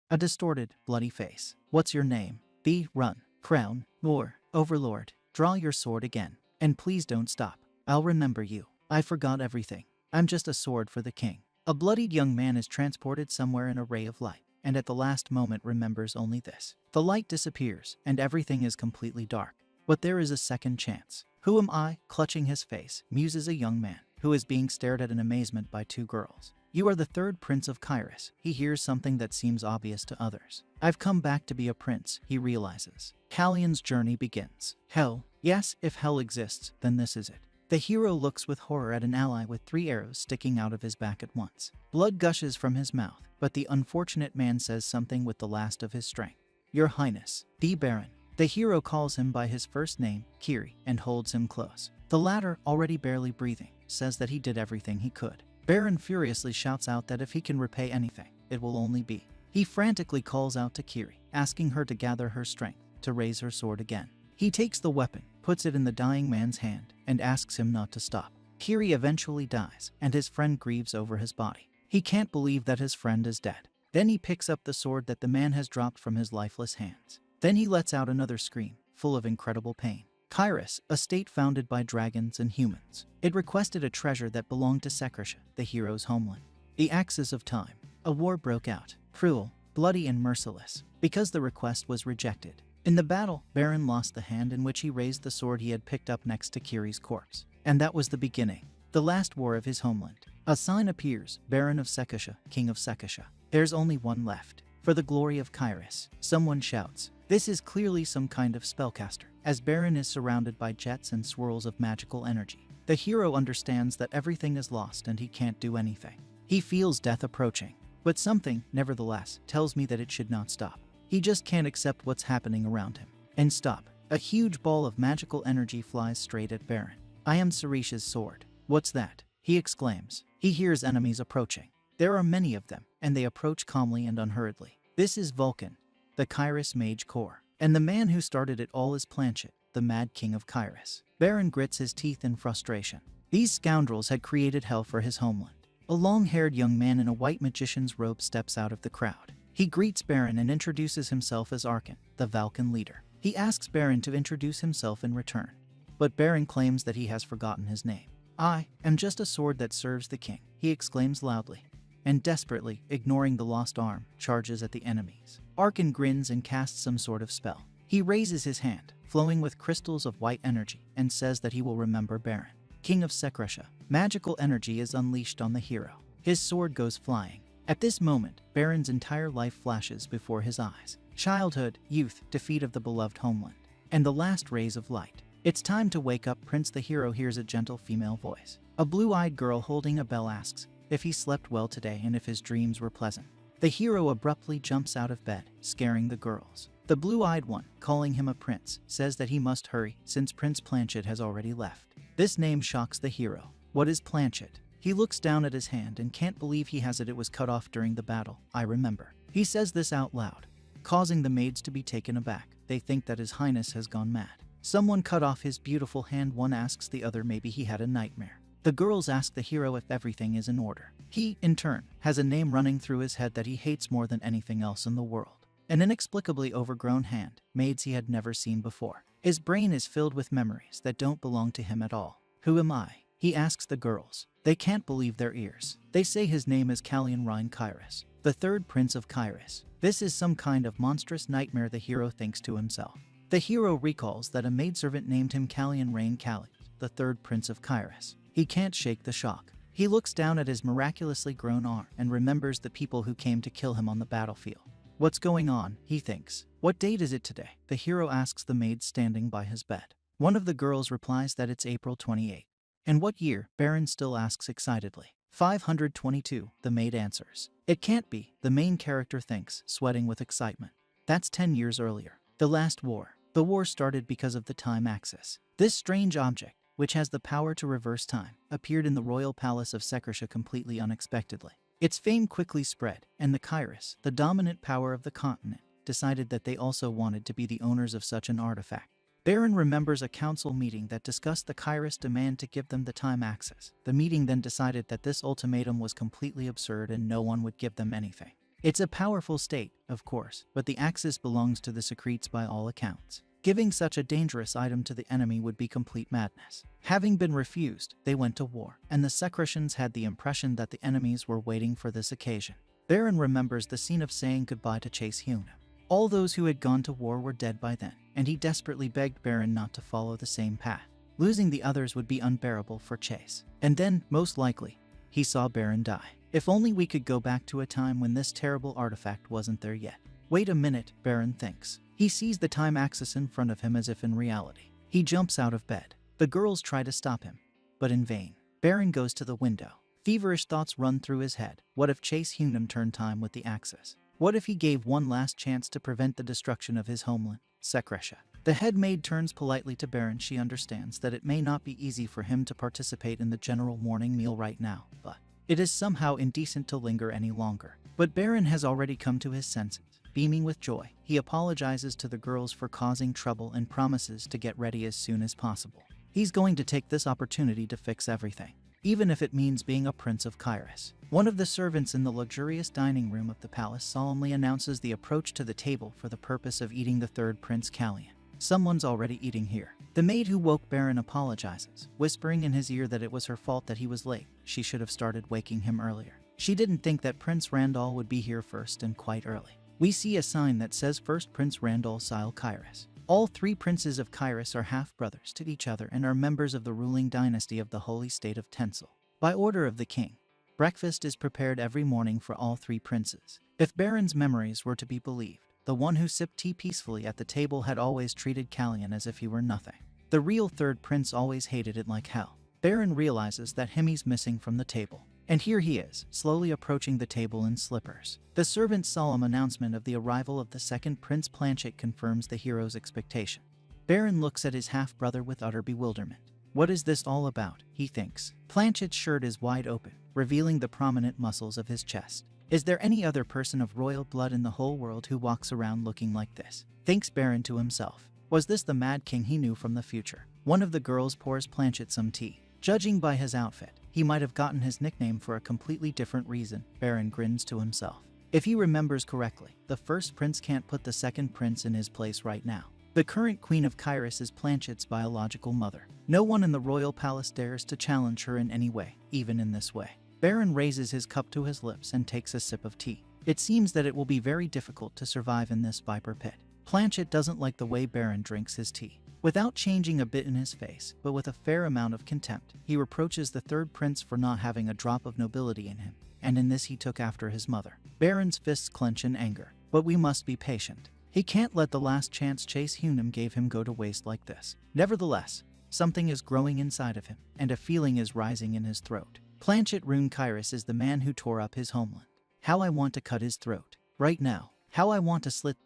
A distorted, bloody face. What's your name? B. Run. Crown. War. Overlord. Draw your sword again. And please don't stop. I'll remember you. I forgot everything. I'm just a sword for the king. A bloodied young man is transported somewhere in a ray of light, and at the last moment remembers only this. The light disappears, and everything is completely dark. But there is a second chance. Who am I? Clutching his face, muses a young man, who is being stared at in amazement by two girls. You are the third prince of Kairos. He hears something that seems obvious to others. I've come back to be a prince, he realizes. Callion's journey begins. Hell? Yes, if hell exists, then this is it. The hero looks with horror at an ally with 3 arrows sticking out of his back at once. Blood gushes from his mouth, but the unfortunate man says something with the last of his strength. Your Highness, the Baron. The hero calls him by his first name, Kiri, and holds him close. The latter, already barely breathing, says that he did everything he could. Baron furiously shouts out that if he can repay anything, it will only be. He frantically calls out to Kiri, asking her to gather her strength to raise her sword again. He takes the weapon, puts it in the dying man's hand, and asks him not to stop. Kiri eventually dies, and his friend grieves over his body. He can't believe that his friend is dead. Then he picks up the sword that the man has dropped from his lifeless hands. Then he lets out another scream, full of incredible pain. Kairos, a state founded by dragons and humans. It requested a treasure that belonged to Sekresha, the hero's homeland. The axis of time. A war broke out, cruel, bloody and merciless, because the request was rejected. In the battle, Baron lost the hand in which he raised the sword he had picked up next to Kiri's corpse. And that was the beginning. The last war of his homeland. A sign appears, Baron of Sekesha, King of Sekesha. There's only one left. For the glory of Kairos, someone shouts. This is clearly some kind of spellcaster, as Baron is surrounded by jets and swirls of magical energy. The hero understands that everything is lost and he can't do anything. He feels death approaching, but something, nevertheless, tells me that it should not stop. He just can't accept what's happening around him. And stop. A huge ball of magical energy flies straight at Baron. I am Sarisha's sword. What's that? He exclaims. He hears enemies approaching. There are many of them, and they approach calmly and unhurriedly. This is Vulcan, the Kairos Mage Core. And the man who started it all is Planchet, the Mad King of Kairos. Baron grits his teeth in frustration. These scoundrels had created hell for his homeland. A long-haired young man in a white magician's robe steps out of the crowd. He greets Baron and introduces himself as Arkan, the Vulcan leader. He asks Baron to introduce himself in return, but Baron claims that he has forgotten his name. I am just a sword that serves the king, he exclaims loudly, and desperately, ignoring the lost arm, charges at the enemies. Arkan grins and casts some sort of spell. He raises his hand, flowing with crystals of white energy, and says that he will remember Baron, King of Sekresha. Magical energy is unleashed on the hero. His sword goes flying. At this moment, Baron's entire life flashes before his eyes. Childhood, youth, defeat of the beloved homeland, and the last rays of light. It's time to wake up, Prince. The hero hears a gentle female voice. A blue-eyed girl holding a bell asks if he slept well today and if his dreams were pleasant. The hero abruptly jumps out of bed, scaring the girls. The blue-eyed one, calling him a prince, says that he must hurry since Prince Planchet has already left. This name shocks the hero. What is Planchet? He looks down at his hand and can't believe he has it. It was cut off during the battle, I remember. He says this out loud, causing the maids to be taken aback. They think that his highness has gone mad. Someone cut off his beautiful hand. One asks the other maybe he had a nightmare. The girls ask the hero if everything is in order. He, in turn, has a name running through his head that he hates more than anything else in the world. An inexplicably overgrown hand, maids he had never seen before. His brain is filled with memories that don't belong to him at all. Who am I? He asks the girls. They can't believe their ears. They say his name is Callion Rhine Kairos, the third prince of Kairos. This is some kind of monstrous nightmare, the hero thinks to himself. The hero recalls that a maidservant named him Callion Rain Calli, the third prince of Kairos. He can't shake the shock. He looks down at his miraculously grown arm and remembers the people who came to kill him on the battlefield. What's going on? He thinks. What date is it today? The hero asks the maid standing by his bed. One of the girls replies that it's April 28th. And what year? Baron still asks excitedly. 522, the maid answers. It can't be, the main character thinks, sweating with excitement. That's 10 years earlier. The last war. The war started because of the time axis. This strange object, which has the power to reverse time, appeared in the royal palace of Sekresha completely unexpectedly. Its fame quickly spread, and the Kairos, the dominant power of the continent, decided that they also wanted to be the owners of such an artifact. Baron remembers a council meeting that discussed the Kairos' demand to give them the time axis. The meeting then decided that this ultimatum was completely absurd and no one would give them anything. It's a powerful state, of course, but the axis belongs to the secretes by all accounts. Giving such a dangerous item to the enemy would be complete madness. Having been refused, they went to war, and the Secretians had the impression that the enemies were waiting for this occasion. Baron remembers the scene of saying goodbye to Chase Hume. All those who had gone to war were dead by then, and he desperately begged Baron not to follow the same path. Losing the others would be unbearable for Chase. And then, most likely, he saw Baron die. If only we could go back to a time when this terrible artifact wasn't there yet. Wait a minute, Baron thinks. He sees the time axis in front of him as if in reality. He jumps out of bed. The girls try to stop him, but in vain. Baron goes to the window. Feverish thoughts run through his head. What if Chase Hume turned time with the axis? What if he gave one last chance to prevent the destruction of his homeland, Secretia? The head maid turns politely to Baron. She understands that it may not be easy for him to participate in the general morning meal right now, but it is somehow indecent to linger any longer. But Baron has already come to his senses. Beaming with joy, he apologizes to the girls for causing trouble and promises to get ready as soon as possible. He's going to take this opportunity to fix everything, even if it means being a prince of Kairos. One of the servants in the luxurious dining room of the palace solemnly announces the approach to the table for the purpose of eating the third Prince Callian. Someone's already eating here. The maid who woke Baron apologizes, whispering in his ear that it was her fault that he was late. She should have started waking him earlier. She didn't think that Prince Randall would be here first and quite early. We see a sign that says First Prince Randall Sile Kairos. All three princes of Kairos are half-brothers to each other and are members of the ruling dynasty of the holy state of Tencel. By order of the king, breakfast is prepared every morning for all three princes. If Baron's memories were to be believed, the one who sipped tea peacefully at the table had always treated Callian as if he were nothing. The real third prince always hated it like hell. Baron realizes that Hemi's missing from the table. And here he is, slowly approaching the table in slippers. The servant's solemn announcement of the arrival of the second Prince Planchet confirms the hero's expectation. Baron looks at his half-brother with utter bewilderment. What is this all about, he thinks. Planchet's shirt is wide open, revealing the prominent muscles of his chest. Is there any other person of royal blood in the whole world who walks around looking like this? Thinks Baron to himself. Was this the Mad King he knew from the future? One of the girls pours Planchet some tea. Judging by his outfit, he might have gotten his nickname for a completely different reason. Baron grins to himself. If he remembers correctly, the first prince can't put the second prince in his place right now. The current queen of Kairos is Planchet's biological mother. No one in the royal palace dares to challenge her in any way, even in this way. Baron raises his cup to his lips and takes a sip of tea. It seems that it will be very difficult to survive in this viper pit. Planchet doesn't like the way Baron drinks his tea. Without changing a bit in his face, but with a fair amount of contempt, he reproaches the third prince for not having a drop of nobility in him, and in this he took after his mother. Baron's fists clench in anger, but we must be patient. He can't let the last chance Chase Hume gave him go to waste like this. Nevertheless, something is growing inside of him, and a feeling is rising in his throat. Planchet Rune Kairos is the man who tore up his homeland. How I want to cut his throat. Right now. How I want to slit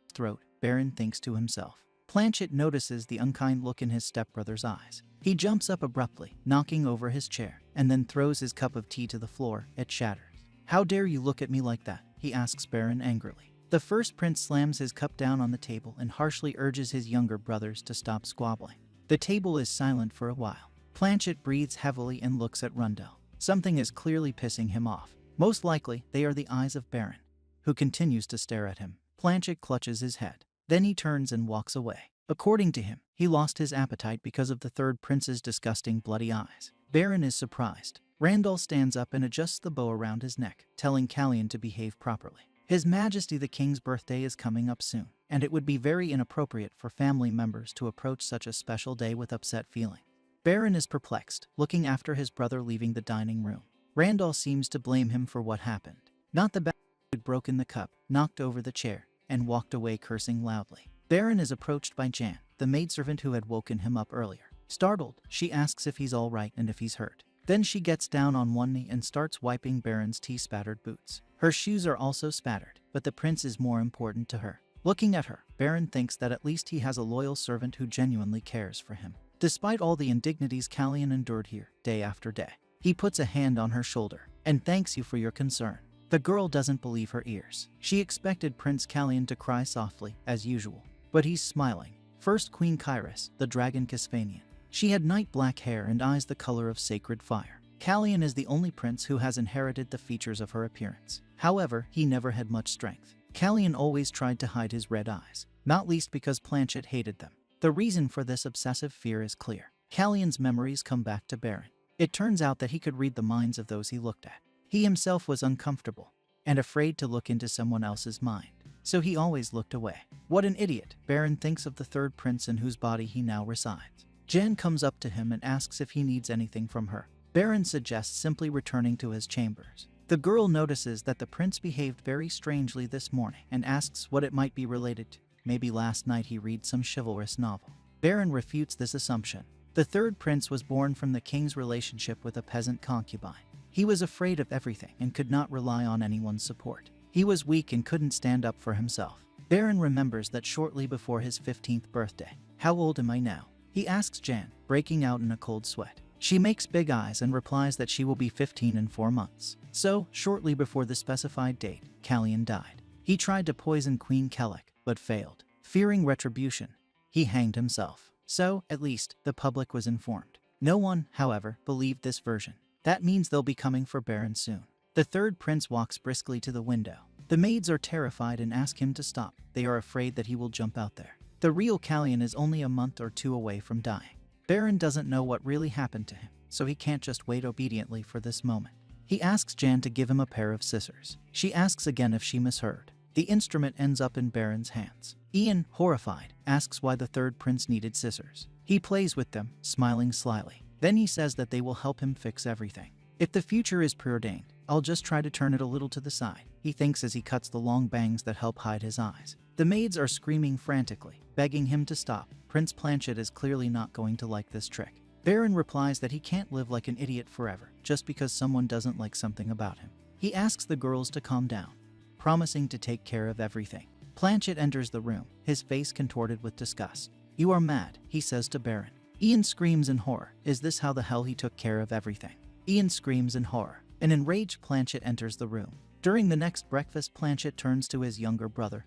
his throat, Baron thinks to himself. Planchet notices the unkind look in his stepbrother's eyes. He jumps up abruptly, knocking over his chair, and then throws his cup of tea to the floor. It shatters. How dare you look at me like that? He asks Baron angrily. The first prince slams his cup down on the table and harshly urges his younger brothers to stop squabbling. The table is silent for a while. Planchet breathes heavily and looks at Rundell. Something is clearly pissing him off. Most likely, they are the eyes of Baron, who continues to stare at him. Planchet clutches his head. Then he turns and walks away. According to him, he lost his appetite because of the third prince's disgusting bloody eyes. Baron is surprised. Randall stands up and adjusts the bow around his neck, telling Callian to behave properly. His Majesty the King's birthday is coming up soon, and it would be very inappropriate for family members to approach such a special day with upset feeling. Baron is perplexed, looking after his brother leaving the dining room. Randall seems to blame him for what happened. Not the bad who had broken the cup, knocked over the chair, and walked away cursing loudly. Baron is approached by Jan, the maidservant who had woken him up earlier. Startled, she asks if he's all right and if he's hurt. Then she gets down on one knee and starts wiping Baron's tea-spattered boots. Her shoes are also spattered, but the prince is more important to her. Looking at her, Baron thinks that at least he has a loyal servant who genuinely cares for him. Despite all the indignities Callian endured here, day after day, he puts a hand on her shoulder, and thanks you for your concern. The girl doesn't believe her ears. She expected Prince Callian to cry softly, as usual, but he's smiling. First Queen Kairos, the dragon Kisphanian. She had night black hair and eyes the color of sacred fire. Callian is the only prince who has inherited the features of her appearance. However, he never had much strength. Callian always tried to hide his red eyes, not least because Planchet hated them. The reason for this obsessive fear is clear. Callian's memories come back to Baron. It turns out that he could read the minds of those he looked at. He himself was uncomfortable and afraid to look into someone else's mind, so he always looked away. What an idiot, Baron thinks of the third prince in whose body he now resides. Jan comes up to him and asks if he needs anything from her. Baron suggests simply returning to his chambers. The girl notices that the prince behaved very strangely this morning and asks what it might be related to. Maybe last night he read some chivalrous novel. Baron refutes this assumption. The third prince was born from the king's relationship with a peasant concubine. He was afraid of everything and could not rely on anyone's support. He was weak and couldn't stand up for himself. Baron remembers that shortly before his 15th birthday. How old am I now? He asks Jan, breaking out in a cold sweat. She makes big eyes and replies that she will be 15 in 4 months. So, shortly before the specified date, Callian died. He tried to poison Queen Kellic, but failed. Fearing retribution, he hanged himself. So, at least, the public was informed. No one, however, believed this version. That means they'll be coming for Baron soon. The third prince walks briskly to the window. The maids are terrified and ask him to stop. They are afraid that he will jump out there. The real Callian is only a month or 2 away from dying. Baron doesn't know what really happened to him, so he can't just wait obediently for this moment. He asks Jan to give him a pair of scissors. She asks again if she misheard. The instrument ends up in Baron's hands. Ian, horrified, asks why the third prince needed scissors. He plays with them, smiling slyly. Then he says that they will help him fix everything. If the future is preordained, I'll just try to turn it a little to the side, he thinks as he cuts the long bangs that help hide his eyes. The maids are screaming frantically, begging him to stop. Prince Planchet is clearly not going to like this trick. Baron replies that he can't live like an idiot forever, just because someone doesn't like something about him. He asks the girls to calm down, promising to take care of everything. Planchet enters the room, his face contorted with disgust. You are mad, he says to Baron. Ian screams in horror. Is this how the hell he took care of everything? Ian screams in horror. An enraged Planchet enters the room. During the next breakfast, Planchet turns to his younger brother.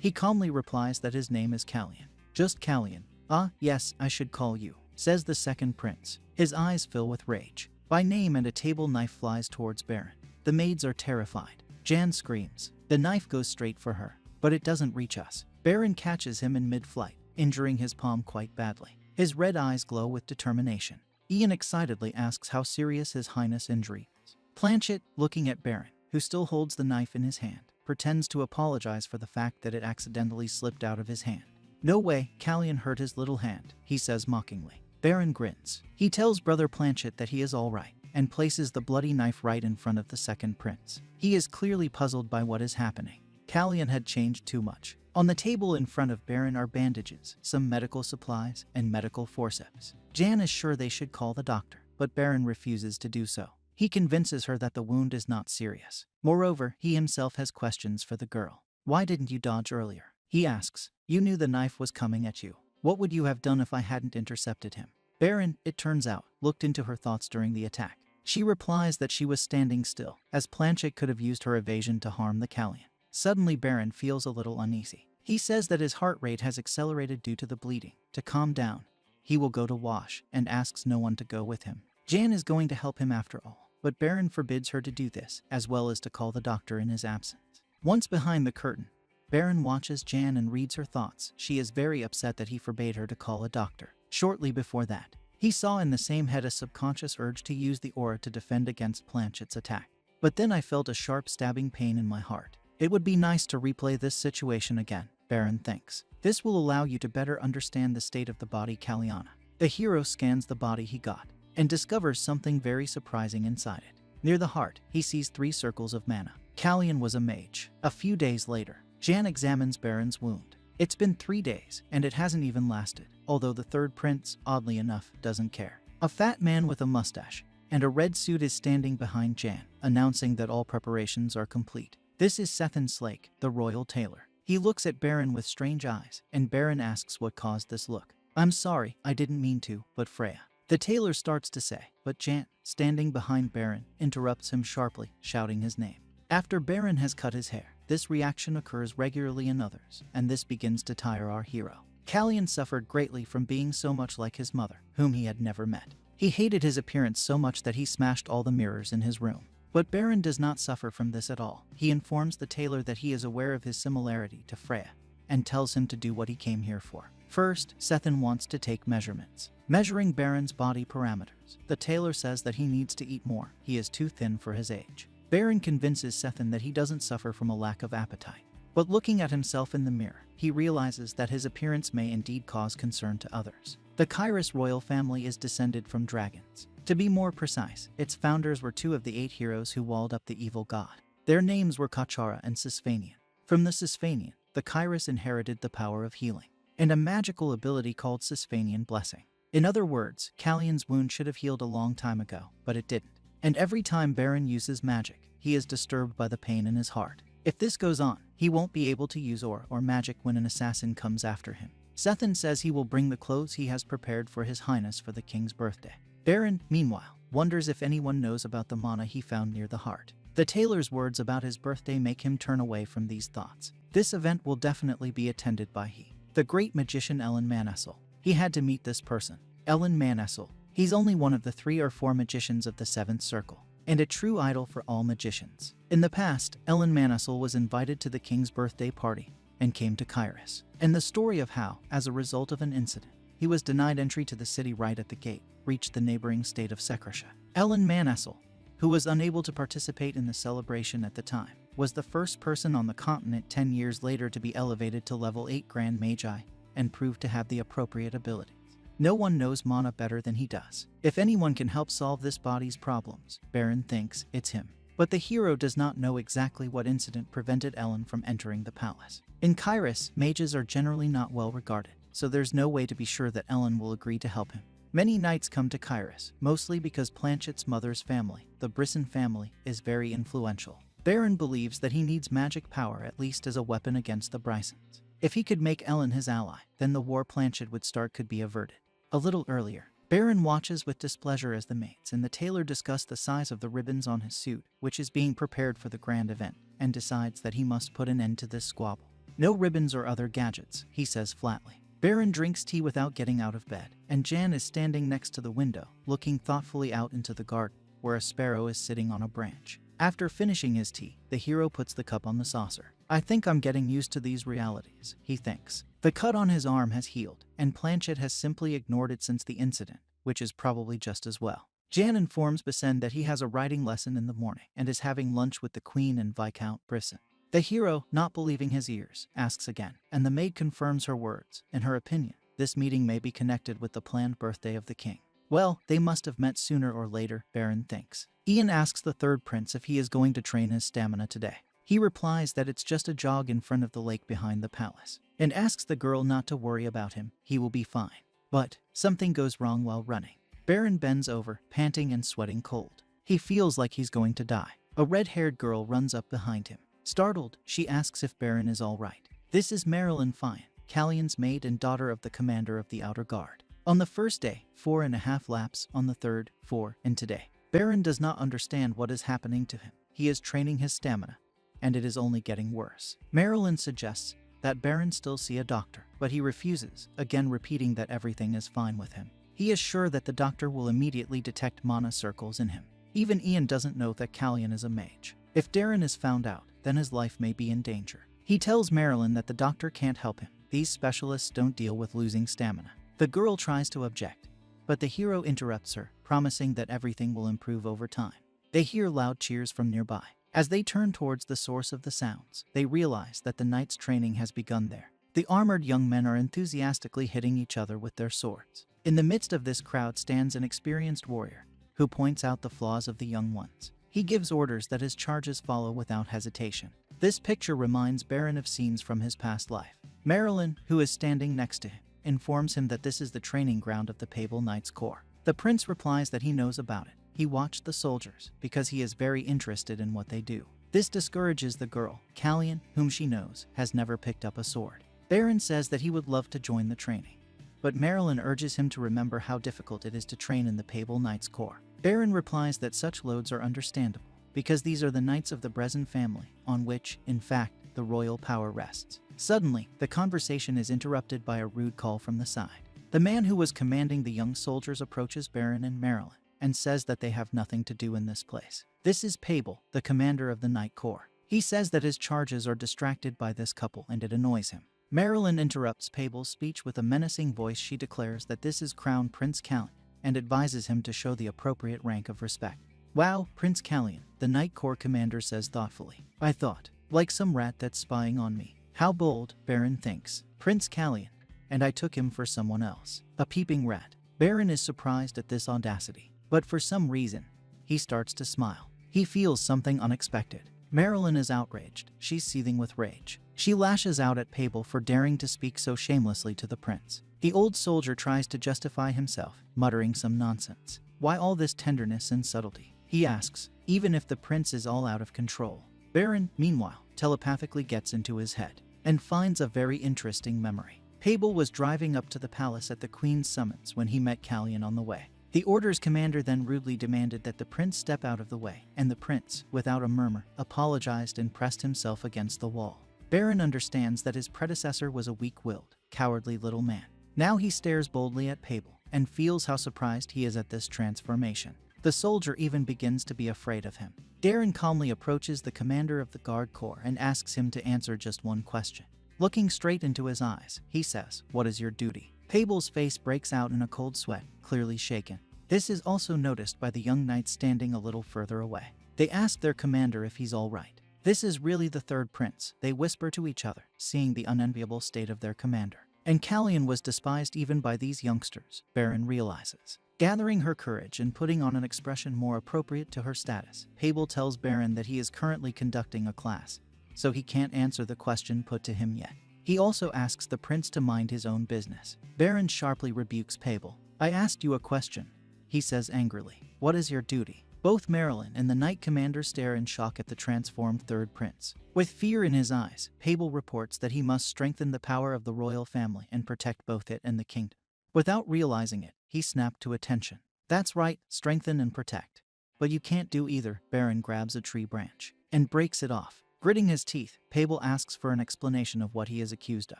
He calmly replies that his name is Callian. Just Callian. Ah, yes, I should call you, says the second prince. His eyes fill with rage. By name, and a table knife flies towards Baron. The maids are terrified. Jan screams. The knife goes straight for her, but it doesn't reach us. Baron catches him in mid-flight, injuring his palm quite badly. His red eyes glow with determination. Ian excitedly asks how serious His Highness' injury is. Planchet, looking at Baron, who still holds the knife in his hand, pretends to apologize for the fact that it accidentally slipped out of his hand. No way, Callian hurt his little hand, he says mockingly. Baron grins. He tells Brother Planchet that he is all right, and places the bloody knife right in front of the second prince. He is clearly puzzled by what is happening. Callian had changed too much. On the table in front of Baron are bandages, some medical supplies, and medical forceps. Jan is sure they should call the doctor, but Baron refuses to do so. He convinces her that the wound is not serious. Moreover, he himself has questions for the girl. Why didn't you dodge earlier? He asks. You knew the knife was coming at you. What would you have done if I hadn't intercepted him? Baron, it turns out, looked into her thoughts during the attack. She replies that she was standing still, as Planchet could have used her evasion to harm the Callian. Suddenly Baron feels a little uneasy. He says that his heart rate has accelerated due to the bleeding. To calm down, he will go to wash, and asks no one to go with him. Jan is going to help him after all, but Baron forbids her to do this, as well as to call the doctor in his absence. Once behind the curtain, Baron watches Jan and reads her thoughts. She is very upset that he forbade her to call a doctor. Shortly before that, he saw in the same head a subconscious urge to use the aura to defend against Planchet's attack. But then I felt a sharp stabbing pain in my heart. It would be nice to replay this situation again, Baron thinks. This will allow you to better understand the state of the body Calliana. The hero scans the body he got, and discovers something very surprising inside it. Near the heart, he sees 3 circles of mana. Callian was a mage. A few days later, Jan examines Baron's wound. It's been 3 days, and it hasn't even lasted, although the third prince, oddly enough, doesn't care. A fat man with a mustache and a red suit is standing behind Jan, announcing that all preparations are complete. This is Sethan Slake, the royal tailor. He looks at Baron with strange eyes, and Baron asks what caused this look. I'm sorry, I didn't mean to, but Freya. The tailor starts to say, but Jan, standing behind Baron, interrupts him sharply, shouting his name. After Baron has cut his hair, this reaction occurs regularly in others, and this begins to tire our hero. Callian suffered greatly from being so much like his mother, whom he had never met. He hated his appearance so much that he smashed all the mirrors in his room. But Baron does not suffer from this at all. He informs the tailor that he is aware of his similarity to Freya, and tells him to do what he came here for. First, Sethan wants to take measurements, measuring Baron's body parameters. The tailor says that he needs to eat more. He is too thin for his age. Baron convinces Sethan that he doesn't suffer from a lack of appetite. But looking at himself in the mirror, he realizes that his appearance may indeed cause concern to others. The Kairos royal family is descended from dragons. To be more precise, its founders were 2 of the 8 heroes who walled up the evil god. Their names were Kachara and Sisphanian. From the Sisphanian, the Kairos inherited the power of healing, and a magical ability called Sisphanian Blessing. In other words, Callion's wound should have healed a long time ago, but it didn't. And every time Baron uses magic, he is disturbed by the pain in his heart. If this goes on, he won't be able to use or magic when an assassin comes after him. Sethan says he will bring the clothes he has prepared for His Highness for the king's birthday. Baron, meanwhile, wonders if anyone knows about the mana he found near the heart. The tailor's words about his birthday make him turn away from these thoughts. This event will definitely be attended by the great magician Ellen Manessel. He had to meet this person. Ellen Manessel. He's only one of the 3 or 4 magicians of the 7th Circle, and a true idol for all magicians. In the past, Ellen Manessel was invited to the king's birthday party and came to Kairos. And the story of how, as a result of an incident, he was denied entry to the city right at the gate, reached the neighboring state of Sekresha. Ellen Manessel, who was unable to participate in the celebration at the time, was the first person on the continent 10 years later to be elevated to level 8 Grand Magi and proved to have the appropriate abilities. No one knows mana better than he does. If anyone can help solve this body's problems, Baron thinks it's him. But the hero does not know exactly what incident prevented Ellen from entering the palace. In Kairos, mages are generally not well regarded, so there's no way to be sure that Ellen will agree to help him. Many knights come to Kairos, mostly because Planchet's mother's family, the Brisson family, is very influential. Baron believes that he needs magic power at least as a weapon against the Brysons. If he could make Ellen his ally, then the war Planchet would start could be averted. A little earlier, Baron watches with displeasure as the maids and the tailor discuss the size of the ribbons on his suit, which is being prepared for the grand event, and decides that he must put an end to this squabble. No ribbons or other gadgets, he says flatly. Baron drinks tea without getting out of bed, and Jan is standing next to the window, looking thoughtfully out into the garden, where a sparrow is sitting on a branch. After finishing his tea, the hero puts the cup on the saucer. I think I'm getting used to these realities, he thinks. The cut on his arm has healed, and Planchet has simply ignored it since the incident, which is probably just as well. Jan informs Besen that he has a writing lesson in the morning and is having lunch with the Queen and Viscount Brisson. The hero, not believing his ears, asks again, and the maid confirms her words. In her opinion, this meeting may be connected with the planned birthday of the king. Well, they must have met sooner or later, Baron thinks. Ian asks the third prince if he is going to train his stamina today. He replies that it's just a jog in front of the lake behind the palace, and asks the girl not to worry about him, he will be fine. But something goes wrong while running. Baron bends over, panting and sweating cold. He feels like he's going to die. A red-haired girl runs up behind him. Startled, she asks if Baron is all right. This is Marilyn Fine, Callion's maid and daughter of the commander of the outer guard. On the first day, 4.5 laps, on the third, 4, and today. Baron does not understand what is happening to him. He is training his stamina, and it is only getting worse. Marilyn suggests that Baron still see a doctor, but he refuses, again repeating that everything is fine with him. He is sure that the doctor will immediately detect mana circles in him. Even Ian doesn't know that Callion is a mage. If Darren is found out, then his life may be in danger. He tells Marilyn that the doctor can't help him. These specialists don't deal with losing stamina. The girl tries to object, but the hero interrupts her, promising that everything will improve over time. They hear loud cheers from nearby. As they turn towards the source of the sounds, they realize that the knight's training has begun there. The armored young men are enthusiastically hitting each other with their swords. In the midst of this crowd stands an experienced warrior, who points out the flaws of the young ones. He gives orders that his charges follow without hesitation. This picture reminds Baron of scenes from his past life. Marilyn, who is standing next to him, informs him that this is the training ground of the Papal Knights Corps. The prince replies that he knows about it. He watched the soldiers because he is very interested in what they do. This discourages the girl. Callion, whom she knows, has never picked up a sword. Baron says that he would love to join the training, but Marilyn urges him to remember how difficult it is to train in the Papal Knights Corps. Baron replies that such loads are understandable, because these are the knights of the Bresson family, on which, in fact, the royal power rests. Suddenly, the conversation is interrupted by a rude call from the side. The man who was commanding the young soldiers approaches Baron and Marilyn and says that they have nothing to do in this place. This is Pable, the commander of the Night Corps. He says that his charges are distracted by this couple and it annoys him. Marilyn interrupts Pable's speech with a menacing voice. She declares that this is Crown Prince Callion and advises him to show the appropriate rank of respect. Wow, Prince Callion, the Night Corps commander says thoughtfully. I thought, like some rat that's spying on me. How bold, Baron thinks. Prince Callion. And I took him for someone else. A peeping rat. Baron is surprised at this audacity. But for some reason, he starts to smile. He feels something unexpected. Marilyn is outraged. She's seething with rage. She lashes out at Pable for daring to speak so shamelessly to the prince. The old soldier tries to justify himself, muttering some nonsense. Why all this tenderness and subtlety? He asks, even if the prince is all out of control. Baron, meanwhile, telepathically gets into his head and finds a very interesting memory. Pable was driving up to the palace at the Queen's summons when he met Callion on the way. The Order's commander then rudely demanded that the prince step out of the way, and the prince, without a murmur, apologized and pressed himself against the wall. Baron understands that his predecessor was a weak-willed, cowardly little man. Now he stares boldly at Pable and feels how surprised he is at this transformation. The soldier even begins to be afraid of him. Darren calmly approaches the commander of the Guard Corps and asks him to answer just one question. Looking straight into his eyes, he says, "What is your duty?" Pable's face breaks out in a cold sweat, clearly shaken. This is also noticed by the young knights standing a little further away. They ask their commander if he's all right. This is really the third prince, they whisper to each other, seeing the unenviable state of their commander. And Callion was despised even by these youngsters, Baron realizes. Gathering her courage and putting on an expression more appropriate to her status, Pable tells Baron that he is currently conducting a class, so he can't answer the question put to him yet. He also asks the prince to mind his own business. Baron sharply rebukes Pable. "I asked you a question," he says angrily. "What is your duty?" Both Marilyn and the Knight Commander stare in shock at the transformed third prince. With fear in his eyes, Pable reports that he must strengthen the power of the royal family and protect both it and the kingdom. Without realizing it, he snapped to attention. "That's right, strengthen and protect. But you can't do either." Baron grabs a tree branch and breaks it off. Gritting his teeth, Pable asks for an explanation of what he is accused of.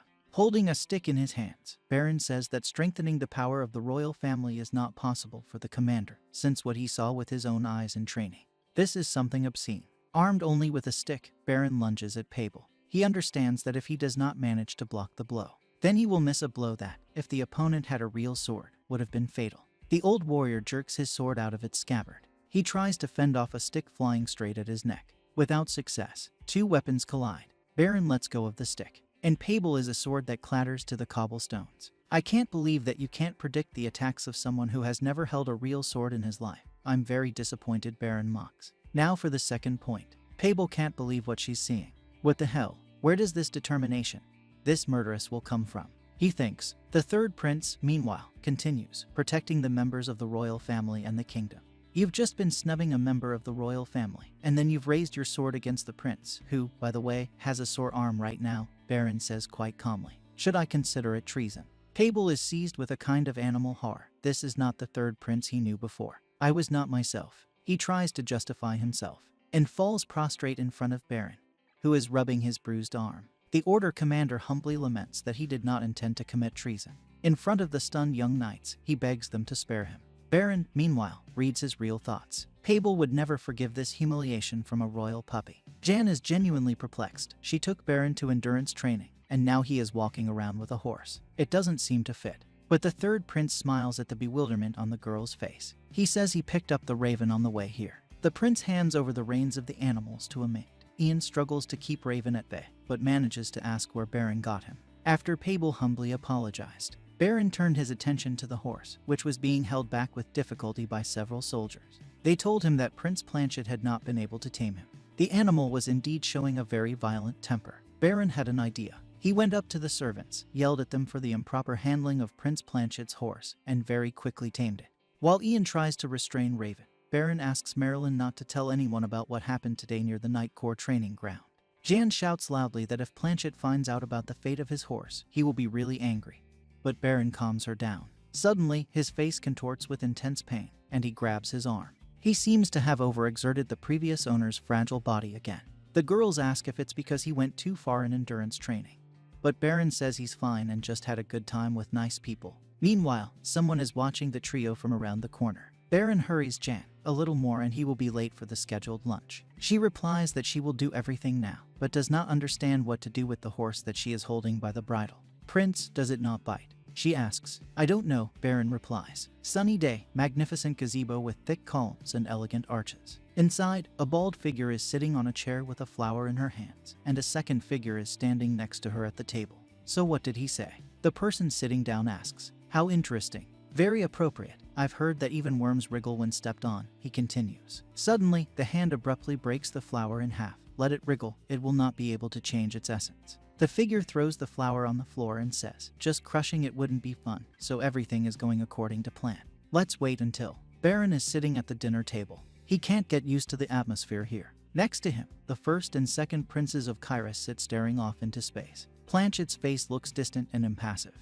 Holding a stick in his hands, Baron says that strengthening the power of the royal family is not possible for the commander, since what he saw with his own eyes in training. This is something obscene. Armed only with a stick, Baron lunges at Pable. He understands that if he does not manage to block the blow, then he will miss a blow that, if the opponent had a real sword, would have been fatal. The old warrior jerks his sword out of its scabbard. He tries to fend off a stick flying straight at his neck. Without success, two weapons collide. Baron lets go of the stick, and Pable is a sword that clatters to the cobblestones. "I can't believe that you can't predict the attacks of someone who has never held a real sword in his life. I'm very disappointed," Baron mocks. Now for the second point. Pable can't believe what she's seeing. What the hell? Where does this determination, this murderess, will come from? He thinks. The third prince, meanwhile, continues, protecting the members of the royal family and the kingdom. You've just been snubbing a member of the royal family, and then you've raised your sword against the prince, who, by the way, has a sore arm right now, Baron says quite calmly. Should I consider it treason? Pable is seized with a kind of animal horror. This is not the third prince he knew before. "I was not myself." He tries to justify himself, and falls prostrate in front of Baron, who is rubbing his bruised arm. The Order commander humbly laments that he did not intend to commit treason. In front of the stunned young knights, he begs them to spare him. Baron, meanwhile, reads his real thoughts. Pable would never forgive this humiliation from a royal puppy. Jan is genuinely perplexed. She took Baron to endurance training, and now he is walking around with a horse. It doesn't seem to fit. But the third prince smiles at the bewilderment on the girl's face. He says he picked up the Raven on the way here. The prince hands over the reins of the animals to a maid. Ian struggles to keep Raven at bay, but manages to ask where Baron got him. After Pable humbly apologized, Baron turned his attention to the horse, which was being held back with difficulty by several soldiers. They told him that Prince Planchet had not been able to tame him. The animal was indeed showing a very violent temper. Baron had an idea. He went up to the servants, yelled at them for the improper handling of Prince Planchet's horse, and very quickly tamed it. While Ian tries to restrain Raven, Baron asks Marilyn not to tell anyone about what happened today near the Night Corps training ground. Jan shouts loudly that if Planchet finds out about the fate of his horse, he will be really angry. But Baron calms her down. Suddenly, his face contorts with intense pain, and he grabs his arm. He seems to have overexerted the previous owner's fragile body again. The girls ask if it's because he went too far in endurance training. But Baron says he's fine and just had a good time with nice people. Meanwhile, someone is watching the trio from around the corner. Baron hurries Jan a little more and he will be late for the scheduled lunch. She replies that she will do everything now, but does not understand what to do with the horse that she is holding by the bridle. Prince, does it not bite? She asks. I don't know, Baron replies. Sunny day, magnificent gazebo with thick columns and elegant arches. Inside, a bald figure is sitting on a chair with a flower in her hands, and a second figure is standing next to her at the table. So what did he say? The person sitting down asks. How interesting. Very appropriate. I've heard that even worms wriggle when stepped on, he continues. Suddenly, the hand abruptly breaks the flower in half. Let it wriggle, it will not be able to change its essence. The figure throws the flower on the floor and says, just crushing it wouldn't be fun, so everything is going according to plan. Let's wait until. Baron is sitting at the dinner table. He can't get used to the atmosphere here. Next to him, the first and second princes of Kairos sit staring off into space. Planchet's face looks distant and impassive.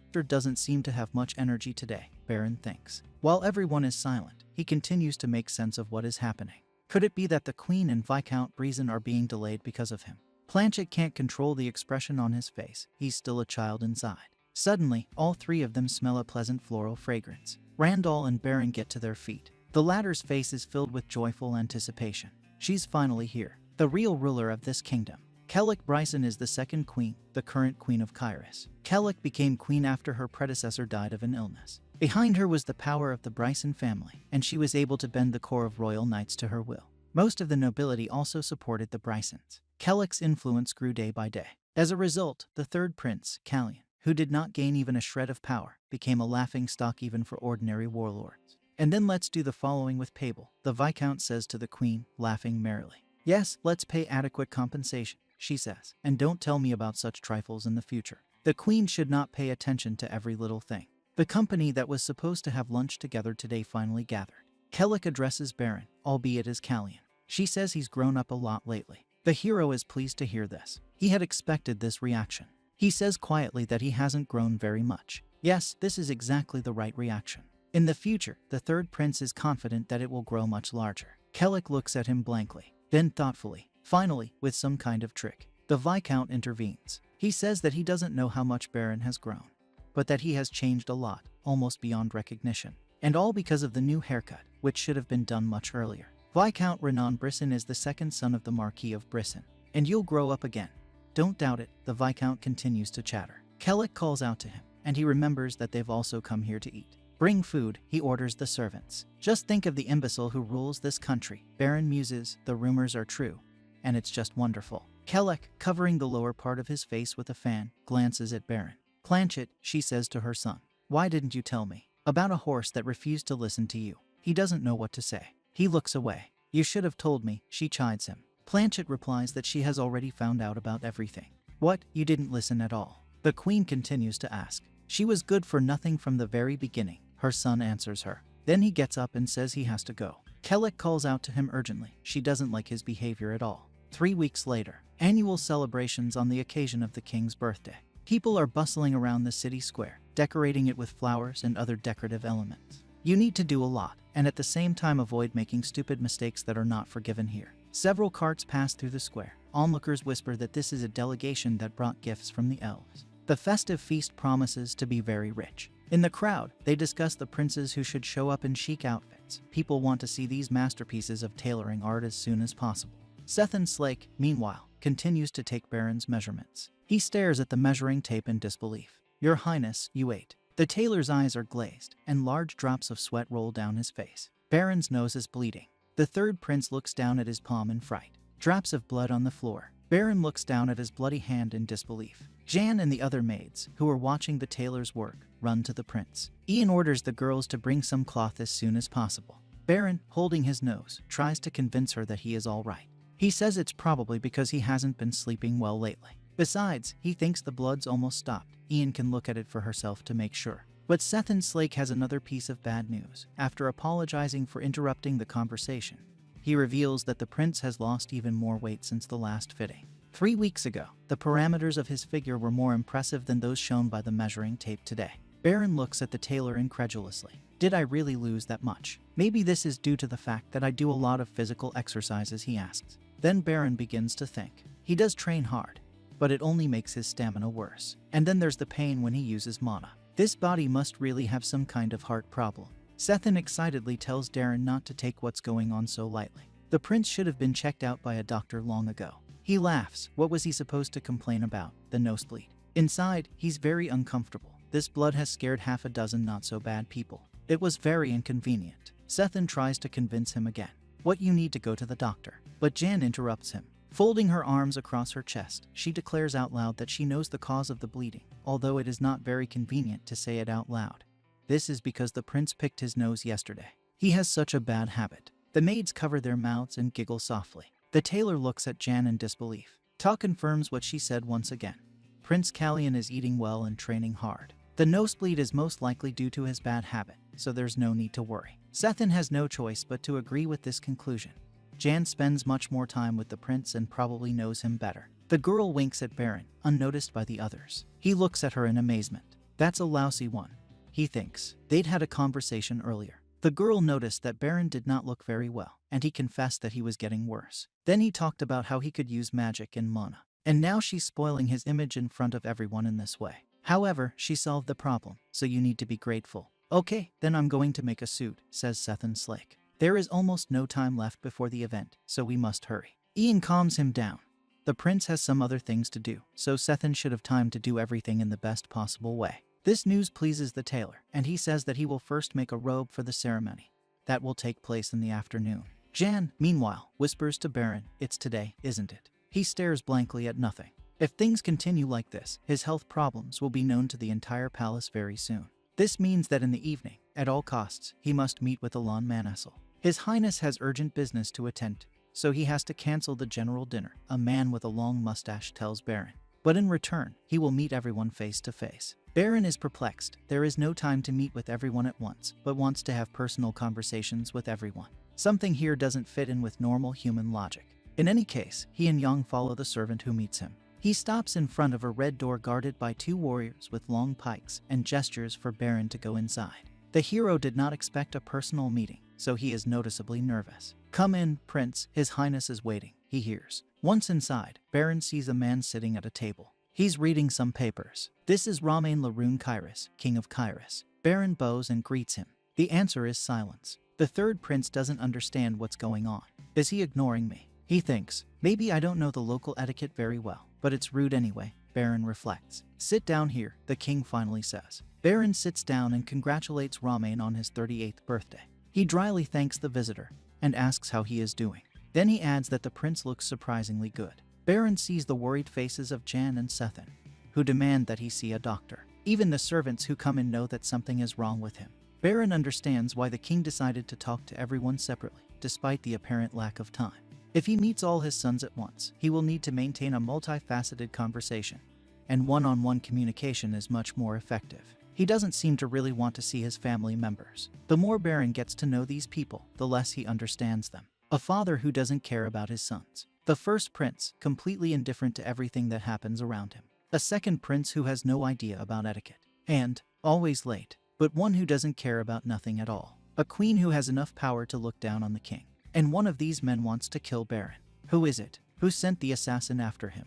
Victor doesn't seem to have much energy today, Baron thinks. While everyone is silent, he continues to make sense of what is happening. Could it be that the Queen and Viscount Breezen are being delayed because of him? Planchet can't control the expression on his face. He's still a child inside. Suddenly, all three of them smell a pleasant floral fragrance. Randall and Baron get to their feet. The latter's face is filled with joyful anticipation. She's finally here, the real ruler of this kingdom. Kellic Bryson is the second queen, the current queen of Kairos. Kellic became queen after her predecessor died of an illness. Behind her was the power of the Bryson family, and she was able to bend the core of royal knights to her will. Most of the nobility also supported the Brysons. Kellic's influence grew day by day. As a result, the third prince, Callian, who did not gain even a shred of power, became a laughingstock even for ordinary warlords. And then let's do the following with Pable, the Viscount says to the queen, laughing merrily. Yes, let's pay adequate compensation, she says, and don't tell me about such trifles in the future. The queen should not pay attention to every little thing. The company that was supposed to have lunch together today finally gathered. Kellic addresses Baron, albeit as Callian. She says he's grown up a lot lately. The hero is pleased to hear this. He had expected this reaction. He says quietly that he hasn't grown very much. Yes, this is exactly the right reaction. In the future, the third prince is confident that it will grow much larger. Kellic looks at him blankly, then thoughtfully. Finally, with some kind of trick, the Viscount intervenes. He says that he doesn't know how much Baron has grown, but that he has changed a lot, almost beyond recognition. And all because of the new haircut, which should have been done much earlier. Viscount Renan Brisson is the second son of the Marquis of Brisson. And you'll grow up again. Don't doubt it, the Viscount continues to chatter. Kellic calls out to him, and he remembers that they've also come here to eat. Bring food, he orders the servants. Just think of the imbecile who rules this country. Baron muses, the rumors are true, and it's just wonderful. Kellic, covering the lower part of his face with a fan, glances at Baron. Planchet, she says to her son, why didn't you tell me about a horse that refused to listen to you? He doesn't know what to say. He looks away. You should have told me, she chides him. Planchet replies that she has already found out about everything. What, you didn't listen at all? The queen continues to ask. She was good for nothing from the very beginning, her son answers her. Then he gets up and says he has to go. Kellic calls out to him urgently. She doesn't like his behavior at all. 3 weeks later, annual celebrations on the occasion of the king's birthday. People are bustling around the city square, decorating it with flowers and other decorative elements. You need to do a lot, and at the same time avoid making stupid mistakes that are not forgiven here. Several carts pass through the square. Onlookers whisper that this is a delegation that brought gifts from the elves. The festive feast promises to be very rich. In the crowd, they discuss the princes who should show up in chic outfits. People want to see these masterpieces of tailoring art as soon as possible. Sethan Slake, meanwhile, continues to take Baron's measurements. He stares at the measuring tape in disbelief. Your Highness, you ate. The tailor's eyes are glazed, and large drops of sweat roll down his face. Baron's nose is bleeding. The third prince looks down at his palm in fright. Drops of blood on the floor. Baron looks down at his bloody hand in disbelief. Jan and the other maids, who are watching the tailor's work, run to the prince. Ian orders the girls to bring some cloth as soon as possible. Baron, holding his nose, tries to convince her that he is all right. He says it's probably because he hasn't been sleeping well lately. Besides, he thinks the blood's almost stopped. Ian can look at it for herself to make sure. But Sethan Slake has another piece of bad news. After apologizing for interrupting the conversation, he reveals that the prince has lost even more weight since the last fitting. 3 weeks ago, the parameters of his figure were more impressive than those shown by the measuring tape today. Baron looks at the tailor incredulously. Did I really lose that much? Maybe this is due to the fact that I do a lot of physical exercises, he asks. Then Baron begins to think. He does train hard, but it only makes his stamina worse. And then there's the pain when he uses mana. This body must really have some kind of heart problem. Sethan excitedly tells Darren not to take what's going on so lightly. The prince should have been checked out by a doctor long ago. He laughs. What was he supposed to complain about? The nosebleed. Inside, he's very uncomfortable. This blood has scared half a dozen not-so-bad people. It was very inconvenient. Sethan tries to convince him again. What, you need to go to the doctor? But Jan interrupts him. Folding her arms across her chest, she declares out loud that she knows the cause of the bleeding, although it is not very convenient to say it out loud. This is because the prince picked his nose yesterday. He has such a bad habit. The maids cover their mouths and giggle softly. The tailor looks at Jan in disbelief. Ta confirms what she said once again. Prince Callian is eating well and training hard. The nosebleed is most likely due to his bad habit, so there's no need to worry. Sethan has no choice but to agree with this conclusion. Jan spends much more time with the prince and probably knows him better. The girl winks at Baron, unnoticed by the others. He looks at her in amazement. That's a lousy one, he thinks. They'd had a conversation earlier. The girl noticed that Baron did not look very well, and he confessed that he was getting worse. Then he talked about how he could use magic in Mana. And now she's spoiling his image in front of everyone in this way. However, she solved the problem, so you need to be grateful. Okay, then I'm going to make a suit, says Sethan Slake. There is almost no time left before the event, so we must hurry. Ian calms him down. The prince has some other things to do, so Sethan should have time to do everything in the best possible way. This news pleases the tailor, and he says that he will first make a robe for the ceremony. That will take place in the afternoon. Jan, meanwhile, whispers to Baron, it's today, isn't it? He stares blankly at nothing. If things continue like this, his health problems will be known to the entire palace very soon. This means that in the evening, at all costs, he must meet with Alon Manassel. His Highness has urgent business to attend to, so he has to cancel the general dinner, a man with a long mustache tells Baron. But in return, he will meet everyone face to face. Baron is perplexed. There is no time to meet with everyone at once, but wants to have personal conversations with everyone. Something here doesn't fit in with normal human logic. In any case, he and Yang follow the servant who meets him. He stops in front of a red door guarded by two warriors with long pikes and gestures for Baron to go inside. The hero did not expect a personal meeting, so he is noticeably nervous. Come in, Prince, His Highness is waiting, he hears. Once inside, Baron sees a man sitting at a table. He's reading some papers. This is Ramain Larun Kairos, King of Kairos. Baron bows and greets him. The answer is silence. The third prince doesn't understand what's going on. Is he ignoring me? He thinks, maybe I don't know the local etiquette very well, but it's rude anyway. Baron reflects. Sit down here, the king finally says. Baron sits down and congratulates Ramain on his 38th birthday. He dryly thanks the visitor and asks how he is doing. Then he adds that the prince looks surprisingly good. Baron sees the worried faces of Jan and Sethan, who demand that he see a doctor. Even the servants who come in know that something is wrong with him. Baron understands why the king decided to talk to everyone separately, despite the apparent lack of time. If he meets all his sons at once, he will need to maintain a multifaceted conversation, and one-on-one communication is much more effective. He doesn't seem to really want to see his family members. The more Baron gets to know these people, the less he understands them. A father who doesn't care about his sons. The first prince, completely indifferent to everything that happens around him. A second prince who has no idea about etiquette. And, always late, but one who doesn't care about nothing at all. A queen who has enough power to look down on the king. And one of these men wants to kill Baron. Who is it? Who sent the assassin after him?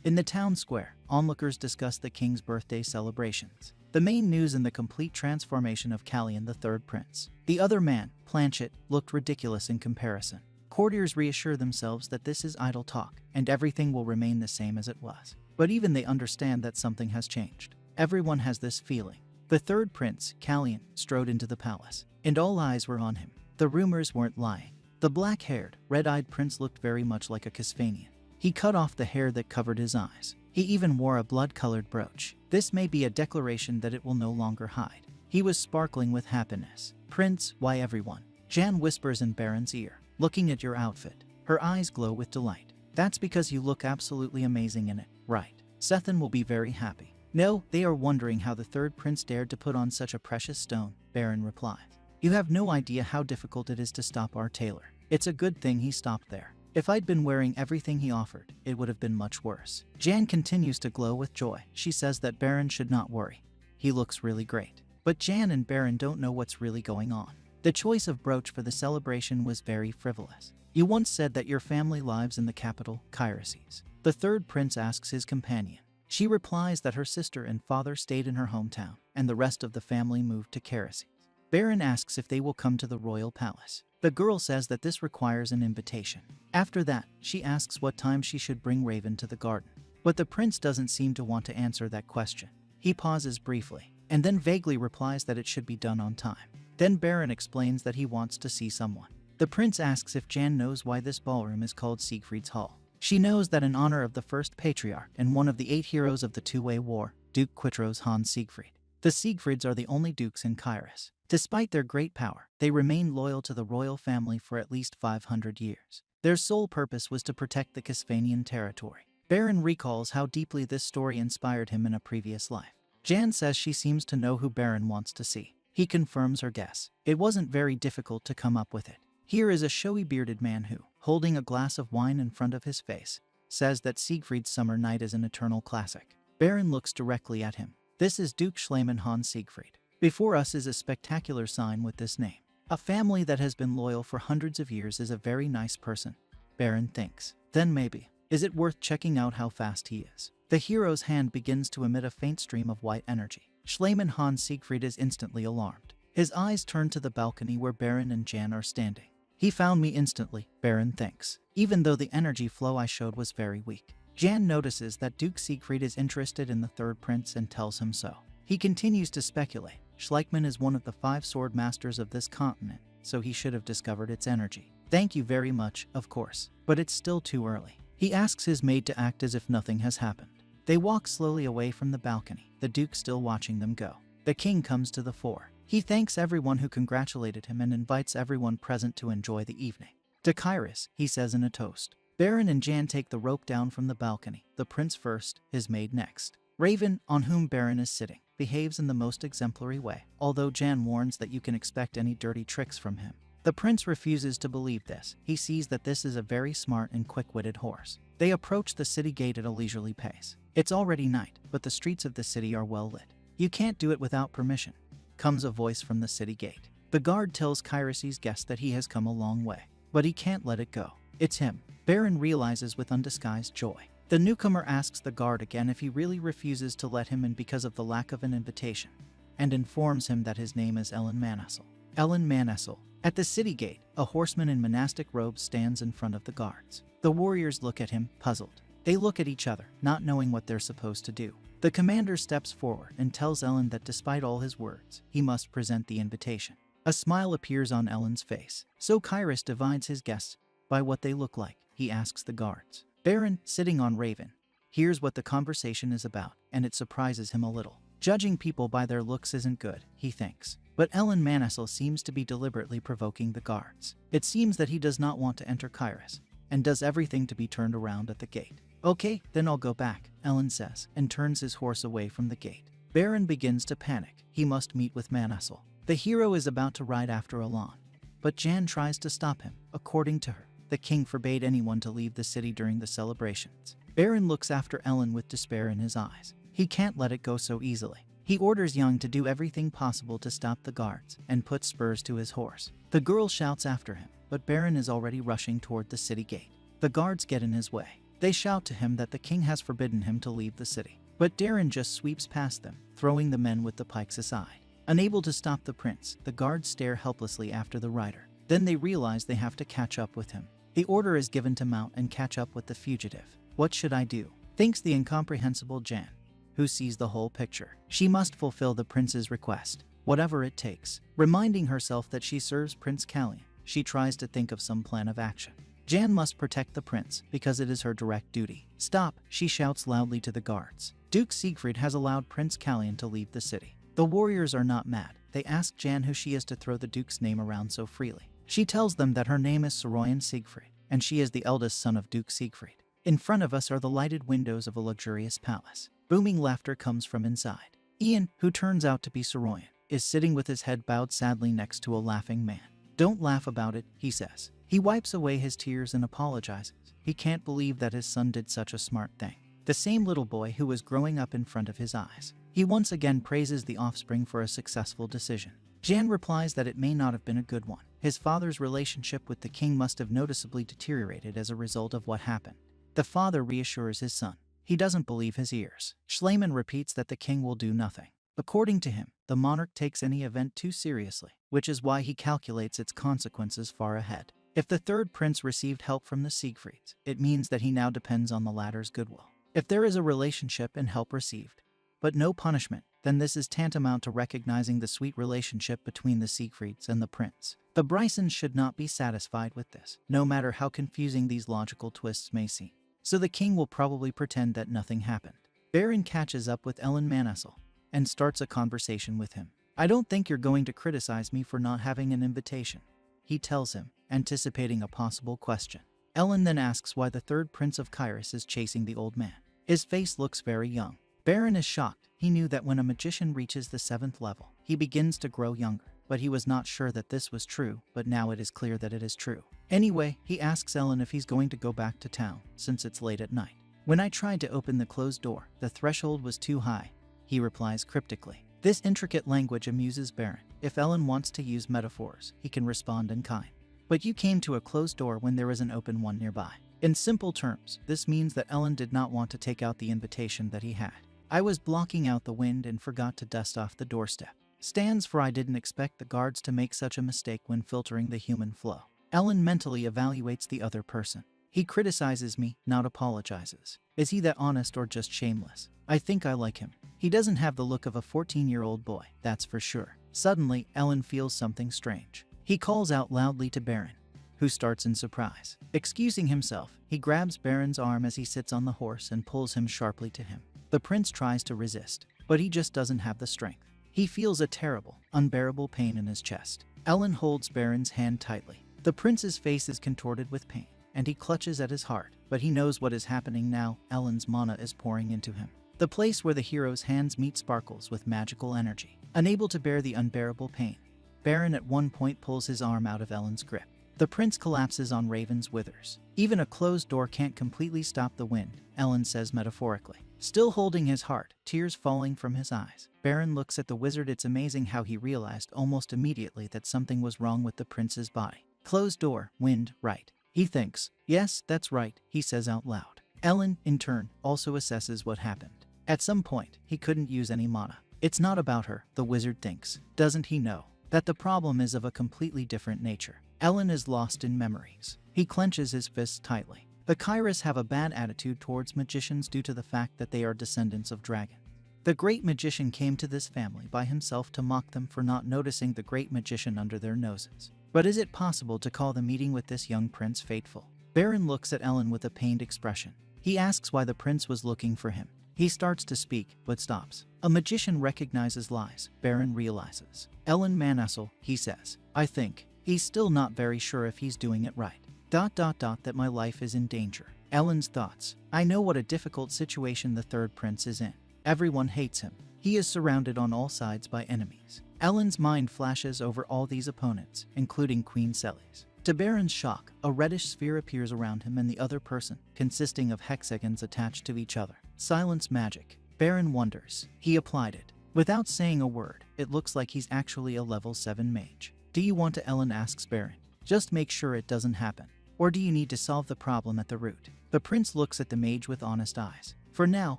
In the town square, onlookers discuss the king's birthday celebrations. The main news in the complete transformation of Callian, the third prince. The other man, Planchet, looked ridiculous in comparison. Courtiers reassure themselves that this is idle talk, and everything will remain the same as it was. But even they understand that something has changed. Everyone has this feeling. The third prince, Callian, strode into the palace, and all eyes were on him. The rumors weren't lying. The black-haired, red-eyed prince looked very much like a Casvanian. He cut off the hair that covered his eyes. He even wore a blood-colored brooch. This may be a declaration that it will no longer hide. He was sparkling with happiness. Prince, why everyone? Jan whispers in Baron's ear. Looking at your outfit. Her eyes glow with delight. That's because you look absolutely amazing in it, right? Sethan will be very happy. No, they are wondering how the third prince dared to put on such a precious stone, Baron replies. You have no idea how difficult it is to stop our tailor. It's a good thing he stopped there. If I'd been wearing everything he offered, it would have been much worse. Jan continues to glow with joy. She says that Baron should not worry. He looks really great. But Jan and Baron don't know what's really going on. The choice of brooch for the celebration was very frivolous. You once said that your family lives in the capital, Kairos. The third prince asks his companion. She replies that her sister and father stayed in her hometown, and the rest of the family moved to Karasis. Baron asks if they will come to the royal palace. The girl says that this requires an invitation. After that, she asks what time she should bring Raven to the garden. But the prince doesn't seem to want to answer that question. He pauses briefly, and then vaguely replies that it should be done on time. Then Baron explains that he wants to see someone. The prince asks if Jan knows why this ballroom is called Siegfried's Hall. She knows that in honor of the first patriarch and one of the 8 heroes of the two-way war, Duke Quitros Hans Siegfried. The Siegfrieds are the only dukes in Kairos. Despite their great power, they remained loyal to the royal family for at least 500 years. Their sole purpose was to protect the Kisvanian territory. Baron recalls how deeply this story inspired him in a previous life. Jan says she seems to know who Baron wants to see. He confirms her guess. It wasn't very difficult to come up with it. Here is a showy bearded man who, holding a glass of wine in front of his face, says that Siegfried's Summer Night is an eternal classic. Baron looks directly at him. This is Duke Schliemann Hans Siegfried. Before us is a spectacular sign with this name. A family that has been loyal for hundreds of years is a very nice person, Baron thinks. Then maybe, is it worth checking out how fast he is? The hero's hand begins to emit a faint stream of white energy. Schliemann Hans Siegfried is instantly alarmed. His eyes turn to the balcony where Baron and Jan are standing. He found me instantly, Baron thinks, even though the energy flow I showed was very weak. Jan notices that Duke Siegfried is interested in the third prince and tells him so. He continues to speculate. Schleichmann is one of the 5 sword masters of this continent, so he should have discovered its energy. Thank you very much, of course, but it's still too early. He asks his maid to act as if nothing has happened. They walk slowly away from the balcony, the Duke still watching them go. The king comes to the fore. He thanks everyone who congratulated him and invites everyone present to enjoy the evening. To Kairos, he says in a toast. Baron and Jan take the rope down from the balcony, the prince first, his maid next. Raven, on whom Baron is sitting, behaves in the most exemplary way, although Jan warns that you can expect any dirty tricks from him. The prince refuses to believe this. He sees that this is a very smart and quick-witted horse. They approach the city gate at a leisurely pace. It's already night, but the streets of the city are well lit. You can't do it without permission, comes a voice from the city gate. The guard tells Kairos' guest that he has come a long way, but he can't let it go. It's him. Baron realizes with undisguised joy. The newcomer asks the guard again if he really refuses to let him in because of the lack of an invitation, and informs him that his name is Ellen Manessel. Ellen Manessel. At the city gate, a horseman in monastic robes stands in front of the guards. The warriors look at him, puzzled. They look at each other, not knowing what they're supposed to do. The commander steps forward and tells Ellen that despite all his words, he must present the invitation. A smile appears on Ellen's face. So Kairos divides his guests by what they look like. He asks the guards. Baron, sitting on Raven, hears what the conversation is about, and it surprises him a little. Judging people by their looks isn't good, he thinks. But Ellen Manessel seems to be deliberately provoking the guards. It seems that he does not want to enter Kairos, and does everything to be turned around at the gate. Okay, then I'll go back, Ellen says, and turns his horse away from the gate. Baron begins to panic. He must meet with Manessel. The hero is about to ride after Elan, but Jan tries to stop him. According to her, the king forbade anyone to leave the city during the celebrations. Baron looks after Ellen with despair in his eyes. He can't let it go so easily. He orders Young to do everything possible to stop the guards and put spurs to his horse. The girl shouts after him, but Baron is already rushing toward the city gate. The guards get in his way. They shout to him that the king has forbidden him to leave the city. But Darren just sweeps past them, throwing the men with the pikes aside. Unable to stop the prince, the guards stare helplessly after the rider. Then they realize they have to catch up with him. The order is given to mount and catch up with the fugitive. What should I do? Thinks the incomprehensible Jan, who sees the whole picture. She must fulfill the prince's request, whatever it takes. Reminding herself that she serves Prince Callian, she tries to think of some plan of action. Jan must protect the prince because it is her direct duty. Stop, she shouts loudly to the guards. Duke Siegfried has allowed Prince Callian to leave the city. The warriors are not mad. They ask Jan who she is to throw the duke's name around so freely. She tells them that her name is Soroyan Siegfried, and she is the eldest son of Duke Siegfried. In front of us are the lighted windows of a luxurious palace. Booming laughter comes from inside. Ian, who turns out to be Soroyan, is sitting with his head bowed sadly next to a laughing man. Don't laugh about it, he says. He wipes away his tears and apologizes. He can't believe that his son did such a smart thing. The same little boy who was growing up in front of his eyes. He once again praises the offspring for a successful decision. Jan replies that it may not have been a good one. His father's relationship with the king must have noticeably deteriorated as a result of what happened. The father reassures his son. He doesn't believe his ears. Schliemann repeats that the king will do nothing. According to him, the monarch takes any event too seriously, which is why he calculates its consequences far ahead. If the third prince received help from the Siegfrieds, it means that he now depends on the latter's goodwill. If there is a relationship and help received, but no punishment, then this is tantamount to recognizing the sweet relationship between the Siegfrieds and the prince. The Brysons should not be satisfied with this, no matter how confusing these logical twists may seem. So the king will probably pretend that nothing happened. Baron catches up with Ellen Manassel and starts a conversation with him. I don't think you're going to criticize me for not having an invitation, he tells him, anticipating a possible question. Ellen then asks why the third prince of Kyrus is chasing the old man. His face looks very young. Baron is shocked. He knew that when a magician reaches the 7th level, he begins to grow younger, but he was not sure that this was true, but now it is clear that it is true. Anyway, he asks Ellen if he's going to go back to town, since it's late at night. When I tried to open the closed door, the threshold was too high, he replies cryptically. This intricate language amuses Baron. If Ellen wants to use metaphors, he can respond in kind. But you came to a closed door when there was an open one nearby. In simple terms, this means that Ellen did not want to take out the invitation that he had. I was blocking out the wind and forgot to dust off the doorstep. Stands for I didn't expect the guards to make such a mistake when filtering the human flow. Ellen mentally evaluates the other person. He criticizes me, not apologizes. Is he that honest or just shameless? I think I like him. He doesn't have the look of a 14-year-old boy, that's for sure. Suddenly, Ellen feels something strange. He calls out loudly to Baron, who starts in surprise. Excusing himself, he grabs Baron's arm as he sits on the horse and pulls him sharply to him. The prince tries to resist, but he just doesn't have the strength. He feels a terrible, unbearable pain in his chest. Ellen holds Baron's hand tightly. The prince's face is contorted with pain, and he clutches at his heart, but he knows what is happening now. Ellen's mana is pouring into him. The place where the hero's hands meet sparkles with magical energy. Unable to bear the unbearable pain, Baron at one point pulls his arm out of Ellen's grip. The prince collapses on Raven's withers. Even a closed door can't completely stop the wind, Ellen says metaphorically. Still holding his heart, tears falling from his eyes, Baron looks at the wizard. It's amazing how he realized almost immediately that something was wrong with the prince's body. Closed door, wind, right. He thinks, yes, that's right, he says out loud. Ellen, in turn, also assesses what happened. At some point, he couldn't use any mana. It's not about her, the wizard thinks. Doesn't he know that the problem is of a completely different nature? Ellen is lost in memories. He clenches his fists tightly. The Kyrus have a bad attitude towards magicians due to the fact that they are descendants of dragons. The great magician came to this family by himself to mock them for not noticing the great magician under their noses. But is it possible to call the meeting with this young prince fateful? Baron looks at Ellen with a pained expression. He asks why the prince was looking for him. He starts to speak, but stops. A magician recognizes lies, Baron realizes. Ellen Manassel, he says. I think. He's still not very sure if he's doing it right. ... that my life is in danger. Ellen's thoughts. I know what a difficult situation the third prince is in. Everyone hates him. He is surrounded on all sides by enemies. Ellen's mind flashes over all these opponents, including Queen Celes. To Baron's shock, a reddish sphere appears around him and the other person, consisting of hexagons attached to each other. Silence magic. Baron wonders. He applied it. Without saying a word, it looks like he's actually a level 7 mage. Do you want to? Ellen asks Baron. Just make sure it doesn't happen. Or do you need to solve the problem at the root? The prince looks at the mage with honest eyes. For now,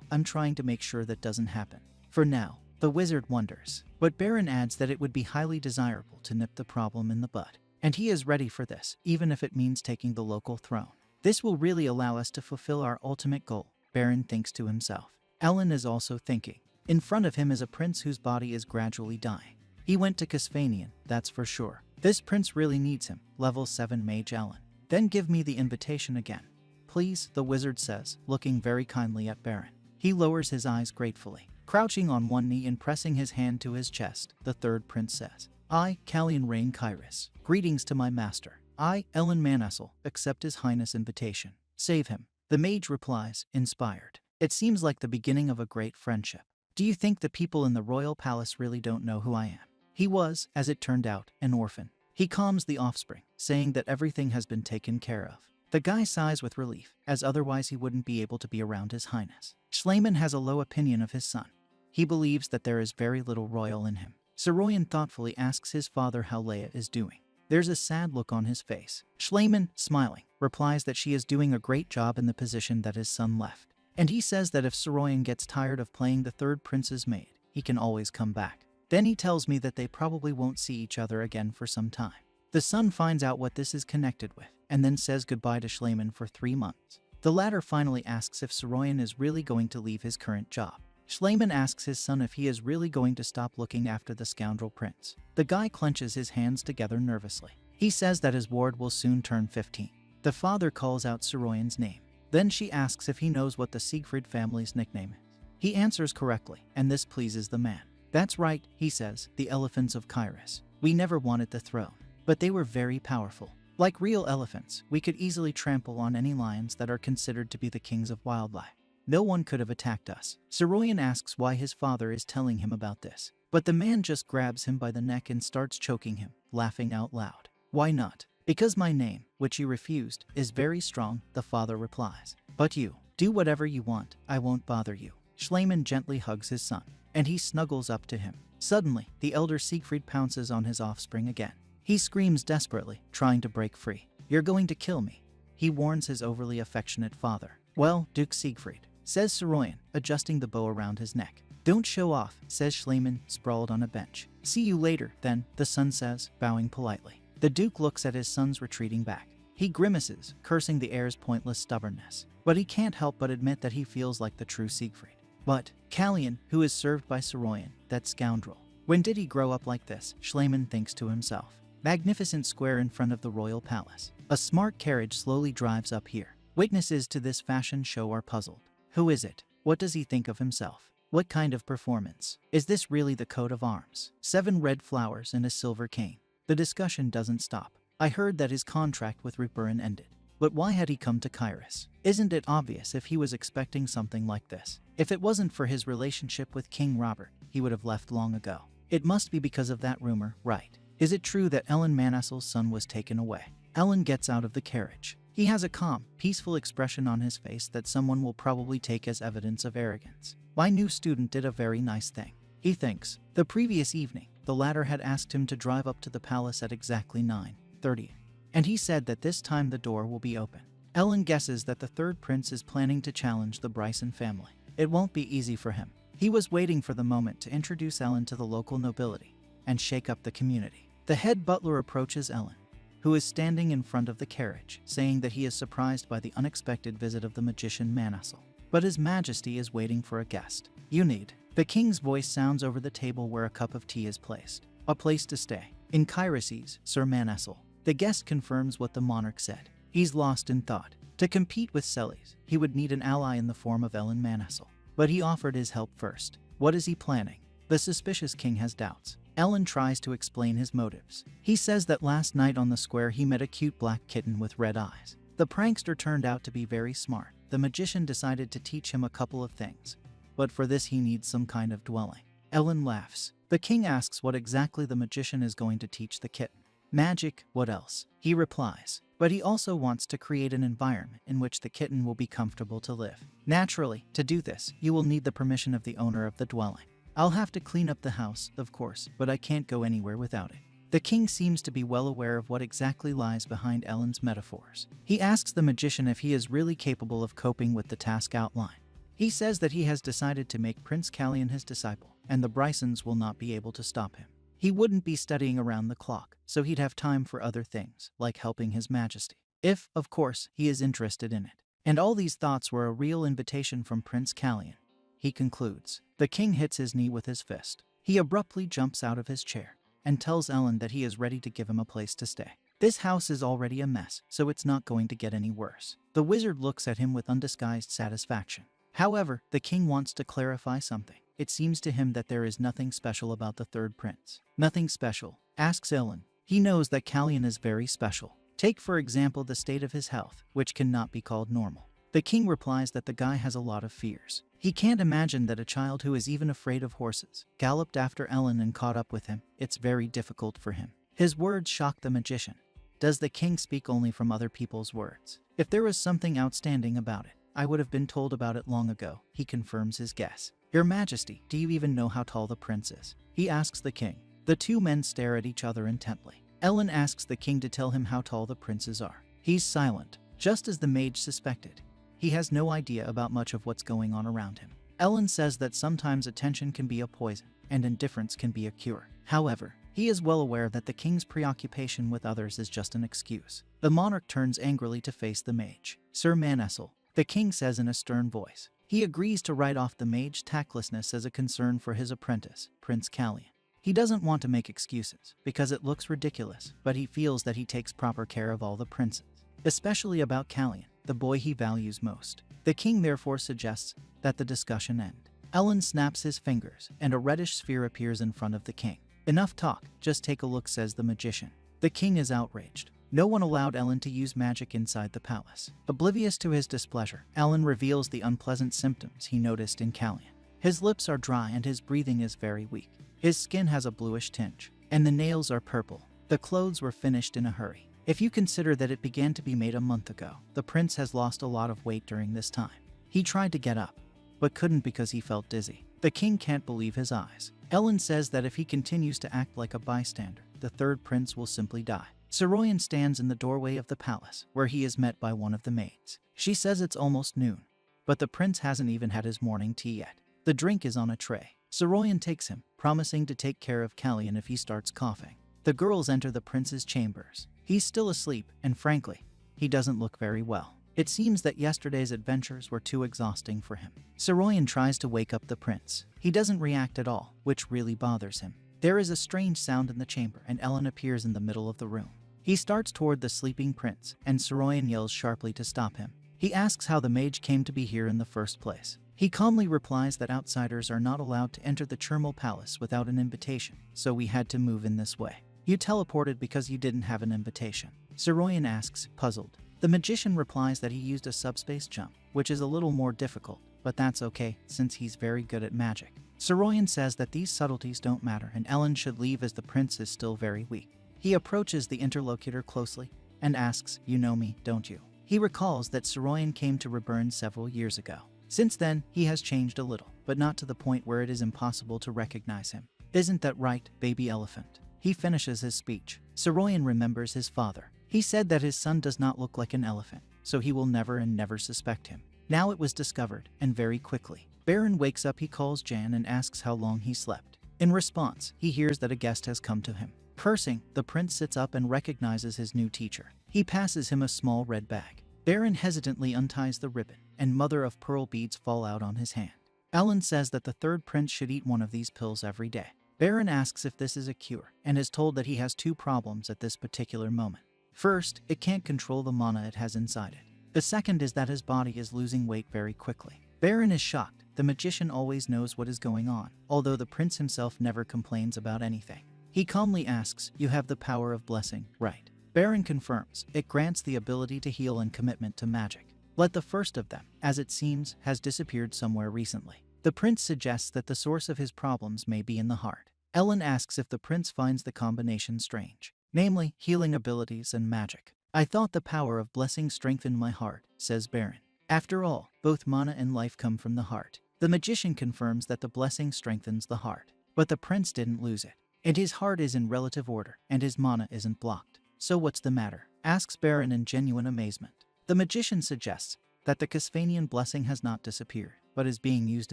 I'm trying to make sure that doesn't happen. For now, the wizard wonders. But Baron adds that it would be highly desirable to nip the problem in the bud. And he is ready for this, even if it means taking the local throne. This will really allow us to fulfill our ultimate goal, Baron thinks to himself. Ellen is also thinking. In front of him is a prince whose body is gradually dying. He went to Casfanian, that's for sure. This prince really needs him, level 7 mage Ellen. Then give me the invitation again. Please, the wizard says, looking very kindly at Baron. He lowers his eyes gratefully. Crouching on one knee and pressing his hand to his chest, the third prince says, I, Callian Rain Kyrus, greetings to my master. I, Ellen Manassel, accept his highness' invitation. Save him. The mage replies, inspired. It seems like the beginning of a great friendship. Do you think the people in the royal palace really don't know who I am? He was, as it turned out, an orphan. He calms the offspring, saying that everything has been taken care of. The guy sighs with relief, as otherwise he wouldn't be able to be around his highness. Schliemann has a low opinion of his son. He believes that there is very little royal in him. Soroyan thoughtfully asks his father how Leia is doing. There's a sad look on his face. Schliemann, smiling, replies that she is doing a great job in the position that his son left. and he says that if Soroyan gets tired of playing the third prince's maid, he can always come back. Then he tells me that they probably won't see each other again for some time. The son finds out what this is connected with, and then says goodbye to Schleiman for 3 months. The latter finally asks if Soroyan is really going to leave his current job. Schleiman asks his son if he is really going to stop looking after the scoundrel prince. The guy clenches his hands together nervously. He says that his ward will soon turn 15. The father calls out Soroyan's name. Then she asks if he knows what the Siegfried family's nickname is. He answers correctly, and this pleases the man. That's right, he says, the elephants of Kairos. We never wanted the throne, but they were very powerful. Like real elephants, we could easily trample on any lions that are considered to be the kings of wildlife. No one could have attacked us. Soroyan asks why his father is telling him about this, but the man just grabs him by the neck and starts choking him, laughing out loud. Why not? Because my name, which you refused, is very strong, the father replies. But you, do whatever you want, I won't bother you. Schleiman gently hugs his son, and he snuggles up to him. Suddenly, the elder Siegfried pounces on his offspring again. He screams desperately, trying to break free. You're going to kill me, he warns his overly affectionate father. Well, Duke Siegfried, says Soroyan, adjusting the bow around his neck. Don't show off, says Schleiman, sprawled on a bench. See you later, then, the son says, bowing politely. The Duke looks at his son's retreating back. He grimaces, cursing the heir's pointless stubbornness. But he can't help but admit that he feels like the true Siegfried. But Kallian, who is served by Soroyan, that scoundrel. When did he grow up like this? Schleiman thinks to himself. Magnificent square in front of the royal palace. A smart carriage slowly drives up here. Witnesses to this fashion show are puzzled. Who is it? What does he think of himself? What kind of performance? Is this really the coat of arms? 7 red flowers and a silver cane. The discussion doesn't stop. I heard that his contract with Ripurin ended. But why had he come to Kairos? Isn't it obvious if he was expecting something like this? If it wasn't for his relationship with King Robert, he would have left long ago. It must be because of that rumor, right? Is it true that Ellen Manassel's son was taken away? Ellen gets out of the carriage. He has a calm, peaceful expression on his face that someone will probably take as evidence of arrogance. My new student did a very nice thing, he thinks. The previous evening, the latter had asked him to drive up to the palace at exactly 9:30, and he said that this time the door will be open. Ellen guesses that the third prince is planning to challenge the Bryson family. It won't be easy for him. He was waiting for the moment to introduce Ellen to the local nobility and shake up the community. The head butler approaches Ellen, who is standing in front of the carriage, saying that he is surprised by the unexpected visit of the magician Manassel. But His Majesty is waiting for a guest. You need. The king's voice sounds over the table where a cup of tea is placed. A place to stay. In Kairos, Sir Manassel. The guest confirms what the monarch said. He's lost in thought. To compete with Celes, he would need an ally in the form of Ellen Manassel. But he offered his help first. What is he planning? The suspicious king has doubts. Ellen tries to explain his motives. He says that last night on the square he met a cute black kitten with red eyes. The prankster turned out to be very smart. The magician decided to teach him a couple of things, but for this he needs some kind of dwelling. Ellen laughs. The king asks what exactly the magician is going to teach the kitten. Magic, what else? He replies. But he also wants to create an environment in which the kitten will be comfortable to live. Naturally, to do this, you will need the permission of the owner of the dwelling. I'll have to clean up the house, of course, but I can't go anywhere without it. The king seems to be well aware of what exactly lies behind Ellen's metaphors. He asks the magician if he is really capable of coping with the task outlined. He says that he has decided to make Prince Kallian his disciple, and the Brysons will not be able to stop him. He wouldn't be studying around the clock, so he'd have time for other things, like helping His Majesty. If, of course, he is interested in it. And all these thoughts were a real invitation from Prince Kallian. He concludes. The king hits his knee with his fist. He abruptly jumps out of his chair and tells Ellen that he is ready to give him a place to stay. This house is already a mess, so it's not going to get any worse. The wizard looks at him with undisguised satisfaction. However, the king wants to clarify something. It seems to him that there is nothing special about the third prince. Nothing special, asks Ellen. He knows that Kallian is very special. Take for example the state of his health, which cannot be called normal. The king replies that the guy has a lot of fears. He can't imagine that a child who is even afraid of horses galloped after Ellen and caught up with him. It's very difficult for him. His words shock the magician. Does the king speak only from other people's words? If there was something outstanding about it, I would have been told about it long ago, he confirms his guess. Your Majesty, do you even know how tall the prince is? He asks the king. The two men stare at each other intently. Ellen asks the king to tell him how tall the princes are. He's silent, just as the mage suspected. he has no idea about much of what's going on around him. Ellen says that sometimes attention can be a poison, and indifference can be a cure. However, he is well aware that the king's preoccupation with others is just an excuse. The monarch turns angrily to face the mage. Sir Manessel, the king says in a stern voice. He agrees to write off the mage's tactlessness as a concern for his apprentice, Prince Callian. He doesn't want to make excuses, because it looks ridiculous, but he feels that he takes proper care of all the princes, especially about Callian, the boy he values most. The king therefore suggests that the discussion end. Ellen snaps his fingers, and a reddish sphere appears in front of the king. Enough talk, just take a look, says the magician. The king is outraged. No one allowed Ellen to use magic inside the palace. Oblivious to his displeasure, Ellen reveals the unpleasant symptoms he noticed in Callian. His lips are dry and his breathing is very weak. His skin has a bluish tinge, and the nails are purple. The clothes were finished in a hurry. If you consider that it began to be made a month ago, the prince has lost a lot of weight during this time. He tried to get up, but couldn't because he felt dizzy. The king can't believe his eyes. Ellen says that if he continues to act like a bystander, the third prince will simply die. Soroyan stands in the doorway of the palace, where he is met by one of the maids. She says it's almost noon, but the prince hasn't even had his morning tea yet. The drink is on a tray. Soroyan takes him, promising to take care of Callian if he starts coughing. The girls enter the prince's chambers. He's still asleep, and frankly, he doesn't look very well. It seems that yesterday's adventures were too exhausting for him. Soroyan tries to wake up the prince. He doesn't react at all, which really bothers him. There is a strange sound in the chamber, and Ellen appears in the middle of the room. He starts toward the sleeping prince, and Soroyan yells sharply to stop him. He asks how the mage came to be here in the first place. He calmly replies that outsiders are not allowed to enter the Chermal Palace without an invitation, so we had to move in this way. You teleported because you didn't have an invitation. Soroyan asks, puzzled. The magician replies that he used a subspace jump, which is a little more difficult, but that's okay, since he's very good at magic. Soroyan says that these subtleties don't matter and Ellen should leave as the prince is still very weak. He approaches the interlocutor closely and asks, you know me, don't you? He recalls that Soroyan came to Reburn several years ago. Since then, he has changed a little, but not to the point where it is impossible to recognize him. Isn't that right, baby elephant? He finishes his speech. Soroyan remembers his father. He said that his son does not look like an elephant, so he will never suspect him. Now it was discovered, and very quickly. Baron wakes up, he calls Jan and asks how long he slept. In response, he hears that a guest has come to him. Cursing, the prince sits up and recognizes his new teacher. He passes him a small red bag. Baron hesitantly unties the ribbon, and mother-of-pearl beads fall out on his hand. Ellen says that the third prince should eat one of these pills every day. Baron asks if this is a cure, and is told that he has two problems at this particular moment. First, it can't control the mana it has inside it. The second is that his body is losing weight very quickly. Baron is shocked. The magician always knows what is going on, although the prince himself never complains about anything. He calmly asks, you have the power of blessing, right? Baron confirms, it grants the ability to heal and commitment to magic. Let the first of them, as it seems, has disappeared somewhere recently. The prince suggests that the source of his problems may be in the heart. Ellen asks if the prince finds the combination strange, namely, healing abilities and magic. I thought the power of blessing strengthened my heart, says Baron. After all, both mana and life come from the heart. The magician confirms that the blessing strengthens the heart. But the prince didn't lose it. And his heart is in relative order, and his mana isn't blocked. So what's the matter? Asks Baron in genuine amazement. The magician suggests that the Casvanian blessing has not disappeared, but is being used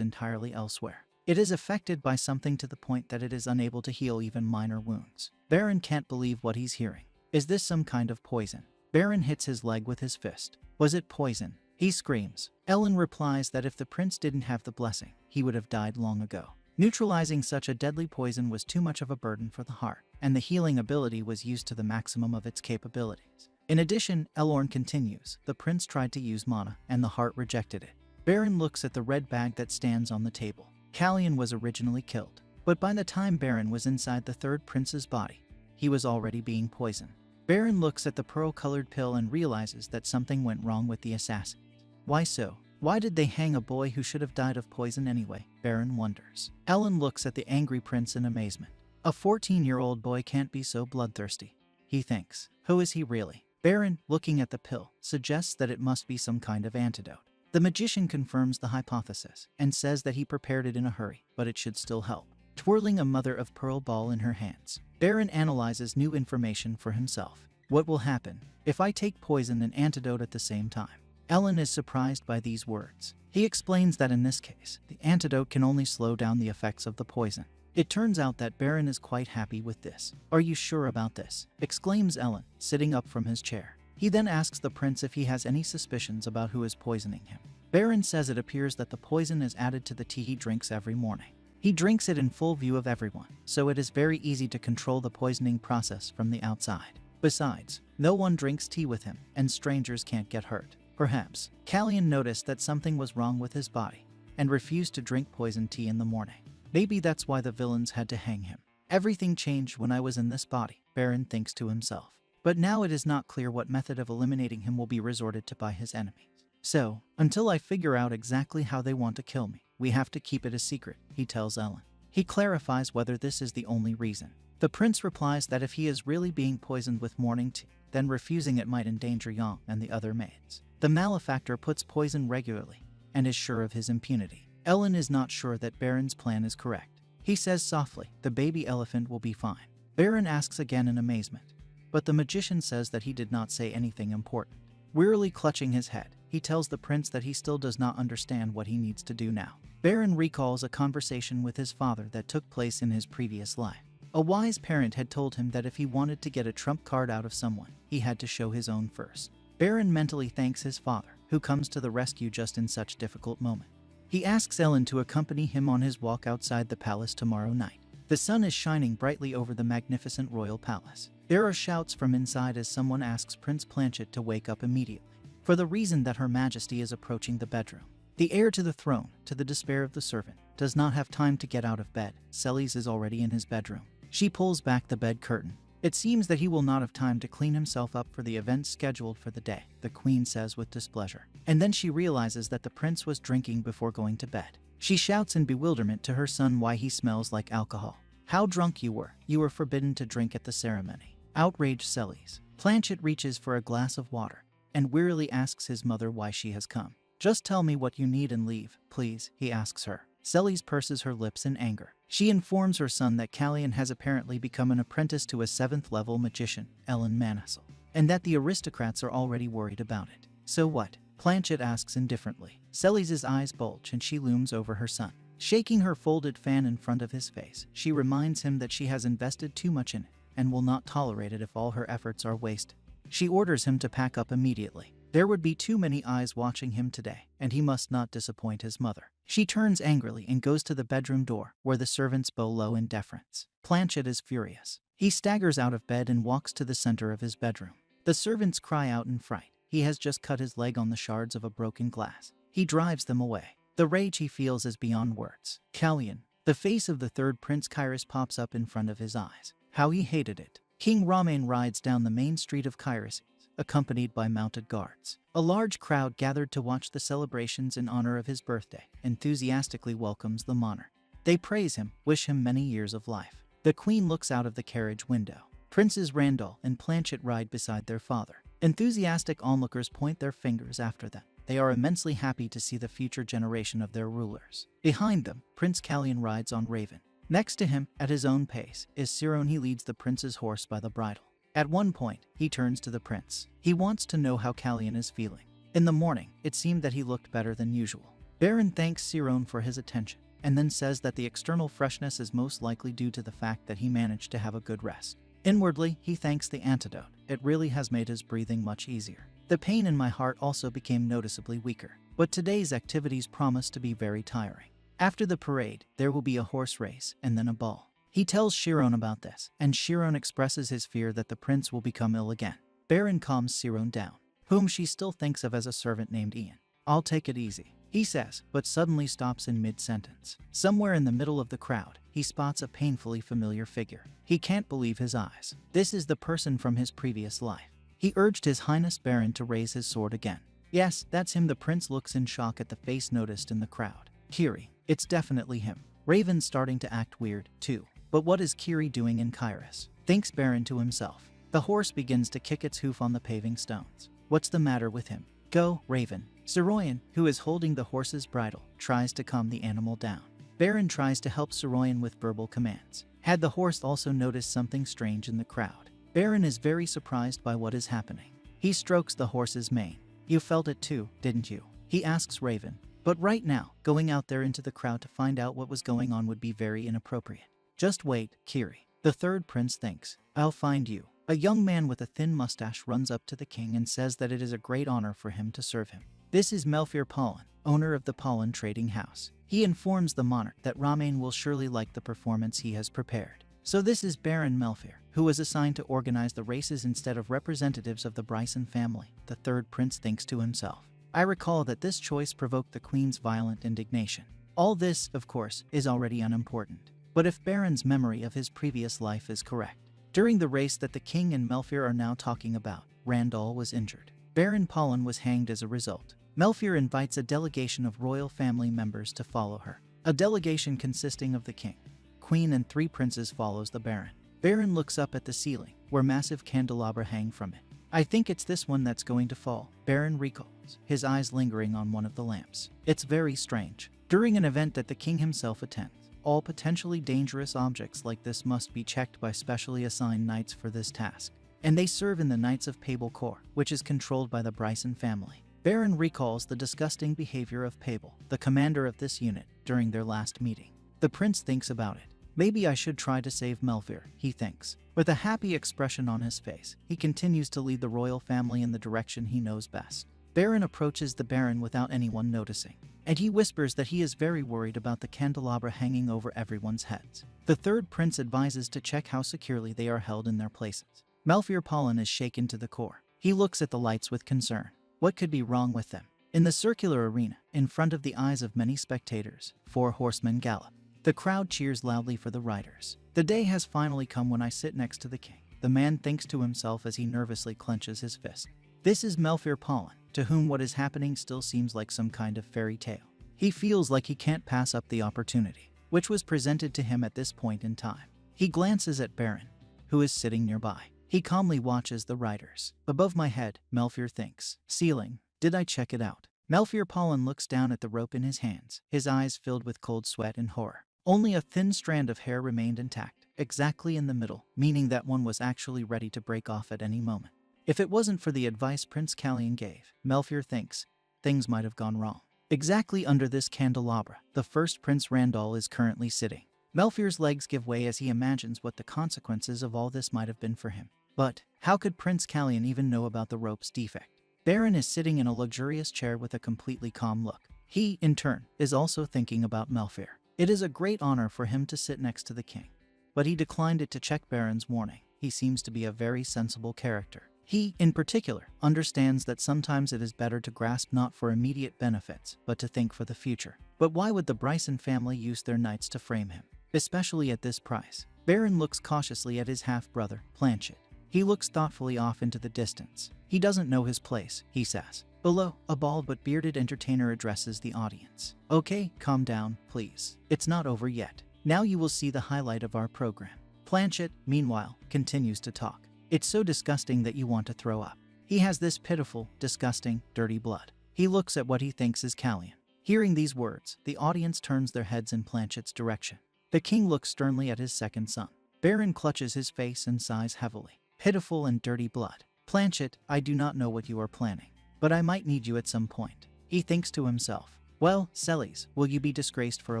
entirely elsewhere. It is affected by something to the point that it is unable to heal even minor wounds. Baron can't believe what he's hearing. Is this some kind of poison? Baron hits his leg with his fist. Was it poison? He screams. Ellen replies that if the prince didn't have the blessing, he would have died long ago. Neutralizing such a deadly poison was too much of a burden for the heart, and the healing ability was used to the maximum of its capabilities. In addition, Elorn continues, the prince tried to use mana, and the heart rejected it. Baron looks at the red bag that stands on the table. Callian was originally killed, but by the time Baron was inside the third prince's body, he was already being poisoned. Baron looks at the pearl-colored pill and realizes that something went wrong with the assassins. Why so? Why did they hang a boy who should have died of poison anyway? Baron wonders. Ellen looks at the angry prince in amazement. A 14-year-old boy can't be so bloodthirsty, he thinks. Who is he really? Baron, looking at the pill, suggests that it must be some kind of antidote. The magician confirms the hypothesis and says that he prepared it in a hurry, but it should still help. Twirling a mother-of-pearl ball in her hands, Baron analyzes new information for himself. What will happen if I take poison and antidote at the same time? Ellen is surprised by these words. He explains that in this case, the antidote can only slow down the effects of the poison. It turns out that Baron is quite happy with this. "Are you sure about this?" exclaims Ellen, sitting up from his chair. He then asks the prince if he has any suspicions about who is poisoning him. Baron says it appears that the poison is added to the tea he drinks every morning. He drinks it in full view of everyone, so it is very easy to control the poisoning process from the outside. Besides, no one drinks tea with him, and strangers can't get hurt. Perhaps Callion noticed that something was wrong with his body, and refused to drink poison tea in the morning. Maybe that's why the villains had to hang him. Everything changed when I was in this body, Baron thinks to himself. But now it is not clear what method of eliminating him will be resorted to by his enemies. So, until I figure out exactly how they want to kill me, we have to keep it a secret, he tells Ellen. He clarifies whether this is the only reason. The prince replies that if he is really being poisoned with morning tea, then refusing it might endanger Yang and the other maids. The malefactor puts poison regularly, and is sure of his impunity. Ellen is not sure that Baron's plan is correct. He says softly, "The baby elephant will be fine." Baron asks again in amazement, but the magician says that he did not say anything important. Wearily clutching his head, he tells the prince that he still does not understand what he needs to do now. Baron recalls a conversation with his father that took place in his previous life. A wise parent had told him that if he wanted to get a trump card out of someone, he had to show his own first. Baron mentally thanks his father, who comes to the rescue just in such difficult moment. He asks Ellen to accompany him on his walk outside the palace tomorrow night. The sun is shining brightly over the magnificent royal palace. There are shouts from inside as someone asks Prince Planchet to wake up immediately, for the reason that Her Majesty is approaching the bedroom. The heir to the throne, to the despair of the servant, does not have time to get out of bed. Celes is already in his bedroom. She pulls back the bed curtain. It seems that he will not have time to clean himself up for the event scheduled for the day, the queen says with displeasure. And then she realizes that the prince was drinking before going to bed. She shouts in bewilderment to her son why he smells like alcohol. "How drunk you were. You were forbidden to drink at the ceremony." Outraged Celes. Planchet reaches for a glass of water, and wearily asks his mother why she has come. "Just tell me what you need and leave, please," he asks her. Celes purses her lips in anger. She informs her son that Callion has apparently become an apprentice to a 7th-level magician, Ellen Manassel, and that the aristocrats are already worried about it. "So what?" Planchet asks indifferently. Celes's eyes bulge and she looms over her son. Shaking her folded fan in front of his face, she reminds him that she has invested too much in it and will not tolerate it if all her efforts are wasted. She orders him to pack up immediately. There would be too many eyes watching him today, and he must not disappoint his mother. She turns angrily and goes to the bedroom door, where the servants bow low in deference. Planchet is furious. He staggers out of bed and walks to the center of his bedroom. The servants cry out in fright. He has just cut his leg on the shards of a broken glass. He drives them away. The rage he feels is beyond words. Callion. The face of the third Prince Kyrus pops up in front of his eyes. How he hated it. King Ramain rides down the main street of Kyrus, accompanied by mounted guards. A large crowd gathered to watch the celebrations in honor of his birthday enthusiastically welcomes the monarch. They praise him, wish him many years of life. The queen looks out of the carriage window. Princes Randall and Planchet ride beside their father. Enthusiastic onlookers point their fingers after them. They are immensely happy to see the future generation of their rulers. Behind them, Prince Callion rides on Raven. Next to him, at his own pace, is Siron. He leads the prince's horse by the bridle. At one point, he turns to the prince. He wants to know how Callion is feeling. In the morning, it seemed that he looked better than usual. Baron thanks Siron for his attention, and then says that the external freshness is most likely due to the fact that he managed to have a good rest. Inwardly, he thanks the antidote. It really has made his breathing much easier. The pain in my heart also became noticeably weaker, but today's activities promise to be very tiring. After the parade, there will be a horse race and then a ball. He tells Chiron about this, and Chiron expresses his fear that the prince will become ill again. Baron calms Chiron down, whom she still thinks of as a servant named Ian. "I'll take it easy," he says, but suddenly stops in mid-sentence. Somewhere in the middle of the crowd, he spots a painfully familiar figure. He can't believe his eyes. This is the person from his previous life. He urged His Highness Baron to raise his sword again. Yes, that's him. The prince looks in shock at the face noticed in the crowd. Kiri. It's definitely him. Raven's starting to act weird, too. But what is Kiri doing in Kyrus? Thinks Baron to himself. The horse begins to kick its hoof on the paving stones. What's the matter with him? Go, Raven. Soroyan, who is holding the horse's bridle, tries to calm the animal down. Baron tries to help Soroyan with verbal commands. Had the horse also noticed something strange in the crowd? Baron is very surprised by what is happening. He strokes the horse's mane. You felt it too, didn't you? He asks Raven. But right now, going out there into the crowd to find out what was going on would be very inappropriate. Just wait, Kiri. The third prince thinks. I'll find you. A young man with a thin mustache runs up to the king and says that it is a great honor for him to serve him. This is Melfir Pollen, owner of the Pollen Trading House. He informs the monarch that Ramen will surely like the performance he has prepared. So this is Baron Melfir, who was assigned to organize the races instead of representatives of the Bryson family, the third prince thinks to himself. I recall that this choice provoked the queen's violent indignation. All this, of course, is already unimportant. But if Baron's memory of his previous life is correct, during the race that the king and Melfir are now talking about, Randall was injured. Baron Pollen was hanged as a result. Melfir invites a delegation of royal family members to follow her. A delegation consisting of the king, queen, and 3 princes follows the Baron. Baron looks up at the ceiling, where massive candelabra hang from it. I think it's this one that's going to fall, Baron recalls, his eyes lingering on one of the lamps. It's very strange. During an event that the king himself attends, all potentially dangerous objects like this must be checked by specially assigned knights for this task. And they serve in the Knights of Pable Corps, which is controlled by the Bryson family. Baron recalls the disgusting behavior of Pable, the commander of this unit, during their last meeting. The prince thinks about it. Maybe I should try to save Melfir, he thinks. With a happy expression on his face, he continues to lead the royal family in the direction he knows best. Baron approaches the Baron without anyone noticing, and he whispers that he is very worried about the candelabra hanging over everyone's heads. The third prince advises to check how securely they are held in their places. Melfir Pollen is shaken to the core. He looks at the lights with concern. What could be wrong with them? In the circular arena, in front of the eyes of many spectators, 4 horsemen gallop. The crowd cheers loudly for the riders. The day has finally come when I sit next to the king, the man thinks to himself as he nervously clenches his fist. This is Melfir Pollen, to whom what is happening still seems like some kind of fairy tale. He feels like he can't pass up the opportunity, which was presented to him at this point in time. He glances at Baron, who is sitting nearby. He calmly watches the riders. Above my head, Melfir thinks. Ceiling, did I check it out? Melfir Pollen looks down at the rope in his hands, his eyes filled with cold sweat and horror. Only a thin strand of hair remained intact, exactly in the middle, meaning that one was actually ready to break off at any moment. If it wasn't for the advice Prince Callian gave, Melfir thinks, things might have gone wrong. Exactly under this candelabra, the first Prince Randall is currently sitting. Melfir's legs give way as he imagines what the consequences of all this might have been for him. But how could Prince Callian even know about the rope's defect? Baron is sitting in a luxurious chair with a completely calm look. He, in turn, is also thinking about Melfir. It is a great honor for him to sit next to the king, but he declined it to check Baron's warning. He seems to be a very sensible character. He, in particular, understands that sometimes it is better to grasp not for immediate benefits, but to think for the future. But why would the Bryson family use their knights to frame him, especially at this price? Baron looks cautiously at his half-brother, Planchet. He looks thoughtfully off into the distance. He doesn't know his place, he says. Below, a bald but bearded entertainer addresses the audience. Okay, calm down, please. It's not over yet. Now you will see the highlight of our program. Planchet, meanwhile, continues to talk. It's so disgusting that you want to throw up. He has this pitiful, disgusting, dirty blood. He looks at what he thinks is Callian. Hearing these words, the audience turns their heads in Planchet's direction. The king looks sternly at his second son. Baron clutches his face and sighs heavily. Pitiful and dirty blood. Planchet, I do not know what you are planning, but I might need you at some point. He thinks to himself. Well, Celes, will you be disgraced for a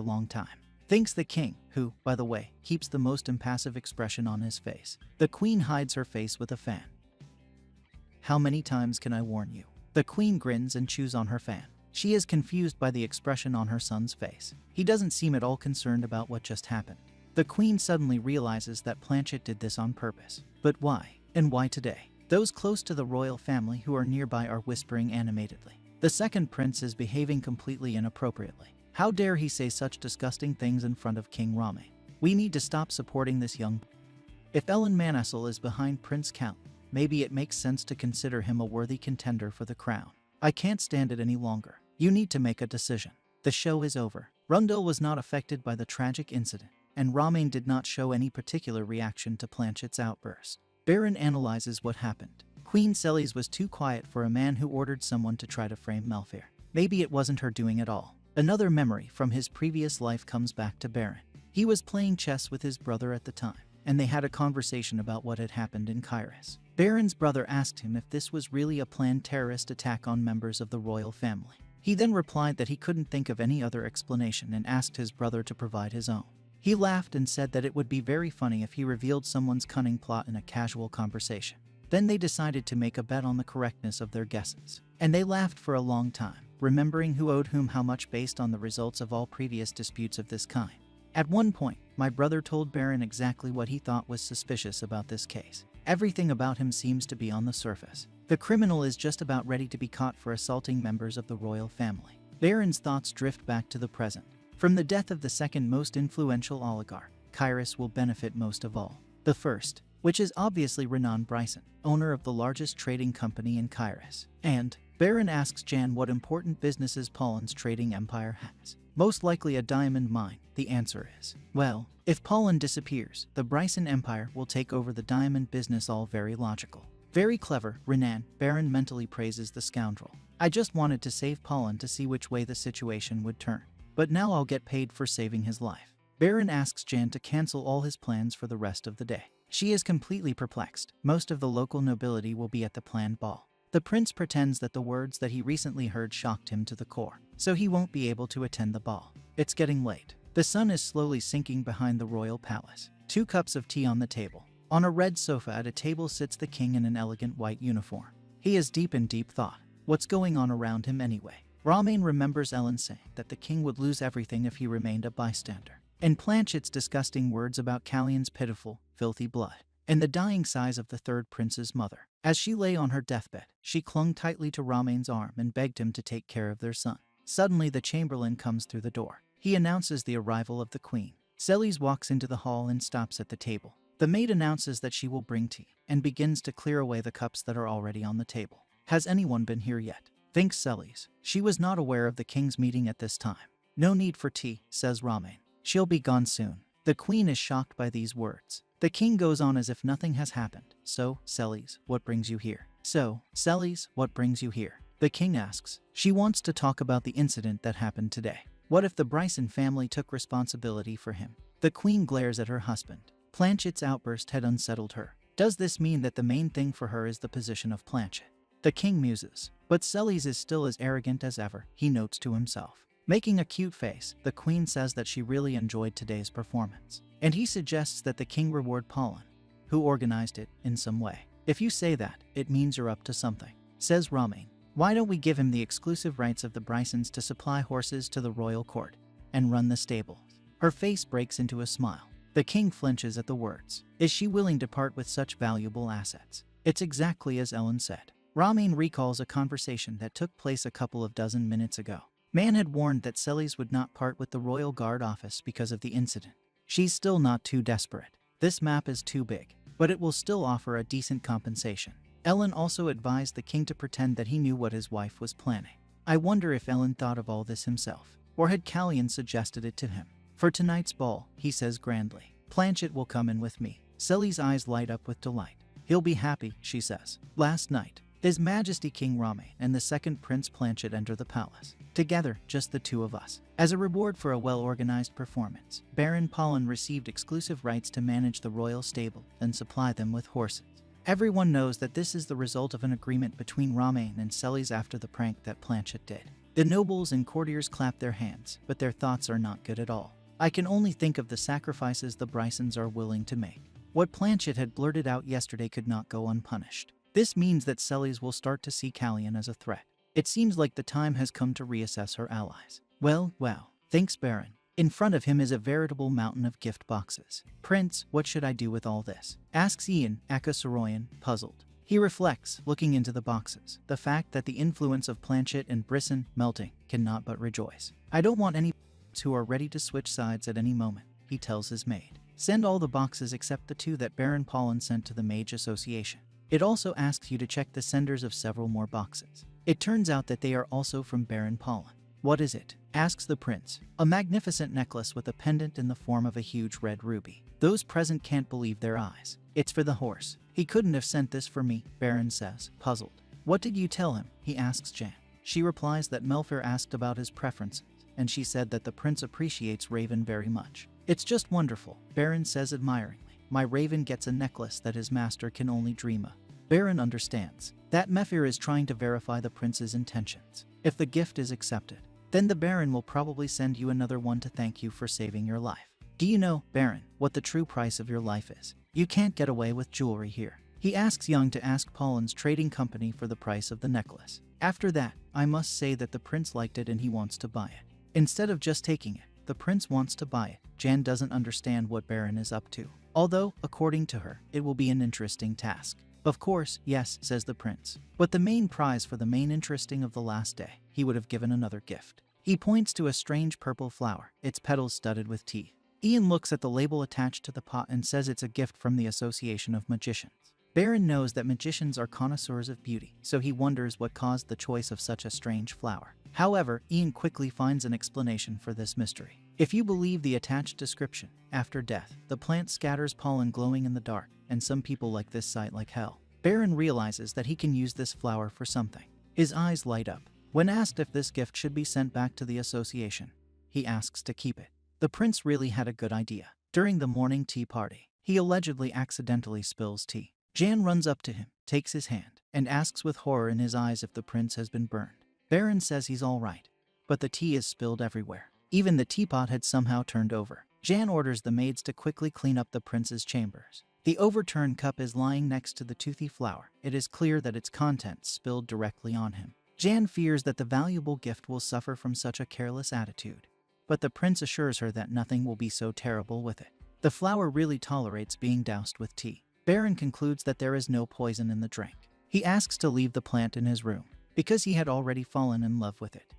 long time? Thinks the king, who, by the way, keeps the most impassive expression on his face. The queen hides her face with a fan. How many times can I warn you? The queen grins and chews on her fan. She is confused by the expression on her son's face. He doesn't seem at all concerned about what just happened. The queen suddenly realizes that Planchet did this on purpose. But why? And why today? Those close to the royal family who are nearby are whispering animatedly. The second prince is behaving completely inappropriately. How dare he say such disgusting things in front of King Rame? We need to stop supporting this young. If Ellen Manassel is behind Prince Count, maybe it makes sense to consider him a worthy contender for the crown. I can't stand it any longer. You need to make a decision. The show is over. Rundle was not affected by the tragic incident, and Ramain did not show any particular reaction to Planchet's outburst. Baron analyzes what happened. Queen Celes was too quiet for a man who ordered someone to try to frame Melfir. Maybe it wasn't her doing at all. Another memory from his previous life comes back to Baron. He was playing chess with his brother at the time. and they had a conversation about what had happened in Kairos. Baron's brother asked him if this was really a planned terrorist attack on members of the royal family. He then replied that he couldn't think of any other explanation and asked his brother to provide his own. He laughed and said that it would be very funny if he revealed someone's cunning plot in a casual conversation. Then they decided to make a bet on the correctness of their guesses. And they laughed for a long time, remembering who owed whom how much based on the results of all previous disputes of this kind. At one point, my brother told Baron exactly what he thought was suspicious about this case. Everything about him seems to be on the surface. The criminal is just about ready to be caught for assaulting members of the royal family. Baron's thoughts drift back to the present. From the death of the second most influential oligarch, Kairos will benefit most of all. The first, which is obviously Renan Bryson, owner of the largest trading company in Kairos. And Baron asks Jan what important businesses Pollen's trading empire has. Most likely a diamond mine. The answer is, well, if Pollen disappears, the Bryson empire will take over the diamond business. All very logical. Very clever, Renan, Baron mentally praises the scoundrel. I just wanted to save Pollen to see which way the situation would turn. But now I'll get paid for saving his life. Baron asks Jan to cancel all his plans for the rest of the day. She is completely perplexed. Most of the local nobility will be at the planned ball. The prince pretends that the words that he recently heard shocked him to the core, so he won't be able to attend the ball. It's getting late. The sun is slowly sinking behind the royal palace. 2 cups of tea on the table. On a red sofa at a table sits the king in an elegant white uniform. He is deep in deep thought. What's going on around him anyway? Romain remembers Ellen saying that the king would lose everything if he remained a bystander. And Planchet's disgusting words about Callion's pitiful, filthy blood. And the dying sighs of the third prince's mother. As she lay on her deathbed, she clung tightly to Romain's arm and begged him to take care of their son. Suddenly the chamberlain comes through the door. He announces the arrival of the queen. Celis walks into the hall and stops at the table. The maid announces that she will bring tea, and begins to clear away the cups that are already on the table. Has anyone been here yet? Thinks Celis. She was not aware of the king's meeting at this time. No need for tea, says Romain. She'll be gone soon. The queen is shocked by these words. The king goes on as if nothing has happened. So, Celis, what brings you here? So, Celis, what brings you here? The king asks. She wants to talk about the incident that happened today. What if the Bryson family took responsibility for him? The queen glares at her husband. Planchet's outburst had unsettled her. Does this mean that the main thing for her is the position of Planchet? The king muses. But Celis is still as arrogant as ever, he notes to himself. Making a cute face, the queen says that she really enjoyed today's performance. And he suggests that the king reward Pollen, who organized it, in some way. If you say that, it means you're up to something, says Romain. Why don't we give him the exclusive rights of the Brysons to supply horses to the royal court and run the stables? Her face breaks into a smile. The king flinches at the words. Is she willing to part with such valuable assets? It's exactly as Ellen said. Romain recalls a conversation that took place a couple of dozen minutes ago. Man had warned that Celis would not part with the royal guard office because of the incident. She's still not too desperate. This map is too big, but it will still offer a decent compensation. Ellen also advised the king to pretend that he knew what his wife was planning. I wonder if Ellen thought of all this himself, or had Callion suggested it to him. For tonight's ball, he says grandly, Planchet will come in with me. Celis' eyes light up with delight. He'll be happy, she says. Last night, His Majesty King Romain and the second Prince Planchet enter the palace. Together, just the two of us. As a reward for a well-organized performance, Baron Pollen received exclusive rights to manage the royal stable and supply them with horses. Everyone knows that this is the result of an agreement between Romain and Celis after the prank that Planchet did. The nobles and courtiers clap their hands, but their thoughts are not good at all. I can only think of the sacrifices the Brysons are willing to make. What Planchet had blurted out yesterday could not go unpunished. This means that Celis will start to see Callion as a threat. It seems like the time has come to reassess her allies. Well, thanks Baron. In front of him is a veritable mountain of gift boxes. Prince, what should I do with all this? Asks Ian, Akasoroyan, puzzled. He reflects, looking into the boxes, the fact that the influence of Planchet and Bryson melting cannot but rejoice. I don't want any who are ready to switch sides at any moment, he tells his maid. Send all the boxes except the 2 that Baron Pollen sent to the Mage Association. It also asks you to check the senders of several more boxes. It turns out that they are also from Baron Pollen. What is it? Asks the prince. A magnificent necklace with a pendant in the form of a huge red ruby. Those present can't believe their eyes. It's for the horse. He couldn't have sent this for me, Baron says, puzzled. What did you tell him? He asks Jan. She replies that Melfair asked about his preferences, and she said that the prince appreciates Raven very much. It's just wonderful, Baron says admiringly. my raven gets a necklace that his master can only dream of. Baron understands that Mephir is trying to verify the prince's intentions. If the gift is accepted, then the Baron will probably send you another one to thank you for saving your life. Do you know, Baron, what the true price of your life is? You can't get away with jewelry here. He asks Young to ask Pollen's trading company for the price of the necklace. After that, I must say that the prince liked it and he wants to buy it. Instead of just taking it, the prince wants to buy it. Jan doesn't understand what Baron is up to. Although, according to her, it will be an interesting task. Of course, yes, says the prince. But the main prize for the main interesting of the last day, he would have given another gift. He points to a strange purple flower, its petals studded with teeth. Ian looks at the label attached to the pot and says it's a gift from the Association of Magicians. Baron knows that magicians are connoisseurs of beauty, so he wonders what caused the choice of such a strange flower. However, Ian quickly finds an explanation for this mystery. If you believe the attached description, after death, the plant scatters pollen glowing in the dark, and some people like this sight like hell. Baron realizes that he can use this flower for something. His eyes light up. When asked if this gift should be sent back to the association, he asks to keep it. The prince really had a good idea. During the morning tea party, he allegedly accidentally spills tea. Jan runs up to him, takes his hand, and asks with horror in his eyes if the prince has been burned. Baron says he's all right, but the tea is spilled everywhere. Even the teapot had somehow turned over. Jan orders the maids to quickly clean up the prince's chambers. The overturned cup is lying next to the toothy flower. It is clear that its contents spilled directly on him. Jan fears that the valuable gift will suffer from such a careless attitude, but the prince assures her that nothing will be so terrible with it. The flower really tolerates being doused with tea. Baron concludes that there is no poison in the drink. He asks to leave the plant in his room, because he had already fallen in love with it.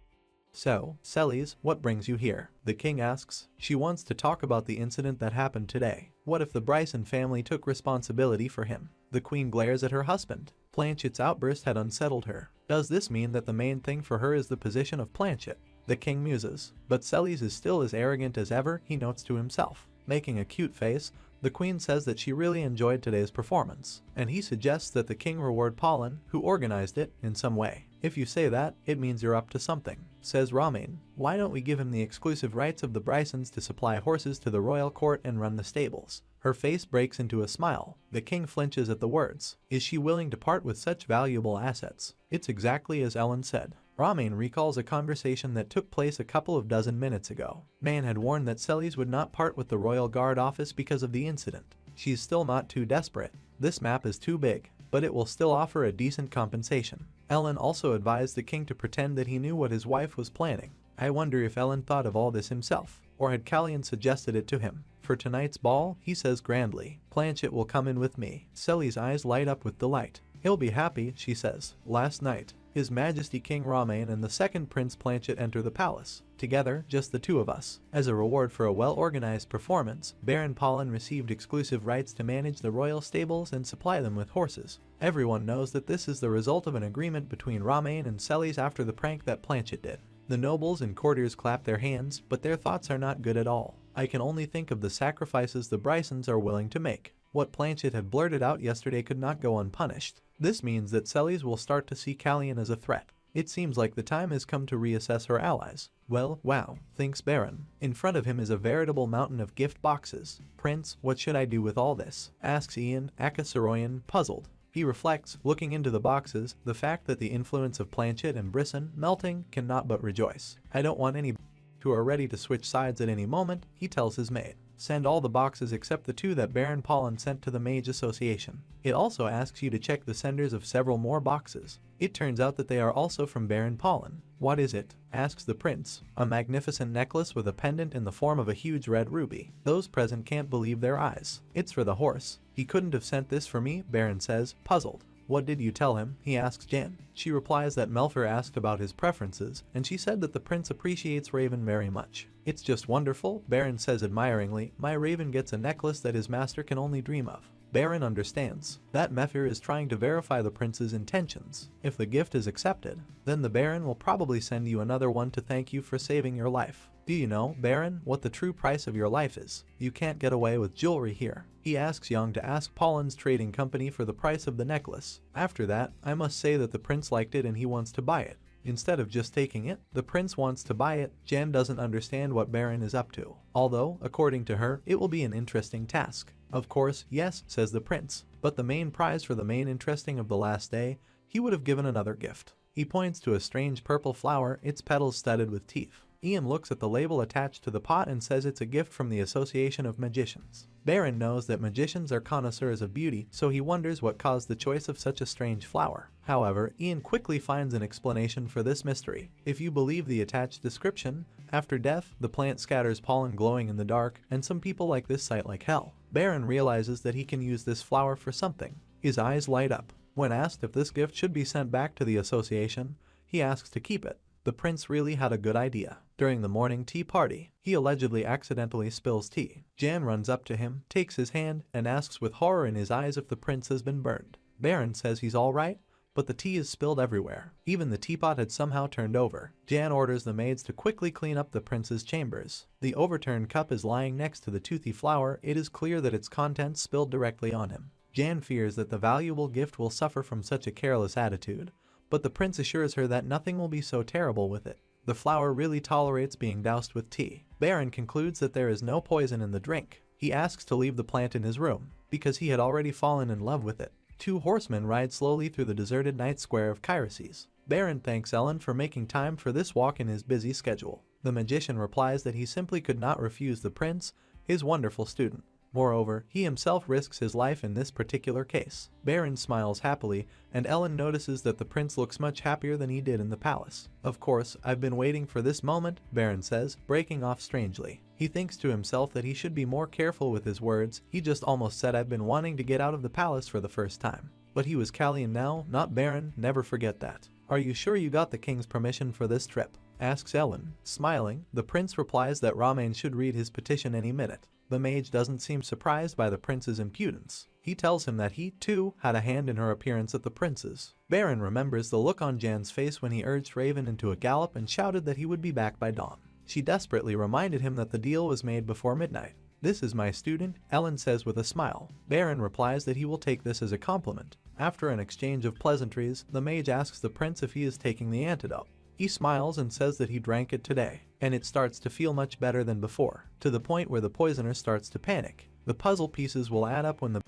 So, Celes, what brings you here? The king asks. She wants to talk about the incident that happened today. What if the Bryson family took responsibility for him? The queen glares at her husband. Planchet's outburst had unsettled her. Does this mean that the main thing for her is the position of Planchet? The king muses. But Celes is still as arrogant as ever, he notes to himself. Making a cute face, the queen says that she really enjoyed today's performance, and he suggests that the king reward Pollen, who organized it, in some way. If you say that, it means you're up to something, says Ramin. Why don't we give him the exclusive rights of the Brysons to supply horses to the royal court and run the stables? Her face breaks into a smile. The king flinches at the words. Is she willing to part with such valuable assets? It's exactly as Ellen said. Ramin recalls a conversation that took place a couple of dozen minutes ago. Man had warned that Celes would not part with the royal guard office because of the incident. She's still not too desperate. This map is too big, but it will still offer a decent compensation. Ellen also advised the king to pretend that he knew what his wife was planning. I wonder if Ellen thought of all this himself, or had Callian suggested it to him. For tonight's ball, he says grandly, Planchet will come in with me. Celi's eyes light up with delight. He'll be happy, she says. Last night, His Majesty King Ramin and the second Prince Planchet enter the palace. Together, just the two of us. As a reward for a well-organized performance, Baron Pollen received exclusive rights to manage the royal stables and supply them with horses. Everyone knows that this is the result of an agreement between Ramin and Celes after the prank that Planchet did. The nobles and courtiers clap their hands, but their thoughts are not good at all. I can only think of the sacrifices the Brysons are willing to make. What Planchet had blurted out yesterday could not go unpunished. This means that Celes will start to see Callian as a threat. It seems like the time has come to reassess her allies. Well, wow, thinks Baron. In front of him is a veritable mountain of gift boxes. Prince, what should I do with all this? Asks Ian, Akasoroyan, puzzled. He reflects, looking into the boxes, the fact that the influence of Planchet and Brisson melting cannot but rejoice. I don't want any who are ready to switch sides at any moment, he tells his maid. Send all the boxes except the two that Baron Pollen sent to the Mage Association. It also asks you to check the senders of several more boxes. It turns out that they are also from Baron Pollen. What is it? Asks the prince. A magnificent necklace with a pendant in the form of a huge red ruby. Those present can't believe their eyes. It's for the horse. He couldn't have sent this for me, Baron says, puzzled. What did you tell him? He asks Jan. She replies that Melfer asked about his preferences, and she said that the prince appreciates Raven very much. It's just wonderful, Baron says admiringly. My Raven gets a necklace that his master can only dream of. Baron understands that Mephir is trying to verify the prince's intentions. If the gift is accepted, then the Baron will probably send you another one to thank you for saving your life. Do you know, Baron, what the true price of your life is? You can't get away with jewelry here. He asks Young to ask Pollen's trading company for the price of the necklace. After that, I must say that the prince liked it and he wants to buy it. Instead of just taking it, the prince wants to buy it. Jan doesn't understand what Baron is up to. Although, according to her, it will be an interesting task. Of course, yes, says the prince. But the main prize for the main interesting of the last day, he would have given another gift. He points to a strange purple flower, its petals studded with teeth. Ian looks at the label attached to the pot and says it's a gift from the Association of Magicians. Baron knows that magicians are connoisseurs of beauty, so he wonders what caused the choice of such a strange flower. However, Ian quickly finds an explanation for this mystery. If you believe the attached description, after death, the plant scatters pollen glowing in the dark, and some people like this sight like hell. Baron realizes that he can use this flower for something. His eyes light up. When asked if this gift should be sent back to the association, he asks to keep it. The prince really had a good idea. During the morning tea party, he allegedly accidentally spills tea. Jan runs up to him, takes his hand, and asks with horror in his eyes if the prince has been burned. Baron says he's alright, but the tea is spilled everywhere. Even the teapot had somehow turned over. Jan orders the maids to quickly clean up the prince's chambers. The overturned cup is lying next to the toothy flower. It is clear that its contents spilled directly on him. Jan fears that the valuable gift will suffer from such a careless attitude, but the prince assures her that nothing will be so terrible with it. The flower really tolerates being doused with tea. Baron concludes that there is no poison in the drink. He asks to leave the plant in his room, because he had already fallen in love with it. Two horsemen ride slowly through the deserted night square of Kairos. Baron thanks Ellen for making time for this walk in his busy schedule. The magician replies that he simply could not refuse the prince, his wonderful student. Moreover, he himself risks his life in this particular case. Baron smiles happily, and Ellen notices that the prince looks much happier than he did in the palace. Of course, I've been waiting for this moment, Baron says, breaking off strangely. He thinks to himself that he should be more careful with his words. He just almost said I've been wanting to get out of the palace for the first time. But he was Callian now, not Baron, never forget that. Are you sure you got the king's permission for this trip? Asks Ellen. Smiling, the prince replies that Ramen should read his petition any minute. The mage doesn't seem surprised by the prince's impudence. He tells him that he, too, had a hand in her appearance at the prince's. Baron remembers the look on Jan's face when he urged Raven into a gallop and shouted that he would be back by dawn. She desperately reminded him that the deal was made before midnight. This is my student, Ellen says with a smile. Baron replies that he will take this as a compliment. After an exchange of pleasantries, the mage asks the prince if he is taking the antidote. He smiles and says that he drank it today, and it starts to feel much better than before, to the point where the poisoner starts to panic. The puzzle pieces will add up when the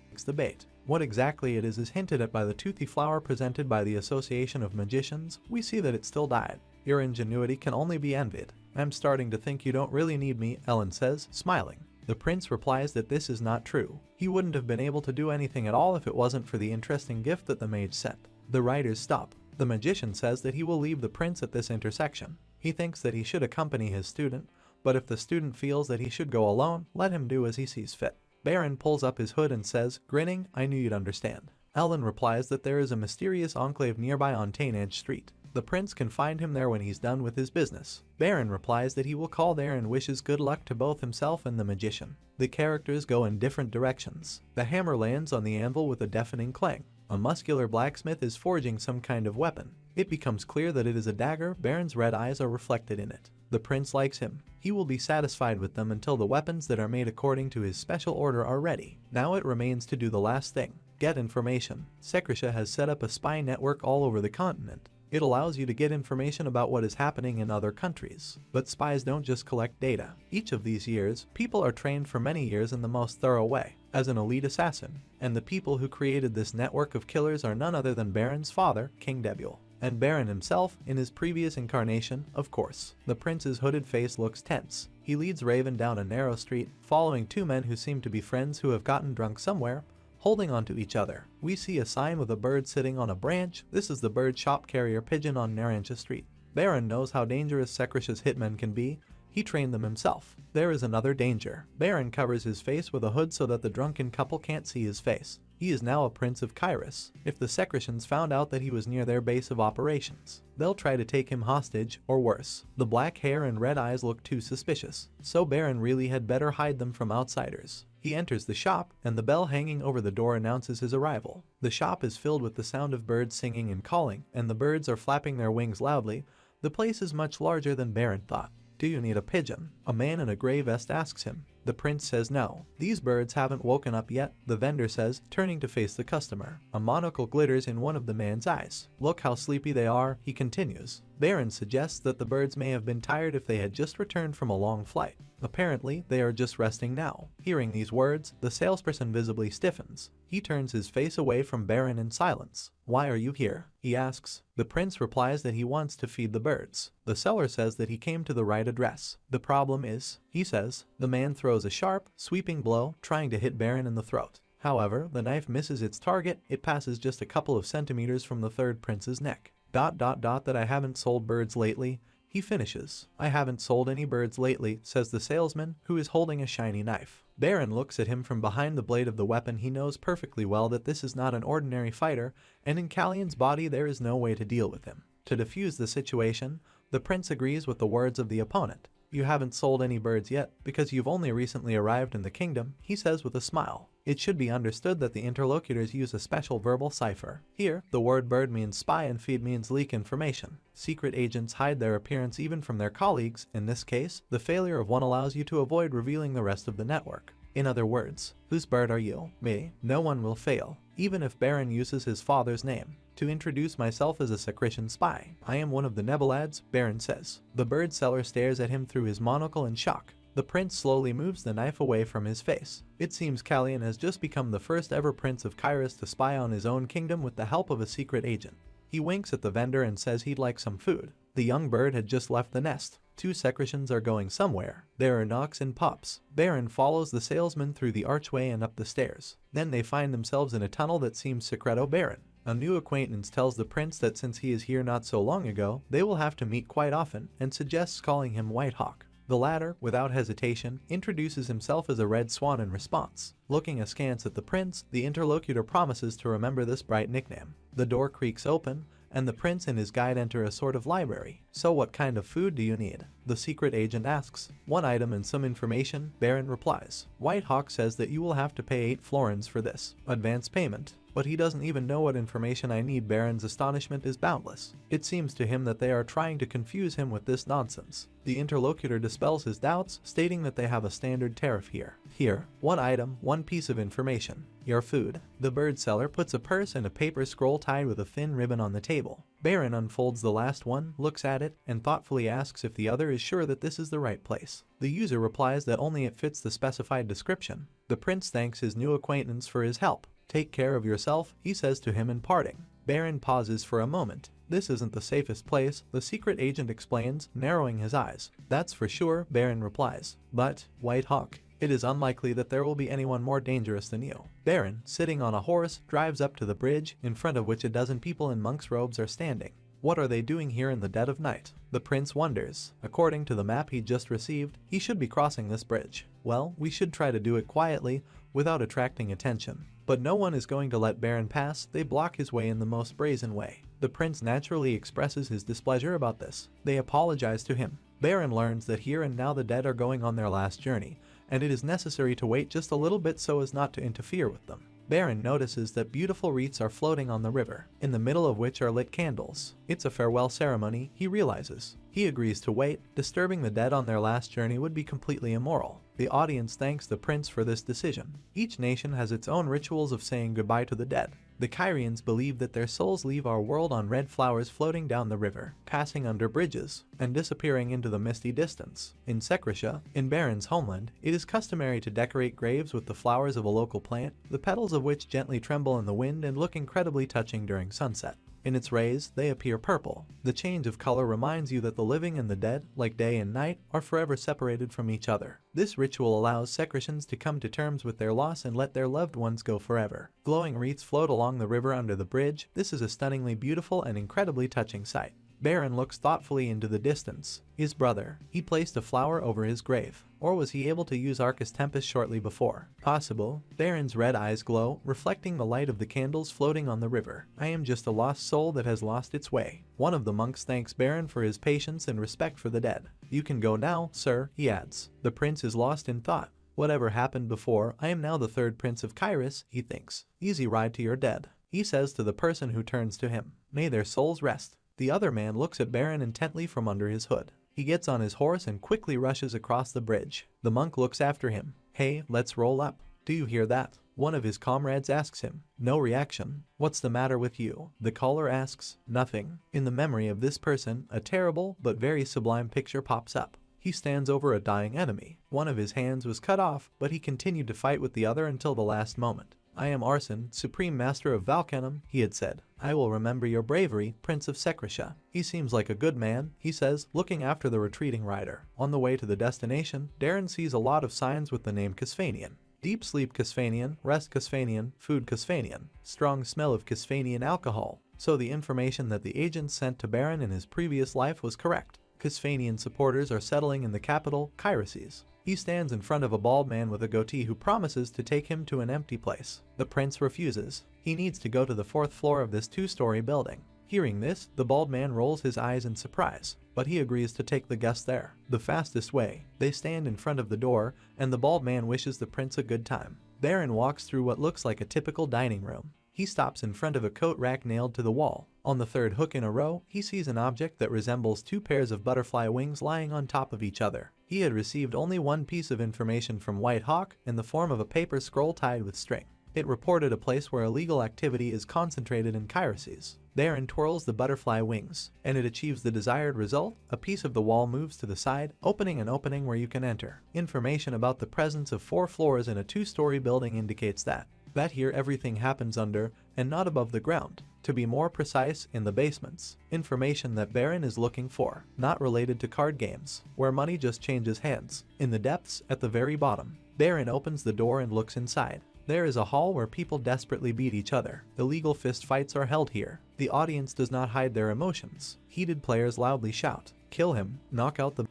takes the bait. What exactly it is hinted at by the toothy flower presented by the Association of Magicians. We see that it still died. Your ingenuity can only be envied. I'm starting to think you don't really need me, Ellen says, smiling. The prince replies that this is not true. He wouldn't have been able to do anything at all if it wasn't for the interesting gift that the mage sent. The riders stop. The magician says that he will leave the prince at this intersection. He thinks that he should accompany his student, but if the student feels that he should go alone, let him do as he sees fit. Baron pulls up his hood and says, grinning, I knew you'd understand. Ellen replies that there is a mysterious enclave nearby on Tainnage Street. The prince can find him there when he's done with his business. Baron replies that he will call there and wishes good luck to both himself and the magician. The characters go in different directions. The hammer lands on the anvil with a deafening clang. A muscular blacksmith is forging some kind of weapon. It becomes clear that it is a dagger. Baron's red eyes are reflected in it. The prince likes him. He will be satisfied with them until the weapons that are made according to his special order are ready. Now it remains to do the last thing. Get information. Secretia has set up a spy network all over the continent. It allows you to get information about what is happening in other countries. But spies don't just collect data. Each of these years, people are trained for many years in the most thorough way, as an elite assassin. And the people who created this network of killers are none other than Baron's father, King Debule. And Baron himself, in his previous incarnation, of course. The prince's hooded face looks tense. He leads Raven down a narrow street, following two men who seem to be friends who have gotten drunk somewhere, holding onto each other. We see a sign with a bird sitting on a branch. This is the bird shop carrier pigeon on Naranja Street. Baron knows how dangerous Secretia's hitmen can be. He trained them himself. There is another danger. Baron covers his face with a hood so that the drunken couple can't see his face. He is now a prince of Kairos. If the Secretians found out that he was near their base of operations, they'll try to take him hostage, or worse. The black hair and red eyes look too suspicious, so Baron really had better hide them from outsiders. He enters the shop, and the bell hanging over the door announces his arrival. The shop is filled with the sound of birds singing and calling, and the birds are flapping their wings loudly. The place is much larger than Baron thought. Do you need a pigeon? A man in a gray vest asks him. The prince says no. These birds haven't woken up yet, the vendor says, turning to face the customer. A monocle glitters in one of the man's eyes. Look how sleepy they are, he continues. Baron suggests that the birds may have been tired if they had just returned from a long flight. Apparently, they are just resting now. Hearing these words, the salesperson visibly stiffens. He turns his face away from Baron in silence. Why are you here? He asks. The prince replies that he wants to feed the birds. The seller says that he came to the right address. The problem is, he says, the man throws a sharp, sweeping blow, trying to hit Baron in the throat. However, the knife misses its target. It passes just a couple of centimeters from the third prince's neck. That I haven't sold birds lately. He finishes. I haven't sold any birds lately, says the salesman, who is holding a shiny knife. Baron looks at him from behind the blade of the weapon. He knows perfectly well that this is not an ordinary fighter, and in Callion's body there is no way to deal with him. To defuse the situation, the prince agrees with the words of the opponent. You haven't sold any birds yet, because you've only recently arrived in the kingdom, he says with a smile. It should be understood that the interlocutors use a special verbal cipher. Here, the word bird means spy and feed means leak information. Secret agents hide their appearance even from their colleagues. In this case, the failure of one allows you to avoid revealing the rest of the network. In other words, whose bird are you? Me. No one will fail, even if Baron uses his father's name. To introduce myself as a secretion spy. I am one of the Nebelads, Baron says. The bird seller stares at him through his monocle in shock. The prince slowly moves the knife away from his face. It seems Callion has just become the first ever prince of Kairos to spy on his own kingdom with the help of a secret agent. He winks at the vendor and says he'd like some food. The young bird had just left the nest. 2 secretions are going somewhere. There are knocks and pops. Baron follows the salesman through the archway and up the stairs. Then they find themselves in a tunnel that seems Secreto Baron. A new acquaintance tells the prince that since he is here not so long ago, they will have to meet quite often, and suggests calling him White Hawk. The latter, without hesitation, introduces himself as a red swan in response. Looking askance at the prince, the interlocutor promises to remember this bright nickname. The door creaks open, and the prince and his guide enter a sort of library. So what kind of food do you need? The secret agent asks. 1 item and some information, Baron replies. White Hawk says that you will have to pay 8 florins for this. Advance payment. But he doesn't even know what information I need. Baron's astonishment is boundless. It seems to him that they are trying to confuse him with this nonsense. The interlocutor dispels his doubts, stating that they have a standard tariff here. Here, 1 item, 1 piece of information. Your food. The bird seller puts a purse and a paper scroll tied with a thin ribbon on the table. Baron unfolds the last one, looks at it, and thoughtfully asks if the other is sure that this is the right place. The user replies that only it fits the specified description. The prince thanks his new acquaintance for his help. Take care of yourself, he says to him in parting. Baron pauses for a moment. This isn't the safest place, the secret agent explains, narrowing his eyes. That's for sure, Baron replies. But, White Hawk, it is unlikely that there will be anyone more dangerous than you. Baron, sitting on a horse, drives up to the bridge, in front of which a dozen people in monk's robes are standing. What are they doing here in the dead of night? The prince wonders. According to the map he just received, he should be crossing this bridge. Well, we should try to do it quietly, without attracting attention. But no one is going to let Baron pass. They block his way in the most brazen way. The prince naturally expresses his displeasure about this. They apologize to him. Baron learns that here and now the dead are going on their last journey, and it is necessary to wait just a little bit so as not to interfere with them. Baron notices that beautiful wreaths are floating on the river, in the middle of which are lit candles. It's a farewell ceremony, he realizes. He agrees to wait. Disturbing the dead on their last journey would be completely immoral. The audience thanks the prince for this decision. Each nation has its own rituals of saying goodbye to the dead. The Kyrians believe that their souls leave our world on red flowers floating down the river, passing under bridges, and disappearing into the misty distance. In Secretia, in Baron's homeland, it is customary to decorate graves with the flowers of a local plant, the petals of which gently tremble in the wind and look incredibly touching during sunset. In its rays, they appear purple. The change of color reminds you that the living and the dead, like day and night, are forever separated from each other. This ritual allows Secretians to come to terms with their loss and let their loved ones go forever. Glowing wreaths float along the river under the bridge. This is a stunningly beautiful and incredibly touching sight. Baron looks thoughtfully into the distance. His brother. He placed a flower over his grave. Or was he able to use Arcus Tempest shortly before? Possible. Baron's red eyes glow, reflecting the light of the candles floating on the river. I am just a lost soul that has lost its way. One of the monks thanks Baron for his patience and respect for the dead. You can go now, sir, he adds. The prince is lost in thought. Whatever happened before, I am now the 3rd prince of Kairos, he thinks. Easy ride to your dead. He says to the person who turns to him. May their souls rest. The other man looks at Baron intently from under his hood. He gets on his horse and quickly rushes across the bridge. The monk looks after him. Hey, let's roll up. Do you hear that? One of his comrades asks him. No reaction. What's the matter with you? The caller asks. Nothing. In the memory of this person, a terrible but very sublime picture pops up. He stands over a dying enemy. One of his hands was cut off, but he continued to fight with the other until the last moment. I am Arson, Supreme Master of Valkanum, he had said. I will remember your bravery, Prince of Sekresha. He seems like a good man, he says, looking after the retreating rider. On the way to the destination, Darren sees a lot of signs with the name Casfanian. Deep sleep Casfanian, rest Casfanian, food Casfanian, strong smell of Casfanian alcohol. So the information that the agents sent to Baron in his previous life was correct. Casfanian supporters are settling in the capital, Kyroses. He stands in front of a bald man with a goatee who promises to take him to an empty place. The prince refuses. He needs to go to the 4th floor of this 2-story building. Hearing this, the bald man rolls his eyes in surprise, but he agrees to take the guest there. The fastest way. They stand in front of the door, and the bald man wishes the prince a good time. Baron walks through what looks like a typical dining room. He stops in front of a coat rack nailed to the wall. On the 3rd hook in a row, he sees an object that resembles 2 pairs of butterfly wings lying on top of each other. He had received only one piece of information from White Hawk in the form of a paper scroll tied with string. It reported a place where illegal activity is concentrated in Kyroses. Baron twirls the butterfly wings, and it achieves the desired result. A piece of the wall moves to the side, opening an opening where you can enter. Information about the presence of 4 floors in a 2-story building indicates that here everything happens under and not above the ground. To be more precise, in the basements. Information that Baron is looking for, not related to card games, where money just changes hands. In the depths, at the very bottom. Baron opens the door and looks inside. There is a hall where people desperately beat each other. Illegal fist fights are held here. The audience does not hide their emotions. Heated players loudly shout, "Kill him, knock out the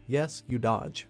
Yes, you dodge.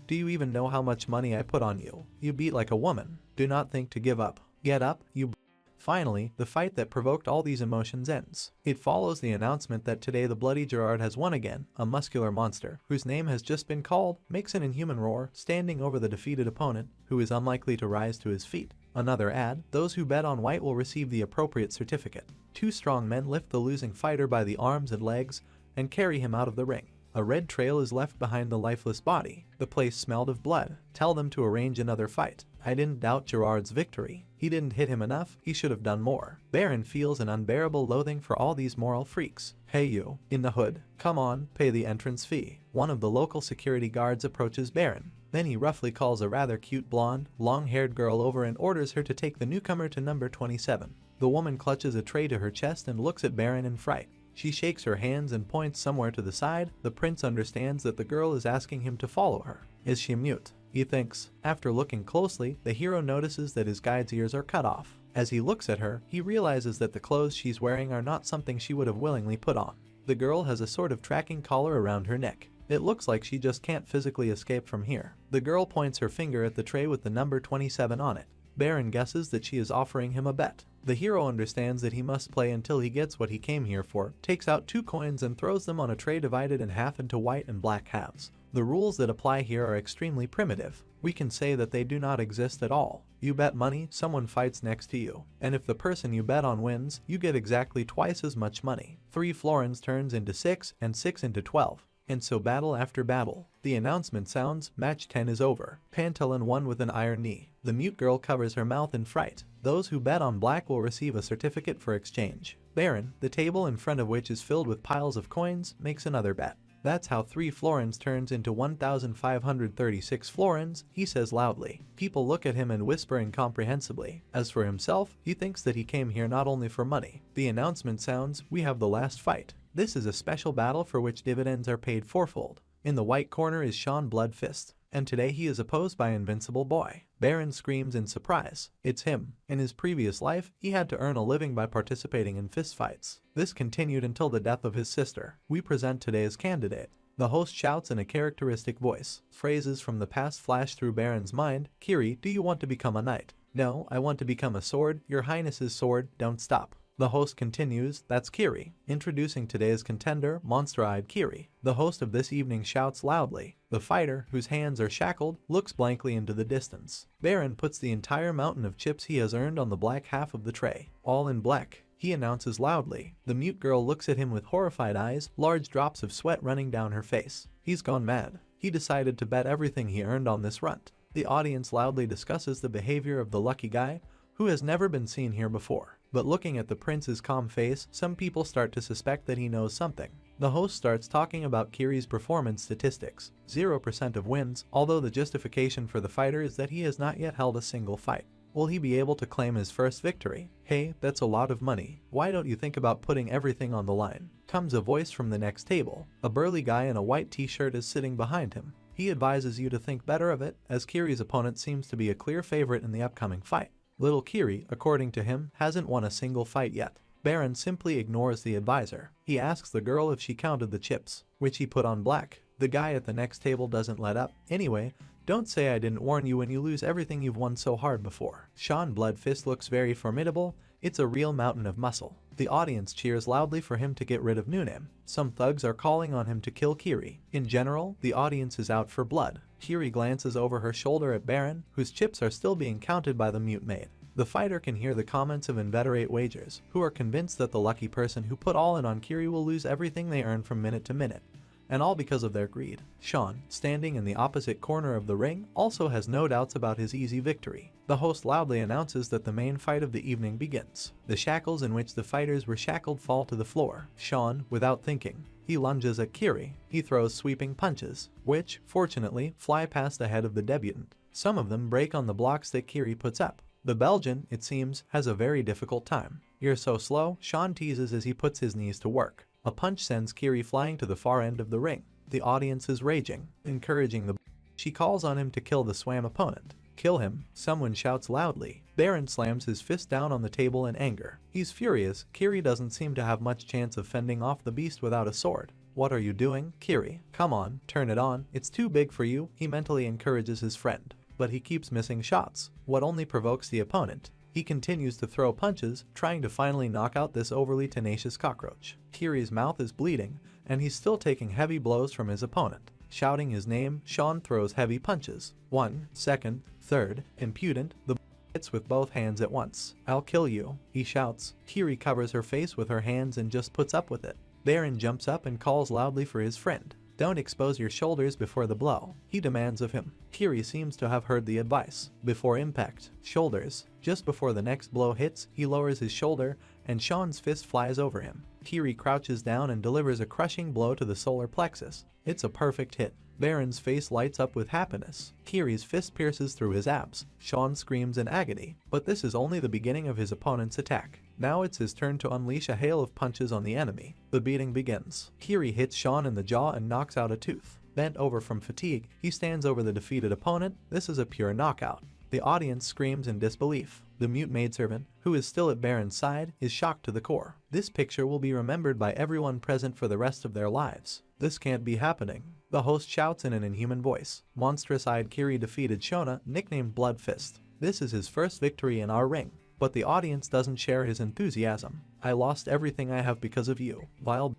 Do you even know how much money I put on you? You beat like a woman. Do not think to give up. Get up, you Finally, the fight that provoked all these emotions ends. It follows the announcement that today the bloody Gerard has won again. A muscular monster, whose name has just been called, makes an inhuman roar, standing over the defeated opponent, who is unlikely to rise to his feet. Another ad, those who bet on white will receive the appropriate certificate. 2 strong men lift the losing fighter by the arms and legs and carry him out of the ring. A red trail is left behind the lifeless body. The place smelled of blood. Tell them to arrange another fight. I didn't doubt Gerard's victory. He didn't hit him enough, he should have done more. Baron feels an unbearable loathing for all these moral freaks. Hey you, in the hood. Come on, pay the entrance fee. One of the local security guards approaches Baron. Then he roughly calls a rather cute blonde, long-haired girl over and orders her to take the newcomer to number 27. The woman clutches a tray to her chest and looks at Baron in fright. She shakes her hands and points somewhere to the side. The prince understands that the girl is asking him to follow her. Is she mute? He thinks. After looking closely, the hero notices that his guide's ears are cut off. As he looks at her, he realizes that the clothes she's wearing are not something she would have willingly put on. The girl has a sort of tracking collar around her neck. It looks like she just can't physically escape from here. The girl points her finger at the tray with the number 27 on it. Baron guesses that she is offering him a bet. The hero understands that he must play until he gets what he came here for, takes out 2 coins and throws them on a tray divided in half into white and black halves. The rules that apply here are extremely primitive. We can say that they do not exist at all. You bet money, someone fights next to you. And if the person you bet on wins, you get exactly twice as much money. 3 florins turns into 6 and 6 into 12. And so battle after battle. The announcement sounds, match 10 is over. Pantalon won with an iron knee. The mute girl covers her mouth in fright. Those who bet on black will receive a certificate for exchange. Baron, the table in front of which is filled with piles of coins, makes another bet. That's how 3 florins turns into 1,536 florins, he says loudly. People look at him and whisper incomprehensibly. As for himself, he thinks that he came here not only for money. The announcement sounds, we have the last fight. This is a special battle for which dividends are paid 4-fold. In the white corner is Sean Bloodfist, and today he is opposed by Invincible Boy. Baron screams in surprise. It's him. In his previous life, he had to earn a living by participating in fistfights. This continued until the death of his sister. We present today's candidate. The host shouts in a characteristic voice. Phrases from the past flash through Baron's mind. Kiri, do you want to become a knight? No, I want to become a sword. Your Highness's sword, don't stop. The host continues, that's Kiri. Introducing today's contender, monster-eyed Kiri. The host of this evening shouts loudly. The fighter, whose hands are shackled, looks blankly into the distance. Baron puts the entire mountain of chips he has earned on the black half of the tray. All in black. he announces loudly. The mute girl looks at him with horrified eyes, large drops of sweat running down her face. He's gone mad. He decided to bet everything he earned on this runt. The audience loudly discusses the behavior of the lucky guy, who has never been seen here before. But looking at the prince's calm face, some people start to suspect that he knows something. The host starts talking about Kiri's performance statistics, 0% of wins, although the justification for the fighter is that he has not yet held a single fight. Will he be able to claim his first victory? Hey, that's a lot of money. Why don't you think about putting everything on the line? Comes a voice from the next table. A burly guy in a white t-shirt is sitting behind him. He advises you to think better of it, as Kiri's opponent seems to be a clear favorite in the upcoming fight. Little Kiri, according to him, hasn't won a single fight yet. Baron simply ignores the advisor. He asks the girl if she counted the chips, which he put on black. The guy at the next table doesn't let up. Anyway, don't say I didn't warn you when you lose everything you've won so hard before. Sean Bloodfist looks very formidable. It's a real mountain of muscle. The audience cheers loudly for him to get rid of Nunim. Some thugs are calling on him to kill Kiri. In general, the audience is out for blood. Kiri glances over her shoulder at Baron, whose chips are still being counted by the mute maid. The fighter can hear the comments of inveterate wagers, who are convinced that the lucky person who put all in on Kiri will lose everything they earn from minute to minute. And all because of their greed. Sean, standing in the opposite corner of the ring, also has no doubts about his easy victory. The host loudly announces that the main fight of the evening begins. The shackles in which the fighters were shackled fall to the floor. Sean, without thinking, he lunges at Kiri. He throws sweeping punches, which, fortunately, fly past the head of the debutant. Some of them break on the blocks that Kiri puts up. The Belgian, it seems, has a very difficult time. You're so slow, Sean teases as he puts his knees to work. A punch sends Kiri flying to the far end of the ring. The audience is raging, encouraging the She calls on him to kill the swam opponent. Kill him, someone shouts loudly. Baron slams his fist down on the table in anger. He's furious. Kiri doesn't seem to have much chance of fending off the beast without a sword. What are you doing, Kiri? Come on, turn it on. It's too big for you, he mentally encourages his friend. But he keeps missing shots, what only provokes the opponent. He continues to throw punches, trying to finally knock out this overly tenacious cockroach. Kiri's mouth is bleeding, and he's still taking heavy blows from his opponent. Shouting his name, Sean throws heavy punches. 1, 2nd, 3rd, impudent, the hits with both hands at once. I'll kill you, he shouts. Kiri covers her face with her hands and just puts up with it. Baron jumps up and calls loudly for his friend. Don't expose your shoulders before the blow, he demands of him. Kiri seems to have heard the advice. Before impact, shoulders. Just before the next blow hits, he lowers his shoulder, and Sean's fist flies over him. Kiri crouches down and delivers a crushing blow to the solar plexus. It's a perfect hit. Baron's face lights up with happiness. Kiri's fist pierces through his abs. Sean screams in agony, but this is only the beginning of his opponent's attack. Now it's his turn to unleash a hail of punches on the enemy. The beating begins. Kiri hits Sean in the jaw and knocks out a tooth. Bent over from fatigue, he stands over the defeated opponent. This is a pure knockout. The audience screams in disbelief. The mute maidservant, who is still at Baron's side, is shocked to the core. This picture will be remembered by everyone present for the rest of their lives. This can't be happening. The host shouts in an inhuman voice. Monstrous-eyed Kiri defeated Shona, nicknamed Bloodfist. This is his first victory in our ring. But the audience doesn't share his enthusiasm. I lost everything I have because of you. Vile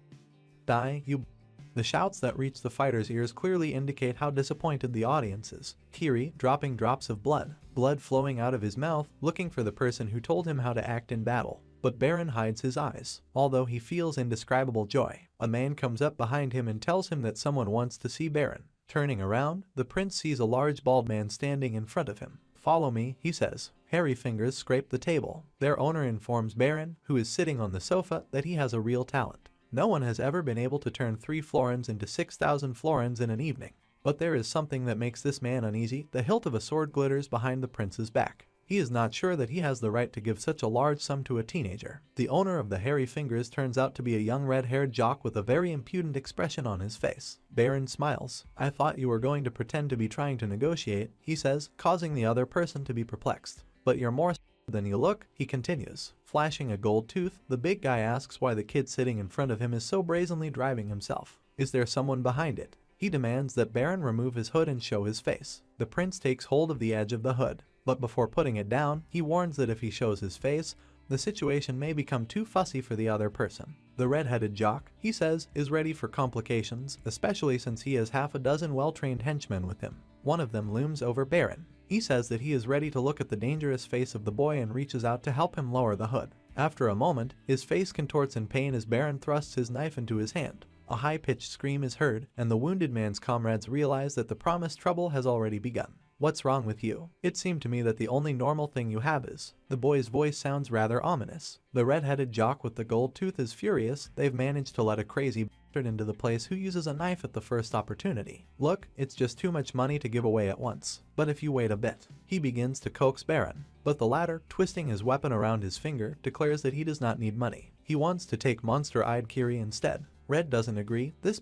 die, you. The shouts that reach the fighter's ears clearly indicate how disappointed the audience is. Kiri, dropping drops of blood flowing out of his mouth, looking for the person who told him how to act in battle. But Baron hides his eyes, although he feels indescribable joy. A man comes up behind him and tells him that someone wants to see Baron. Turning around, the prince sees a large bald man standing in front of him. Follow me, he says. Hairy fingers scrape the table. Their owner informs Baron, who is sitting on the sofa, that he has a real talent. No one has ever been able to turn 3 florins into 6,000 florins in an evening. But there is something that makes this man uneasy. The hilt of a sword glitters behind the prince's back. He is not sure that he has the right to give such a large sum to a teenager. The owner of the hairy fingers turns out to be a young red-haired jock with a very impudent expression on his face. Baron smiles. I thought you were going to pretend to be trying to negotiate, he says, causing the other person to be perplexed. But you're more than you look, he continues. Flashing a gold tooth, the big guy asks why the kid sitting in front of him is so brazenly driving himself. Is there someone behind it? He demands that Baron remove his hood and show his face. The prince takes hold of the edge of the hood. But before putting it down, he warns that if he shows his face, the situation may become too fussy for the other person. The red-headed jock, he says, is ready for complications, especially since he has half a dozen well-trained henchmen with him. One of them looms over Baron. He says that he is ready to look at the dangerous face of the boy and reaches out to help him lower the hood. After a moment, his face contorts in pain as Baron thrusts his knife into his hand. A high-pitched scream is heard, and the wounded man's comrades realize that the promised trouble has already begun. "What's wrong with you? It seemed to me that the only normal thing you have is..." The boy's voice sounds rather ominous. The red-headed jock with the gold tooth is furious. They've managed to let a crazy bastard into the place who uses a knife at the first opportunity. "Look, it's just too much money to give away at once. But if you wait a bit..." He begins to coax Baron, but the latter, twisting his weapon around his finger, declares that he does not need money. He wants to take monster-eyed Kiri instead. Red doesn't agree. This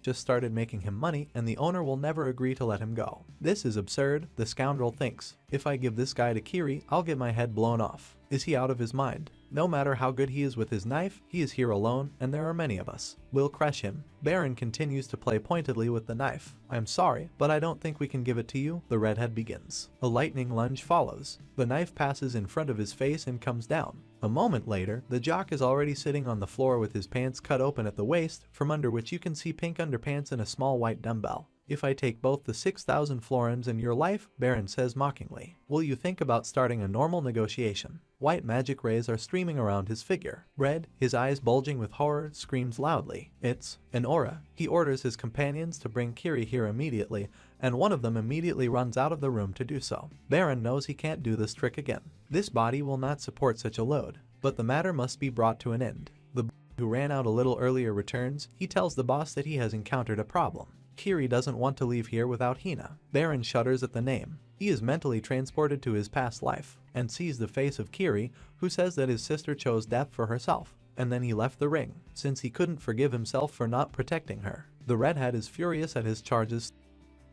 just started making him money, and the owner will never agree to let him go. This is absurd, the scoundrel thinks. If I give this guy to Kiri, I'll get my head blown off. Is he out of his mind? No matter how good he is with his knife, he is here alone, and there are many of us. We'll crush him. Baron continues to play pointedly with the knife. "I'm sorry, but I don't think we can give it to you," the redhead begins. A lightning lunge follows. The knife passes in front of his face and comes down. A moment later, the jock is already sitting on the floor with his pants cut open at the waist, from under which you can see pink underpants and a small white dumbbell. "If I take both the 6,000 florins and your life," Baron says mockingly, "will you think about starting a normal negotiation?" White magic rays are streaming around his figure. Red, his eyes bulging with horror, screams loudly, "It's an aura." He orders his companions to bring Kiri here immediately, and one of them immediately runs out of the room to do so. Baron knows he can't do this trick again. This body will not support such a load, but the matter must be brought to an end. The who ran out a little earlier returns. He tells the boss that he has encountered a problem. Kiri doesn't want to leave here without Hina. Baron shudders at the name. He is mentally transported to his past life, and sees the face of Kiri, who says that his sister chose death for herself, and then he left the ring, since he couldn't forgive himself for not protecting her. The redhead is furious at his charges.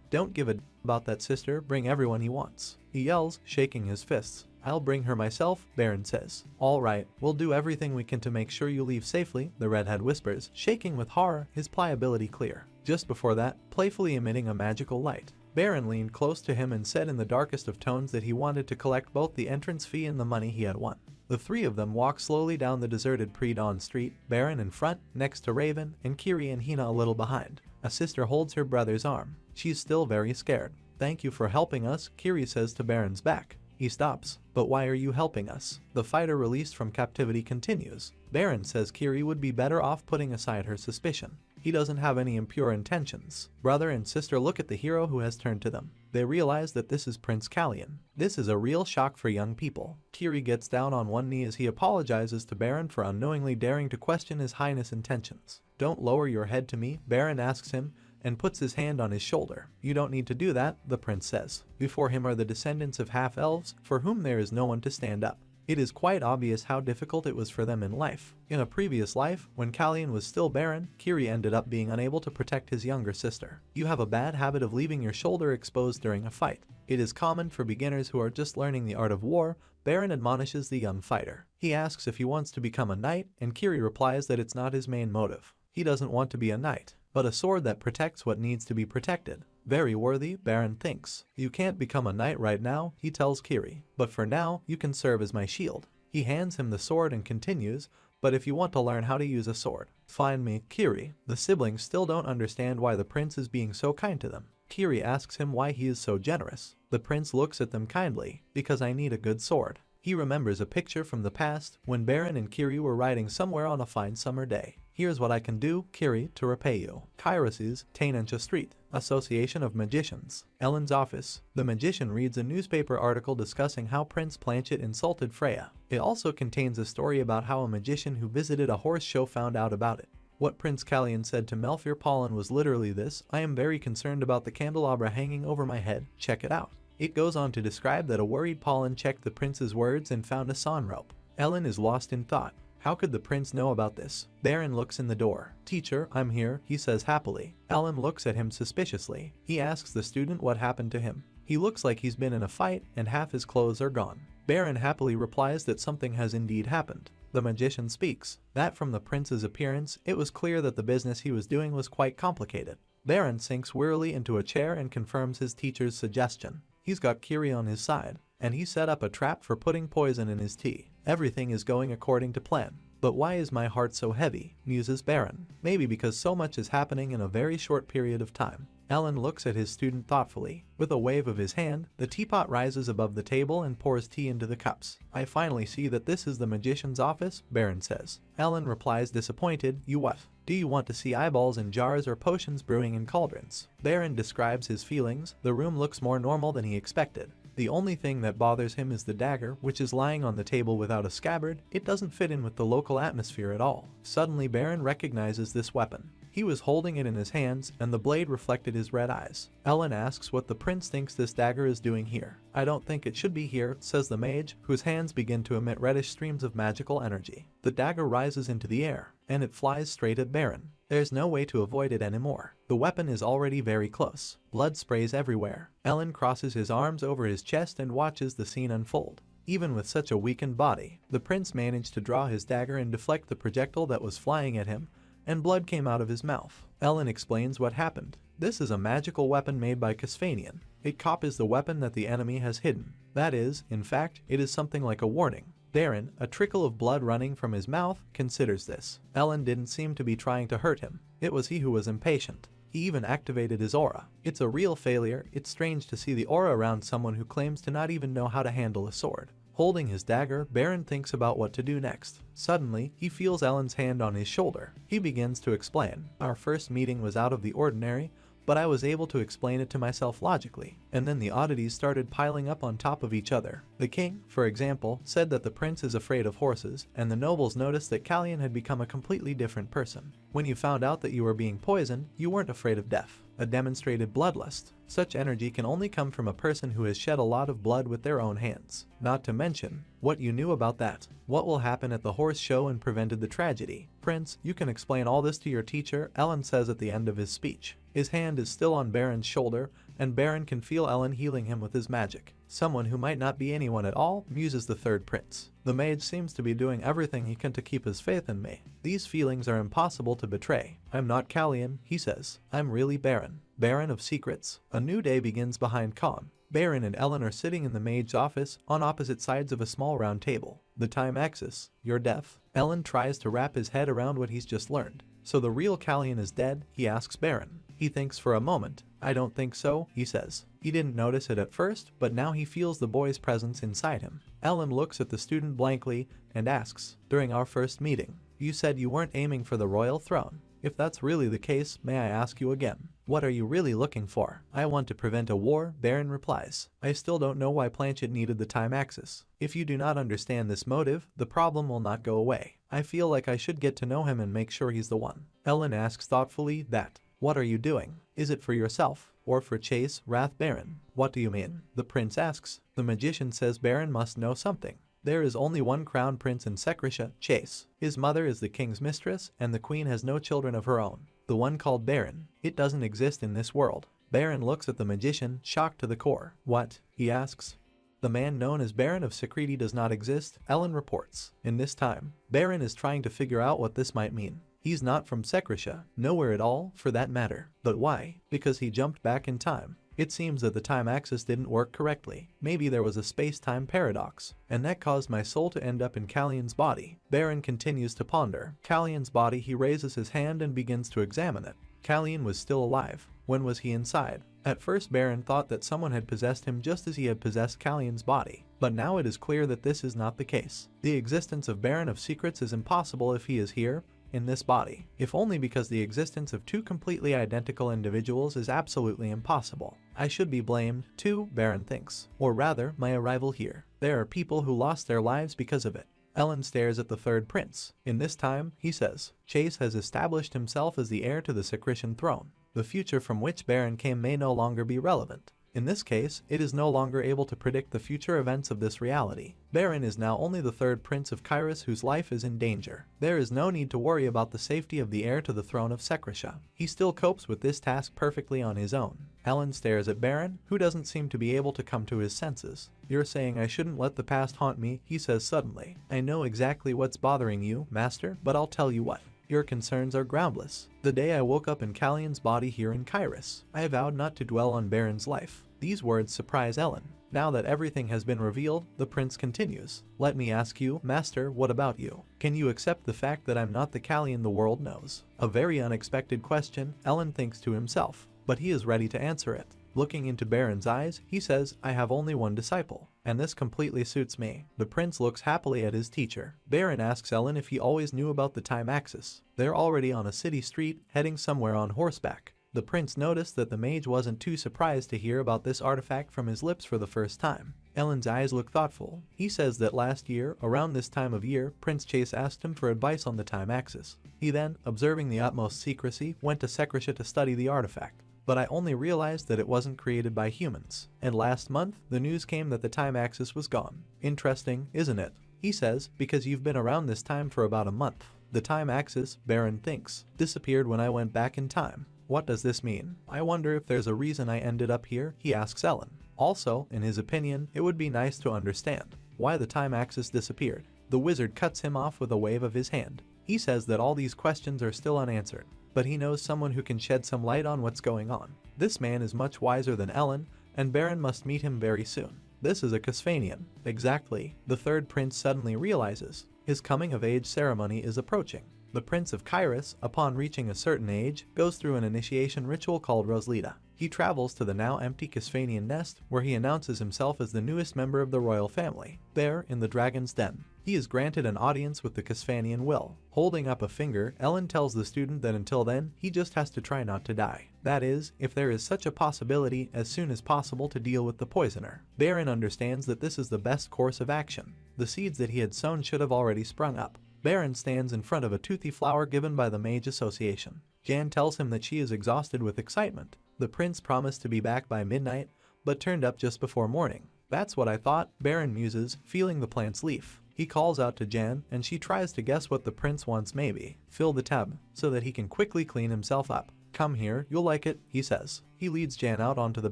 "Don't give a d about that sister, bring everyone he wants," he yells, shaking his fists. "I'll bring her myself," Baron says. "All right, we'll do everything we can to make sure you leave safely," the redhead whispers, shaking with horror, his pliability clear. Just before that, playfully emitting a magical light, Baron leaned close to him and said in the darkest of tones that he wanted to collect both the entrance fee and the money he had won. The three of them walk slowly down the deserted pre-dawn street, Baron in front, next to Raven, and Kiri and Hina a little behind. A sister holds her brother's arm. She's still very scared. "Thank you for helping us," Kiri says to Baron's back. He stops. "But why are you helping us?" The fighter released from captivity continues. Baron says Kiri would be better off putting aside her suspicion. He doesn't have any impure intentions. Brother and sister look at the hero who has turned to them. They realize that this is Prince Callion. This is a real shock for young people. Kiri gets down on one knee as he apologizes to Baron for unknowingly daring to question His Highness' intentions. "Don't lower your head to me," Baron asks him, and puts his hand on his shoulder. "You don't need to do that," the prince says. Before him are the descendants of half-elves, for whom there is no one to stand up. It is quite obvious how difficult it was for them in life. In a previous life, when Callion was still Baron, Kiri ended up being unable to protect his younger sister. "You have a bad habit of leaving your shoulder exposed during a fight. It is common for beginners who are just learning the art of war," Baron admonishes the young fighter. He asks if he wants to become a knight, and Kiri replies that it's not his main motive. He doesn't want to be a knight, but a sword that protects what needs to be protected. Very worthy, Baron thinks. "You can't become a knight right now," he tells Kiri, "but for now, you can serve as my shield." He hands him the sword and continues, "But if you want to learn how to use a sword, find me, Kiri." The siblings still don't understand why the prince is being so kind to them. Kiri asks him why he is so generous. The prince looks at them kindly. "Because I need a good sword." He remembers a picture from the past when Baron and Kiri were riding somewhere on a fine summer day. "Here's what I can do, Kiri, to repay you." Kairos' Tainancha Street, Association of Magicians. Ellen's office. The magician reads a newspaper article discussing how Prince Planchet insulted Freya. It also contains a story about how a magician who visited a horse show found out about it. What Prince Callion said to Melfir Pollen was literally this: "I am very concerned about the candelabra hanging over my head. Check it out." It goes on to describe that a worried Pollen checked the prince's words and found a sawn rope. Ellen is lost in thought. How could the prince know about this? Baron looks in the door. "Teacher, I'm here," he says happily. Ellen looks at him suspiciously. He asks the student what happened to him. He looks like he's been in a fight and half his clothes are gone. Baron happily replies that something has indeed happened. The magician speaks. That from the prince's appearance, it was clear that the business he was doing was quite complicated. Baron sinks wearily into a chair and confirms his teacher's suggestion. He's got Kiri on his side, and he set up a trap for putting poison in his tea. Everything is going according to plan. "But why is my heart so heavy?" muses Baron. "Maybe because so much is happening in a very short period of time." Ellen looks at his student thoughtfully. With a wave of his hand, the teapot rises above the table and pours tea into the cups. I finally see that this is the magician's office, Baron says. Ellen replies disappointed, you what? Do you want to see eyeballs in jars or potions brewing in cauldrons? Baron describes his feelings. The room looks more normal than he expected. The only thing that bothers him is the dagger, which is lying on the table without a scabbard. It doesn't fit in with the local atmosphere at all. Suddenly Baron recognizes this weapon. He was holding it in his hands, and the blade reflected his red eyes. Ellen asks what the prince thinks this dagger is doing here. I don't think it should be here, says the mage, whose hands begin to emit reddish streams of magical energy. The dagger rises into the air, and it flies straight at Baron. There's no way to avoid it anymore. The weapon is already very close. Blood sprays everywhere. Ellen crosses his arms over his chest and watches the scene unfold. Even with such a weakened body, the prince managed to draw his dagger and deflect the projectile that was flying at him, and blood came out of his mouth. Ellen explains what happened. This is a magical weapon made by Casfanian. It copies the weapon that the enemy has hidden. That is, in fact, it is something like a warning. Baron, a trickle of blood running from his mouth, considers this. Ellen didn't seem to be trying to hurt him. It was he who was impatient. He even activated his aura. It's a real failure. It's strange to see the aura around someone who claims to not even know how to handle a sword. Holding his dagger, Baron thinks about what to do next. Suddenly, he feels Ellen's hand on his shoulder. He begins to explain. Our first meeting was out of the ordinary, but I was able to explain it to myself logically, and then the oddities started piling up on top of each other. The king, for example, said that the prince is afraid of horses, and the nobles noticed that Callian had become a completely different person. When you found out that you were being poisoned, you weren't afraid of death. A demonstrated bloodlust. Such energy can only come from a person who has shed a lot of blood with their own hands. Not to mention what you knew about that. What will happen at the horse show and prevented the tragedy. Prince, you can explain all this to your teacher, Ellen says at the end of his speech. His hand is still on Baron's shoulder, and Baron can feel Ellen healing him with his magic. Someone who might not be anyone at all, muses the third prince. The mage seems to be doing everything he can to keep his faith in me. These feelings are impossible to betray. I'm not Callian, he says. I'm really Baron. Baron of secrets. A new day begins behind Con. Baron and Ellen are sitting in the mage's office on opposite sides of a small round table. The time axis. You're deaf. Ellen tries to wrap his head around what he's just learned. So the real Callian is dead, he asks Baron. He thinks for a moment. I don't think so, he says. He didn't notice it at first, but now he feels the boy's presence inside him. Ellen looks at the student blankly and asks, during our first meeting, you said you weren't aiming for the royal throne. If that's really the case, may I ask you again, what are you really looking for? I want to prevent a war, Baron replies. I still don't know why Planchet needed the time axis. If you do not understand this motive, the problem will not go away. I feel like I should get to know him and make sure he's the one. Ellen asks thoughtfully that. What are you doing? Is it for yourself? Or for Chase, Wrath Baron? What do you mean? The prince asks. The magician says Baron must know something. There is only one crown prince in Secretia, Chase. His mother is the king's mistress, and the queen has no children of her own. The one called Baron. It doesn't exist in this world. Baron looks at the magician, shocked to the core. What? He asks. The man known as Baron of Secreti does not exist, Ellen reports. In this time, Baron is trying to figure out what this might mean. He's not from Secretia, nowhere at all, for that matter. But why? Because he jumped back in time. It seems that the time axis didn't work correctly. Maybe there was a space-time paradox, and that caused my soul to end up in Callian's body. Baron continues to ponder. Callian's body, he raises his hand and begins to examine it. Callian was still alive. When was he inside? At first Baron thought that someone had possessed him just as he had possessed Callian's body. But now it is clear that this is not the case. The existence of Baron of Secrets is impossible if he is here, in this body, if only because the existence of two completely identical individuals is absolutely impossible. I should be blamed, too, Baron thinks. Or rather, my arrival here. There are people who lost their lives because of it. Ellen stares at the third prince. In this time, he says, Chase has established himself as the heir to the Secretian throne. The future from which Baron came may no longer be relevant. In this case, it is no longer able to predict the future events of this reality. Baron is now only the third prince of Kyrus whose life is in danger. There is no need to worry about the safety of the heir to the throne of Secretia. He still copes with this task perfectly on his own. Ellen stares at Baron, who doesn't seem to be able to come to his senses. You're saying I shouldn't let the past haunt me, he says suddenly. I know exactly what's bothering you, master, but I'll tell you what. Your concerns are groundless. The day I woke up in Callian's body here in Kyrus, I vowed not to dwell on Baron's life. These words surprise Ellen. Now that everything has been revealed, the prince continues. Let me ask you, master, what about you? Can you accept the fact that I'm not the Callian the world knows? A very unexpected question, Ellen thinks to himself. but he is ready to answer it. Looking into Baron's eyes, he says, "I have only one disciple, and this completely suits me." The prince looks happily at his teacher. Baron asks Ellen if he always knew about the time axis. They're already on a city street, heading somewhere on horseback. The prince noticed that the mage wasn't too surprised to hear about this artifact from his lips for the first time. Ellen's eyes look thoughtful. He says that last year, around this time of year, Prince Chase asked him for advice on the time axis. He then, observing the utmost secrecy, went to Secretia to study the artifact. But I only realized that it wasn't created by humans. And last month, the news came that the time axis was gone. Interesting, isn't it? He says, because you've been around this time for about a month. The time axis, Baron thinks, disappeared when I went back in time. What does this mean? I wonder if there's a reason I ended up here, he asks Ellen. Also, in his opinion, it would be nice to understand why the time axis disappeared. The wizard cuts him off with a wave of his hand. He says that all these questions are still unanswered, but he knows someone who can shed some light on what's going on. This man is much wiser than Ellen, and Baron must meet him very soon. This is a Casfanian. Exactly, the third prince suddenly realizes. His coming-of-age ceremony is approaching. The Prince of Kairos, upon reaching a certain age, goes through an initiation ritual called Roslita. He travels to the now empty Casfanian nest, where he announces himself as the newest member of the royal family. There, in the dragon's den, he is granted an audience with the Casfanian will. Holding up a finger, Ellen tells the student that until then, he just has to try not to die. That is, if there is such a possibility, as soon as possible to deal with the poisoner. Baron understands that this is the best course of action. The seeds that he had sown should have already sprung up. Baron stands in front of a toothy flower given by the Mage Association. Jan tells him that she is exhausted with excitement. The prince promised to be back by midnight, but turned up just before morning. That's what I thought, Baron muses, feeling the plant's leaf. He calls out to Jan, and she tries to guess what the prince wants. Maybe fill the tub, so that he can quickly clean himself up. Come here, you'll like it, he says. He leads Jan out onto the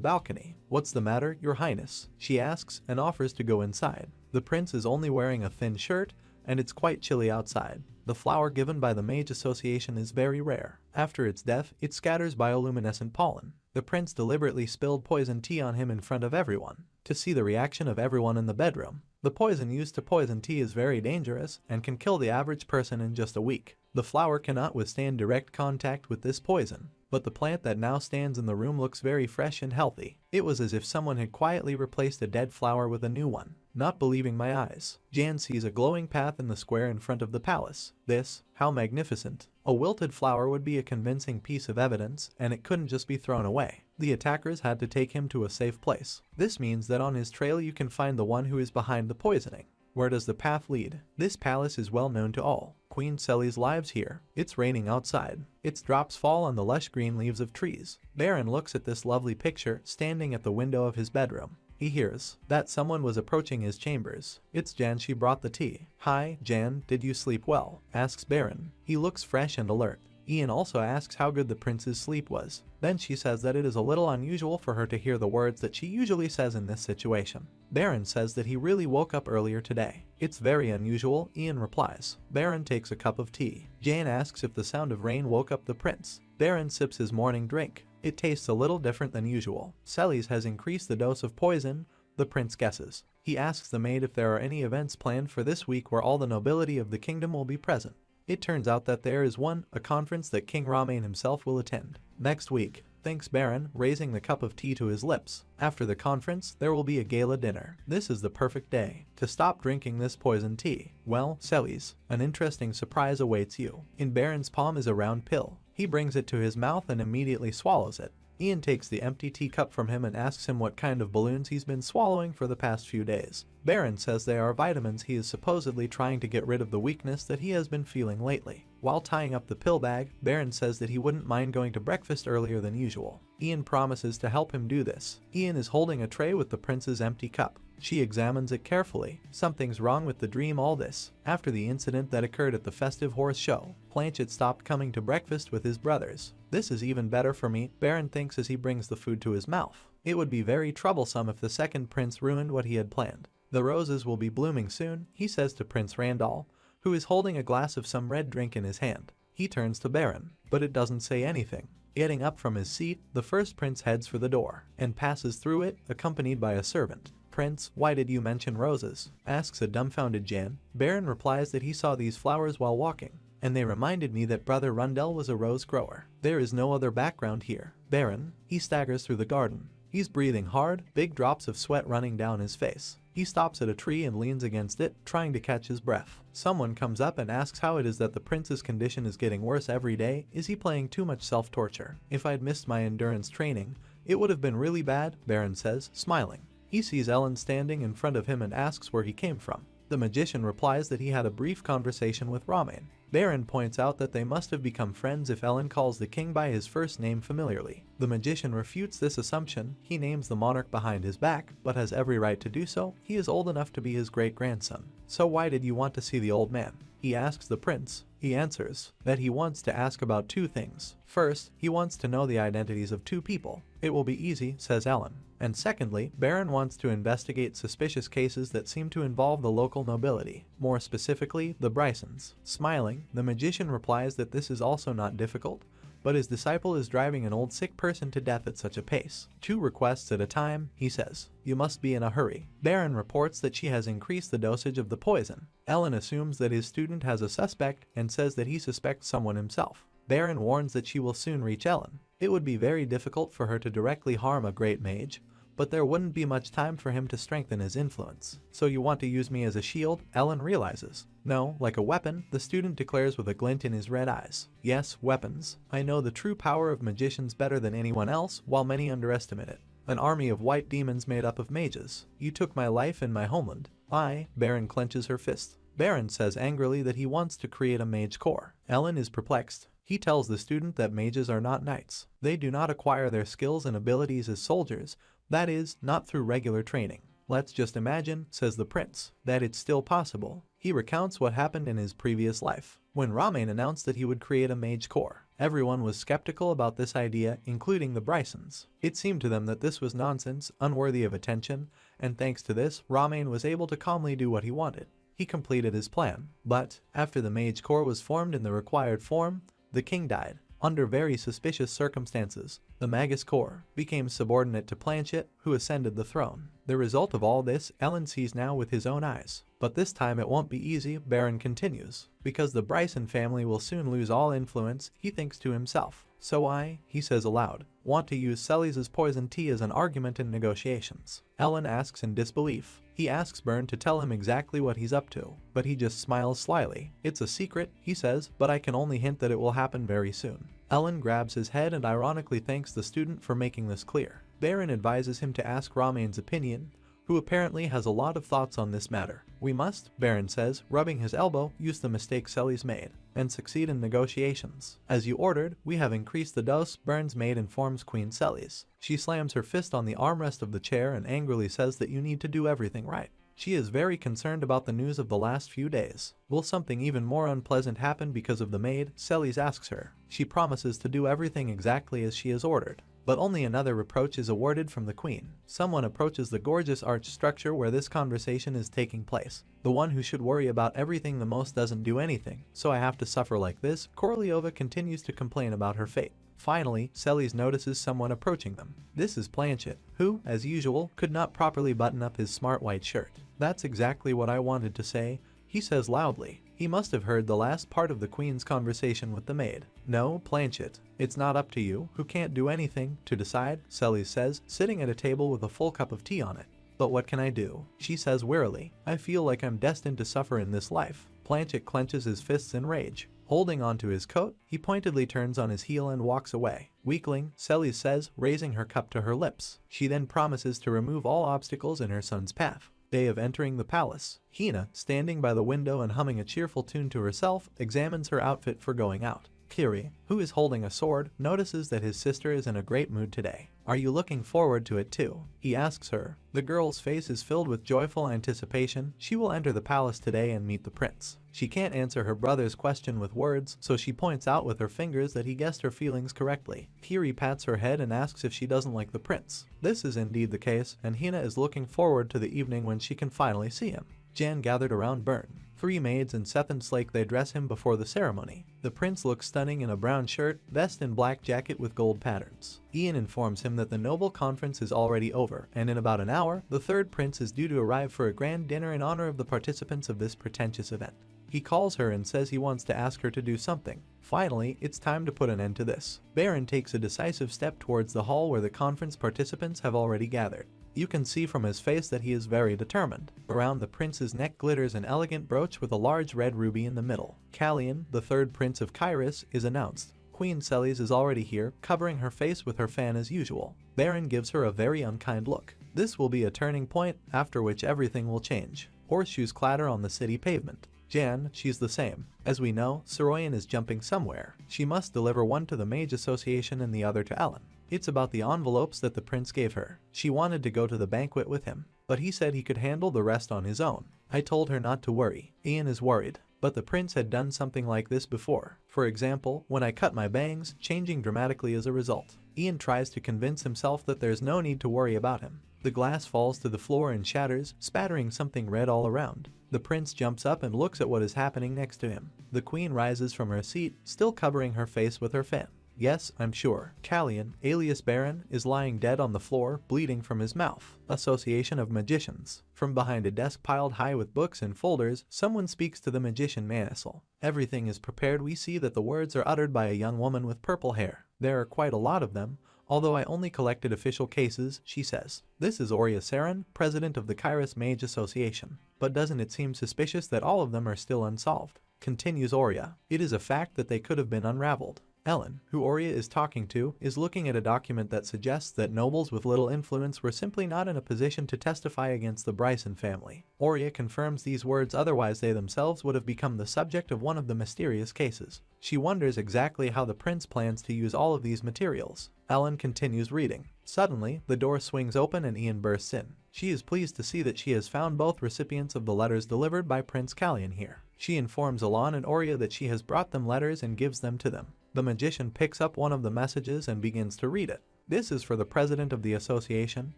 balcony. What's the matter, your highness? She asks, and offers to go inside. The prince is only wearing a thin shirt, and it's quite chilly outside. The flower given by the Mage Association is very rare. After its death, it scatters bioluminescent pollen. The prince deliberately spilled poison tea on him in front of everyone, to see the reaction of everyone in the bedroom. The poison used to poison tea is very dangerous and can kill the average person in just a week. The flower cannot withstand direct contact with this poison, but the plant that now stands in the room looks very fresh and healthy. It was as if someone had quietly replaced a dead flower with a new one. Not believing my eyes, Jan sees a glowing path in the square in front of the palace. This, how magnificent. A wilted flower would be a convincing piece of evidence, and it couldn't just be thrown away. The attackers had to take him to a safe place. This means that on his trail you can find the one who is behind the poisoning. Where does the path lead? This palace is well known to all. Queen Selly's lives here. It's raining outside. Its drops fall on the lush green leaves of trees. Baron looks at this lovely picture standing at the window of his bedroom. He hears that someone was approaching his chambers. It's Jan, she brought the tea. Hi, Jan, did you sleep well? Asks Baron. He looks fresh and alert. Ian also asks how good the prince's sleep was. Then she says that it is a little unusual for her to hear the words that she usually says in this situation. Baron says that he really woke up earlier today. It's very unusual, Ian replies. Baron takes a cup of tea. Jan asks if the sound of rain woke up the prince. Baron sips his morning drink. It tastes a little different than usual. Selly's has increased the dose of poison, the prince guesses. He asks the maid if there are any events planned for this week where all the nobility of the kingdom will be present. It turns out that there is one, a conference that King Ramain himself will attend next week. Thanks, Baron, raising the cup of tea to his lips. After the conference, there will be a gala dinner. This is the perfect day to stop drinking this poison tea. Well, Selly's, an interesting surprise awaits you. In Baron's palm is a round pill. He brings it to his mouth and immediately swallows it. Ian takes the empty teacup from him and asks him what kind of balloons he's been swallowing for the past few days. Baron says they are vitamins he is supposedly trying to get rid of the weakness that he has been feeling lately. While tying up the pill bag, Baron says that he wouldn't mind going to breakfast earlier than usual. Ian promises to help him do this. Ian is holding a tray with the prince's empty cup. She examines it carefully. Something's wrong with the dream, all this. After the incident that occurred at the festive horse show, Planchet stopped coming to breakfast with his brothers. This is even better for me, Baron thinks as he brings the food to his mouth. It would be very troublesome if the second prince ruined what he had planned. The roses will be blooming soon, he says to Prince Randall, who is holding a glass of some red drink in his hand. He turns to Baron, but it doesn't say anything. Getting up from his seat, the first prince heads for the door, and passes through it, accompanied by a servant. Prince, why did you mention roses? Asks a dumbfounded Jan. Baron replies that he saw these flowers while walking. and they reminded me that Brother Rundell was a rose grower. There is no other background here. Baron, he staggers through the garden. He's breathing hard, big drops of sweat running down his face. He stops at a tree and leans against it, trying to catch his breath. Someone comes up and asks how it is that the prince's condition is getting worse every day. Is he playing too much self-torture? If I'd missed my endurance training, it would have been really bad, Baron says, smiling. He sees Ellen standing in front of him and asks where he came from. The magician replies that he had a brief conversation with Ramen. Baron points out that they must have become friends if Ellen calls the king by his first name familiarly. The magician refutes this assumption. He names the monarch behind his back, but has every right to do so. He is old enough to be his great-grandson. So why did you want to see the old man? He asks the prince. He answers that he wants to ask about two things. First, he wants to know the identities of two people. It will be easy, says Ellen. And secondly, Baron wants to investigate suspicious cases that seem to involve the local nobility, more specifically, the Brysons. Smiling, the magician replies that this is also not difficult, but his disciple is driving an old sick person to death at such a pace. 2 requests at a time, he says. You must be in a hurry. Baron reports that she has increased the dosage of the poison. Ellen assumes that his student has a suspect and says that he suspects someone himself. Baron warns that she will soon reach Ellen. It would be very difficult for her to directly harm a great mage, but there wouldn't be much time for him to strengthen his influence. So you want to use me as a shield? Ellen realizes. No, like a weapon, the student declares with a glint in his red eyes. Yes, weapons. I know the true power of magicians better than anyone else, while many underestimate it. An army of white demons made up of mages. You took my life and my homeland. Baron clenches her fist. Baron says angrily that he wants to create a mage corps. Ellen is perplexed. He tells the student that mages are not knights. They do not acquire their skills and abilities as soldiers, that is, not through regular training. Let's just imagine, says the prince, that it's still possible. He recounts what happened in his previous life. When Ramen announced that he would create a mage corps, everyone was skeptical about this idea, including the Brysons. It seemed to them that this was nonsense, unworthy of attention, and thanks to this, Ramen was able to calmly do what he wanted. He completed his plan. But, after the mage corps was formed in the required form, the king died. Under very suspicious circumstances, the Magus Corps became subordinate to Planchet, who ascended the throne. The result of all this, Ellen sees now with his own eyes. But this time it won't be easy, Baron continues. Because the Bryson family will soon lose all influence, he thinks to himself. So he says aloud, want to use Cellie's poison tea as an argument in negotiations. Ellen asks in disbelief. He asks Byrne to tell him exactly what he's up to, but he just smiles slyly. It's a secret, he says, but I can only hint that it will happen very soon. Ellen grabs his head and ironically thanks the student for making this clear. Baron advises him to ask Ramen's opinion, who apparently has a lot of thoughts on this matter. We must, Baron says, rubbing his elbow, use the mistake Cellie's made, and succeed in negotiations. As you ordered, we have increased the dose, Byrne's maid informs Queen Cellie's. She slams her fist on the armrest of the chair and angrily says that you need to do everything right. She is very concerned about the news of the last few days. Will something even more unpleasant happen because of the maid? Cellie's asks her. She promises to do everything exactly as she is ordered. But only another reproach is awarded from the queen. Someone approaches the gorgeous arch structure where this conversation is taking place. The one who should worry about everything the most doesn't do anything, so I have to suffer like this. Koroleova continues to complain about her fate. Finally, Cellie's notices someone approaching them. This is Planchet, who, as usual, could not properly button up his smart white shirt. That's exactly what I wanted to say, he says loudly. He must have heard the last part of the queen's conversation with the maid. No, Planchet, it's not up to you, who can't do anything, to decide, Cellie's says, sitting at a table with a full cup of tea on it. But what can I do? She says wearily. I feel like I'm destined to suffer in this life. Planchet clenches his fists in rage. Holding onto his coat, he pointedly turns on his heel and walks away. Weakling, Cellie's says, raising her cup to her lips. She then promises to remove all obstacles in her son's path. Day of entering the palace. Hina, standing by the window and humming a cheerful tune to herself, examines her outfit for going out. Kiri, who is holding a sword, notices that his sister is in a great mood today. Are you looking forward to it too? He asks her. The girl's face is filled with joyful anticipation. She will enter the palace today and meet the prince. She can't answer her brother's question with words, so she points out with her fingers that he guessed her feelings correctly. Kiri pats her head and asks if she doesn't like the prince. This is indeed the case, and Hina is looking forward to the evening when she can finally see him. Jan gathered around Byrne. 3 maids and Seth and Slake they dress him before the ceremony. The prince looks stunning in a brown shirt, vest and black jacket with gold patterns. Ian informs him that the noble conference is already over, and in about an hour, the third prince is due to arrive for a grand dinner in honor of the participants of this pretentious event. He calls her and says he wants to ask her to do something. Finally, it's time to put an end to this. Baron takes a decisive step towards the hall where the conference participants have already gathered. You can see from his face that he is very determined. Around the prince's neck glitters an elegant brooch with a large red ruby in the middle. Callian, the third prince of Kairos, is announced. Queen Celes is already here, covering her face with her fan as usual. Baron gives her a very unkind look. This will be a turning point, after which everything will change. Horseshoes clatter on the city pavement. Jan, she's the same. As we know, Soroyan is jumping somewhere. She must deliver one to the Mage Association and the other to Ellen. It's about the envelopes that the prince gave her. She wanted to go to the banquet with him, but he said he could handle the rest on his own. I told her not to worry. Ian is worried. But the prince had done something like this before. For example, when I cut my bangs, changing dramatically as a result. Ian tries to convince himself that there's no need to worry about him. The glass falls to the floor and shatters, spattering something red all around. The prince jumps up and looks at what is happening next to him. The queen rises from her seat, still covering her face with her fan. Yes, I'm sure. Callian, alias Baron, is lying dead on the floor, bleeding from his mouth. Association of Magicians. From behind a desk piled high with books and folders, someone speaks to the magician Manasel. Everything is prepared. We see that the words are uttered by a young woman with purple hair. There are quite a lot of them. Although I only collected official cases, she says. This is Aurea Saren, president of the Kairos Mage Association. But doesn't it seem suspicious that all of them are still unsolved? Continues Aurea. It is a fact that they could have been unraveled. Ellen, who Aurea is talking to, is looking at a document that suggests that nobles with little influence were simply not in a position to testify against the Bryson family. Aurea confirms these words, otherwise they themselves would have become the subject of one of the mysterious cases. She wonders exactly how the prince plans to use all of these materials. Ellen continues reading. Suddenly, the door swings open and Ian bursts in. She is pleased to see that she has found both recipients of the letters delivered by Prince Callian here. She informs Alon and Aurea that she has brought them letters and gives them to them. The magician picks up one of the messages and begins to read it. This is for the president of the association,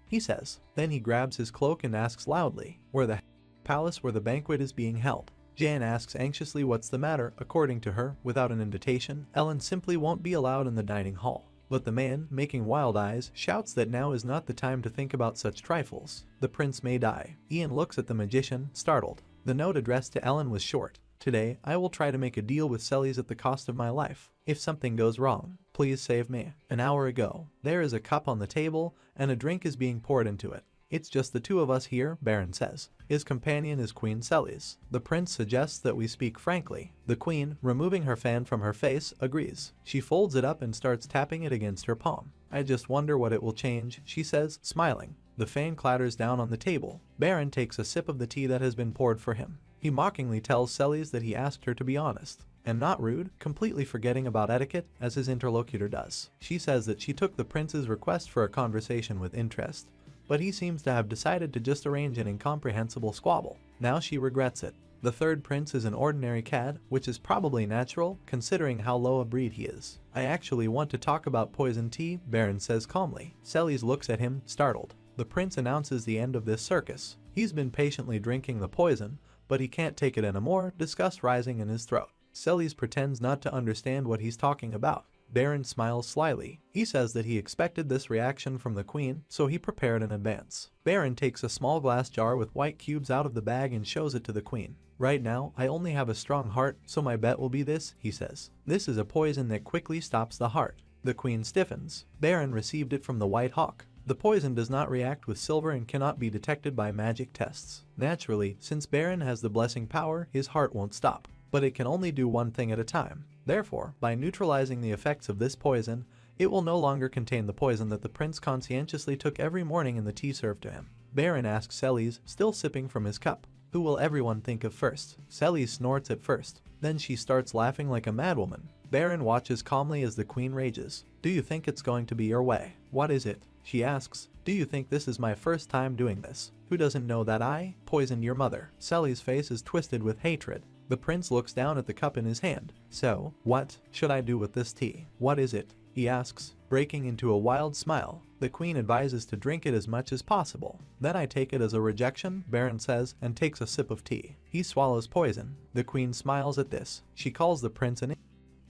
he says. Then he grabs his cloak and asks loudly, where the palace where the banquet is being held. Jan asks anxiously what's the matter. According to her, without an invitation, Ellen simply won't be allowed in the dining hall. But the man, making wild eyes, shouts that now is not the time to think about such trifles. The prince may die. Ian looks at the magician, startled. The note addressed to Ellen was short. Today, I will try to make a deal with Celes at the cost of my life. If something goes wrong, please save me. An hour ago, there is a cup on the table, and a drink is being poured into it. It's just the two of us here, Baron says. His companion is Queen Celes. The prince suggests that we speak frankly. The queen, removing her fan from her face, agrees. She folds it up and starts tapping it against her palm. I just wonder what it will change, she says, smiling. The fan clatters down on the table. Baron takes a sip of the tea that has been poured for him. He mockingly tells Celes that he asked her to be honest and not rude, completely forgetting about etiquette as his interlocutor does. She says that she took the prince's request for a conversation with interest, but he seems to have decided to just arrange an incomprehensible squabble. Now she regrets it. The third prince is an ordinary cad, which is probably natural considering how low a breed he is. I actually want to talk about poison tea, Baron says calmly. Celes looks at him, startled. The prince announces the end of this circus. He's been patiently drinking the poison, but he can't take it anymore, disgust rising in his throat. Celes pretends not to understand what he's talking about. Baron smiles slyly. He says that he expected this reaction from the queen, so he prepared in advance. Baron takes a small glass jar with white cubes out of the bag and shows it to the queen. Right now, I only have a strong heart, so my bet will be this, he says. This is a poison that quickly stops the heart. The queen stiffens. Baron received it from the White Hawk. The poison does not react with silver and cannot be detected by magic tests. Naturally, since Baron has the blessing power, his heart won't stop. But it can only do one thing at a time. Therefore, by neutralizing the effects of this poison, it will no longer contain the poison that the prince conscientiously took every morning in the tea served to him. Baron asks Celes, still sipping from his cup, who will everyone think of first? Celes snorts at first. Then she starts laughing like a madwoman. Baron watches calmly as the queen rages. Do you think it's going to be your way? What is it? She asks. Do you think this is my first time doing this? Who doesn't know that I poisoned your mother? Celes' face is twisted with hatred. The prince looks down at the cup in his hand. So, what should I do with this tea? What is it? He asks, breaking into a wild smile. The queen advises to drink it as much as possible. Then I take it as a rejection, Baron says, and takes a sip of tea. He swallows poison. The queen smiles at this. She calls the prince an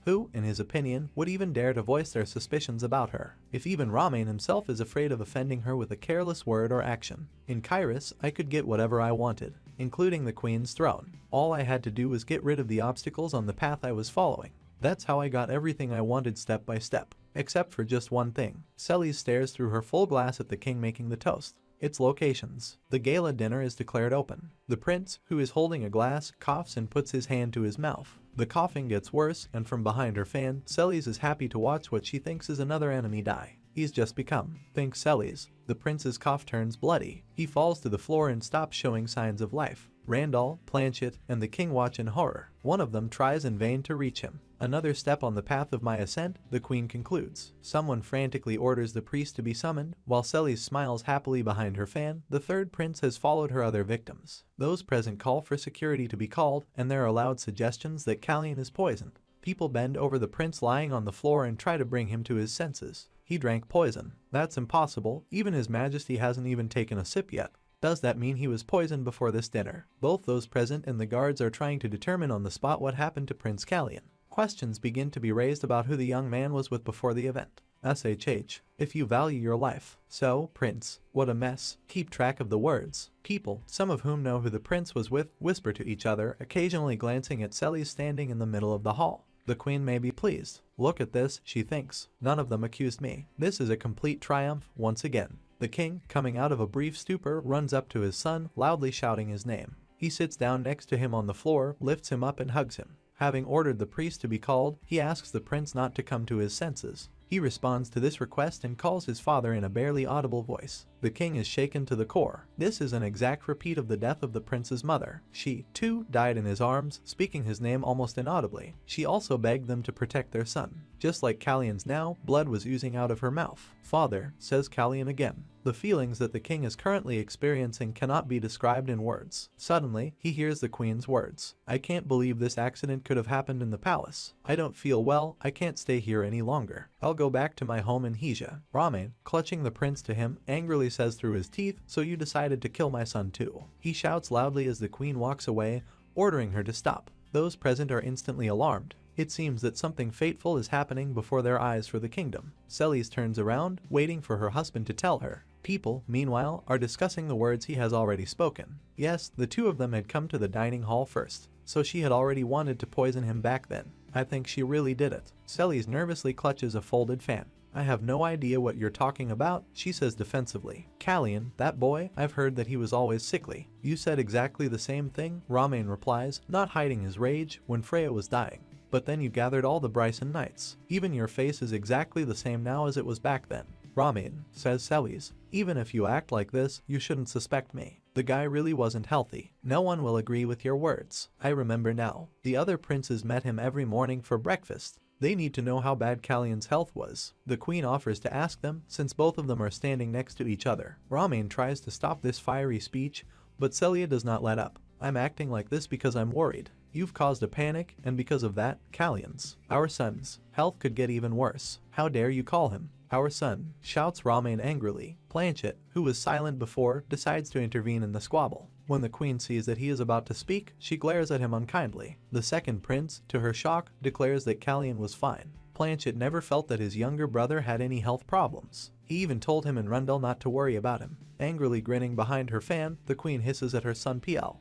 who, in his opinion, would even dare to voice their suspicions about her, if even Ramen himself is afraid of offending her with a careless word or action. In Kairos, I could get whatever I wanted. including the queen's throne. All I had to do was get rid of the obstacles on the path I was following. That's how I got everything I wanted step by step. Except for just one thing. Celes stares through her full glass at the king making the toast. Its locations. The gala dinner is declared open. The prince, who is holding a glass, coughs and puts his hand to his mouth. The coughing gets worse, and from behind her fan, Celes is happy to watch what she thinks is another enemy die. He's just become. Thinks Celes. The prince's cough turns bloody. He falls to the floor and stops showing signs of life. Randall, Planchet, and the king watch in horror. One of them tries in vain to reach him. Another step on the path of my ascent, the queen concludes. Someone frantically orders the priest to be summoned, while Celes smiles happily behind her fan. The third prince has followed her other victims. Those present call for security to be called, and there are loud suggestions that Callian is poisoned. People bend over the prince lying on the floor and try to bring him to his senses. He drank poison. That's impossible. Even His Majesty hasn't even taken a sip yet. Does that mean he was poisoned before this dinner? Both those present and the guards are trying to determine on the spot what happened to Prince Callian. Questions begin to be raised about who the young man was with before the event. SHH. If you value your life. So, Prince. What a mess. Keep track of the words. People, some of whom know who the prince was with, whisper to each other, occasionally glancing at Celes standing in the middle of the hall. The queen may be pleased. Look at this, she thinks. None of them accused me. This is a complete triumph, once again. The king, coming out of a brief stupor, runs up to his son, loudly shouting his name. He sits down next to him on the floor, lifts him up and hugs him. Having ordered the priest to be called, he asks the prince not to come to his senses. He responds to this request and calls his father in a barely audible voice. The king is shaken to the core. This is an exact repeat of the death of the prince's mother. She, too, died in his arms, speaking his name almost inaudibly. She also begged them to protect their son. Just like Callian's now, blood was oozing out of her mouth. Father, says Callian again. The feelings that the king is currently experiencing cannot be described in words. Suddenly, he hears the queen's words. I can't believe this accident could have happened in the palace. I don't feel well, I can't stay here any longer. I'll go back to my home in Hija. Ramen, clutching the prince to him, angrily says through his teeth, so you decided to kill my son too. He shouts loudly as the queen walks away, ordering her to stop. Those present are instantly alarmed. It seems that something fateful is happening before their eyes for the kingdom. Celes turns around, waiting for her husband to tell her. People, meanwhile, are discussing the words he has already spoken. Yes, the two of them had come to the dining hall first, so she had already wanted to poison him back then. I think she really did it. Celes nervously clutches a folded fan. I have no idea what you're talking about, she says defensively. Callian, that boy, I've heard that he was always sickly. You said exactly the same thing, Ramen replies, not hiding his rage, when Freya was dying. But then you gathered all the Bryson Knights. Even your face is exactly the same now as it was back then. Ramen, says Celes, even if you act like this, you shouldn't suspect me. The guy really wasn't healthy. No one will agree with your words. I remember now. The other princes met him every morning for breakfast. They need to know how bad Callian's health was. The queen offers to ask them, since both of them are standing next to each other. Ramen tries to stop this fiery speech, but Celia does not let up. I'm acting like this because I'm worried. You've caused a panic, and because of that, Callian's, our son's, health could get even worse. How dare you call him our son, shouts Ramen angrily. Planchet, who was silent before, decides to intervene in the squabble. When the queen sees that he is about to speak, she glares at him unkindly. The second prince, to her shock, declares that Callian was fine. Planchet never felt that his younger brother had any health problems. He even told him and Rundle not to worry about him. Angrily grinning behind her fan, the queen hisses at her son Piel.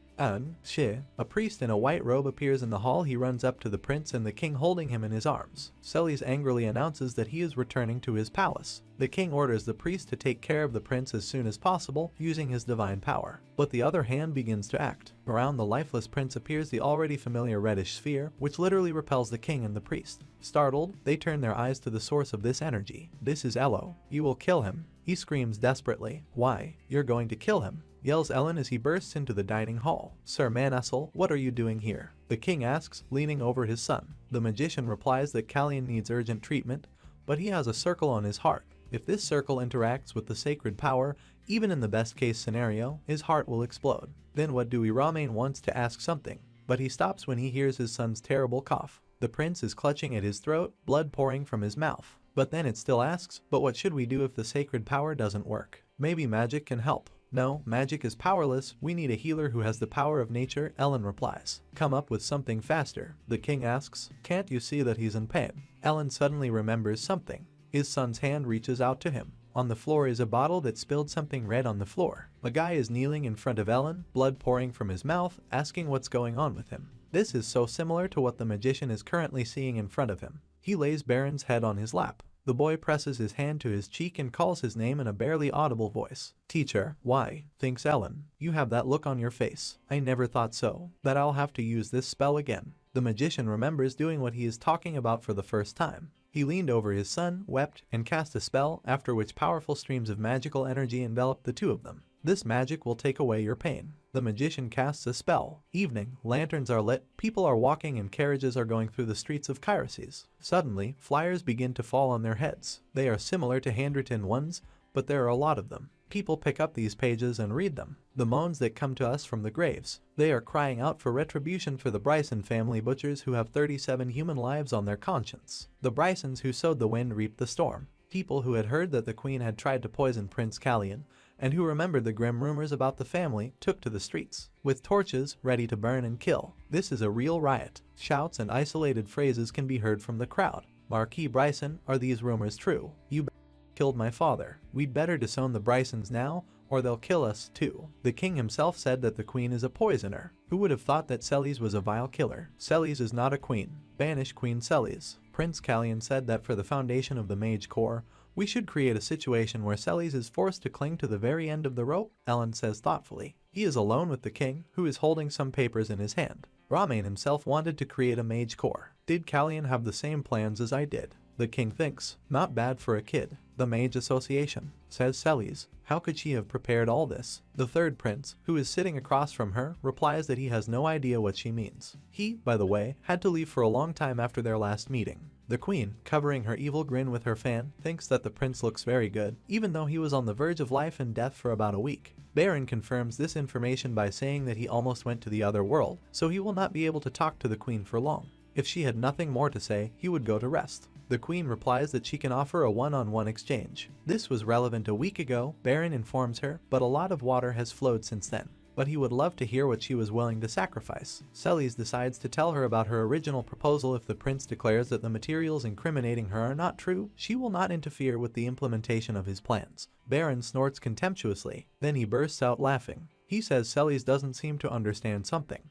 A priest in a white robe appears in the hall. He runs up to the prince and the king holding him in his arms. Celes angrily announces that he is returning to his palace. The king orders the priest to take care of the prince as soon as possible, using his divine power. But the other hand begins to act. Around the lifeless prince appears the already familiar reddish sphere, which literally repels the king and the priest. Startled, they turn their eyes to the source of this energy. This is Yahello. You will kill him. He screams desperately. Why? You're going to kill him, yells Ellen as he bursts into the dining hall. Sir Manassel, what are you doing here? The king asks, leaning over his son. The magician replies that Callian needs urgent treatment, but he has a circle on his heart. If this circle interacts with the sacred power, even in the best case scenario, his heart will explode. Then what do we? Ramen wants to ask something, but he stops when he hears his son's terrible cough. The prince is clutching at his throat, blood pouring from his mouth. But then it still asks, but what should we do if the sacred power doesn't work? Maybe magic can help. No, magic is powerless. We need a healer who has the power of nature, Ellen replies. Come up with something faster. The king asks, can't you see that he's in pain? Ellen suddenly remembers something. His son's hand reaches out to him. On the floor is a bottle that spilled something red on the floor. A guy is kneeling in front of Ellen, blood pouring from his mouth, asking what's going on with him. This is so similar to what the magician is currently seeing in front of him. He lays Baron's head on his lap. The boy presses his hand to his cheek and calls his name in a barely audible voice. "Teacher, why?" thinks Ellen. "You have that look on your face. I never thought so, that I'll have to use this spell again." The magician remembers doing what he is talking about for the first time. He leaned over his son, wept, and cast a spell, after which powerful streams of magical energy enveloped the two of them. "This magic will take away your pain." The magician casts a spell. Evening, lanterns are lit, people are walking and carriages are going through the streets of Kairos. Suddenly, flyers begin to fall on their heads. They are similar to handwritten ones, but there are a lot of them. People pick up these pages and read them. The moans that come to us from the graves. They are crying out for retribution for the Bryson family butchers who have 37 human lives on their conscience. The Brysons who sowed the wind reaped the storm. People who had heard that the queen had tried to poison Prince Callion, and who remembered the grim rumors about the family, took to the streets, with torches ready to burn and kill. This is a real riot. Shouts and isolated phrases can be heard from the crowd. "Marquis Bryson, are these rumors true? You killed my father. We'd better disown the Brysons now, or they'll kill us too." The king himself said that the queen is a poisoner. Who would have thought that Celes was a vile killer? Celes is not a queen. Banish Queen Celes. Prince Callion said that for the foundation of the Mage Corps, we should create a situation where Celes is forced to cling to the very end of the rope, Ellen says thoughtfully. He is alone with the king, who is holding some papers in his hand. Ramain himself wanted to create a Mage Corps. Did Callion have the same plans as I did? The king thinks. Not bad for a kid. The Mage Association, says Celes. How could she have prepared all this? The third prince, who is sitting across from her, replies that he has no idea what she means. He, by the way, had to leave for a long time after their last meeting. The queen, covering her evil grin with her fan, thinks that the prince looks very good, even though he was on the verge of life and death for about a week. Baron confirms this information by saying that he almost went to the other world, so he will not be able to talk to the queen for long. If she had nothing more to say, he would go to rest. The queen replies that she can offer a one-on-one exchange. This was relevant a week ago, Baron informs her, but a lot of water has flowed since then. But he would love to hear what she was willing to sacrifice. Celes decides to tell her about her original proposal. If the prince declares that the materials incriminating her are not true, she will not interfere with the implementation of his plans. Baron snorts contemptuously, then he bursts out laughing. He says Celes doesn't seem to understand something.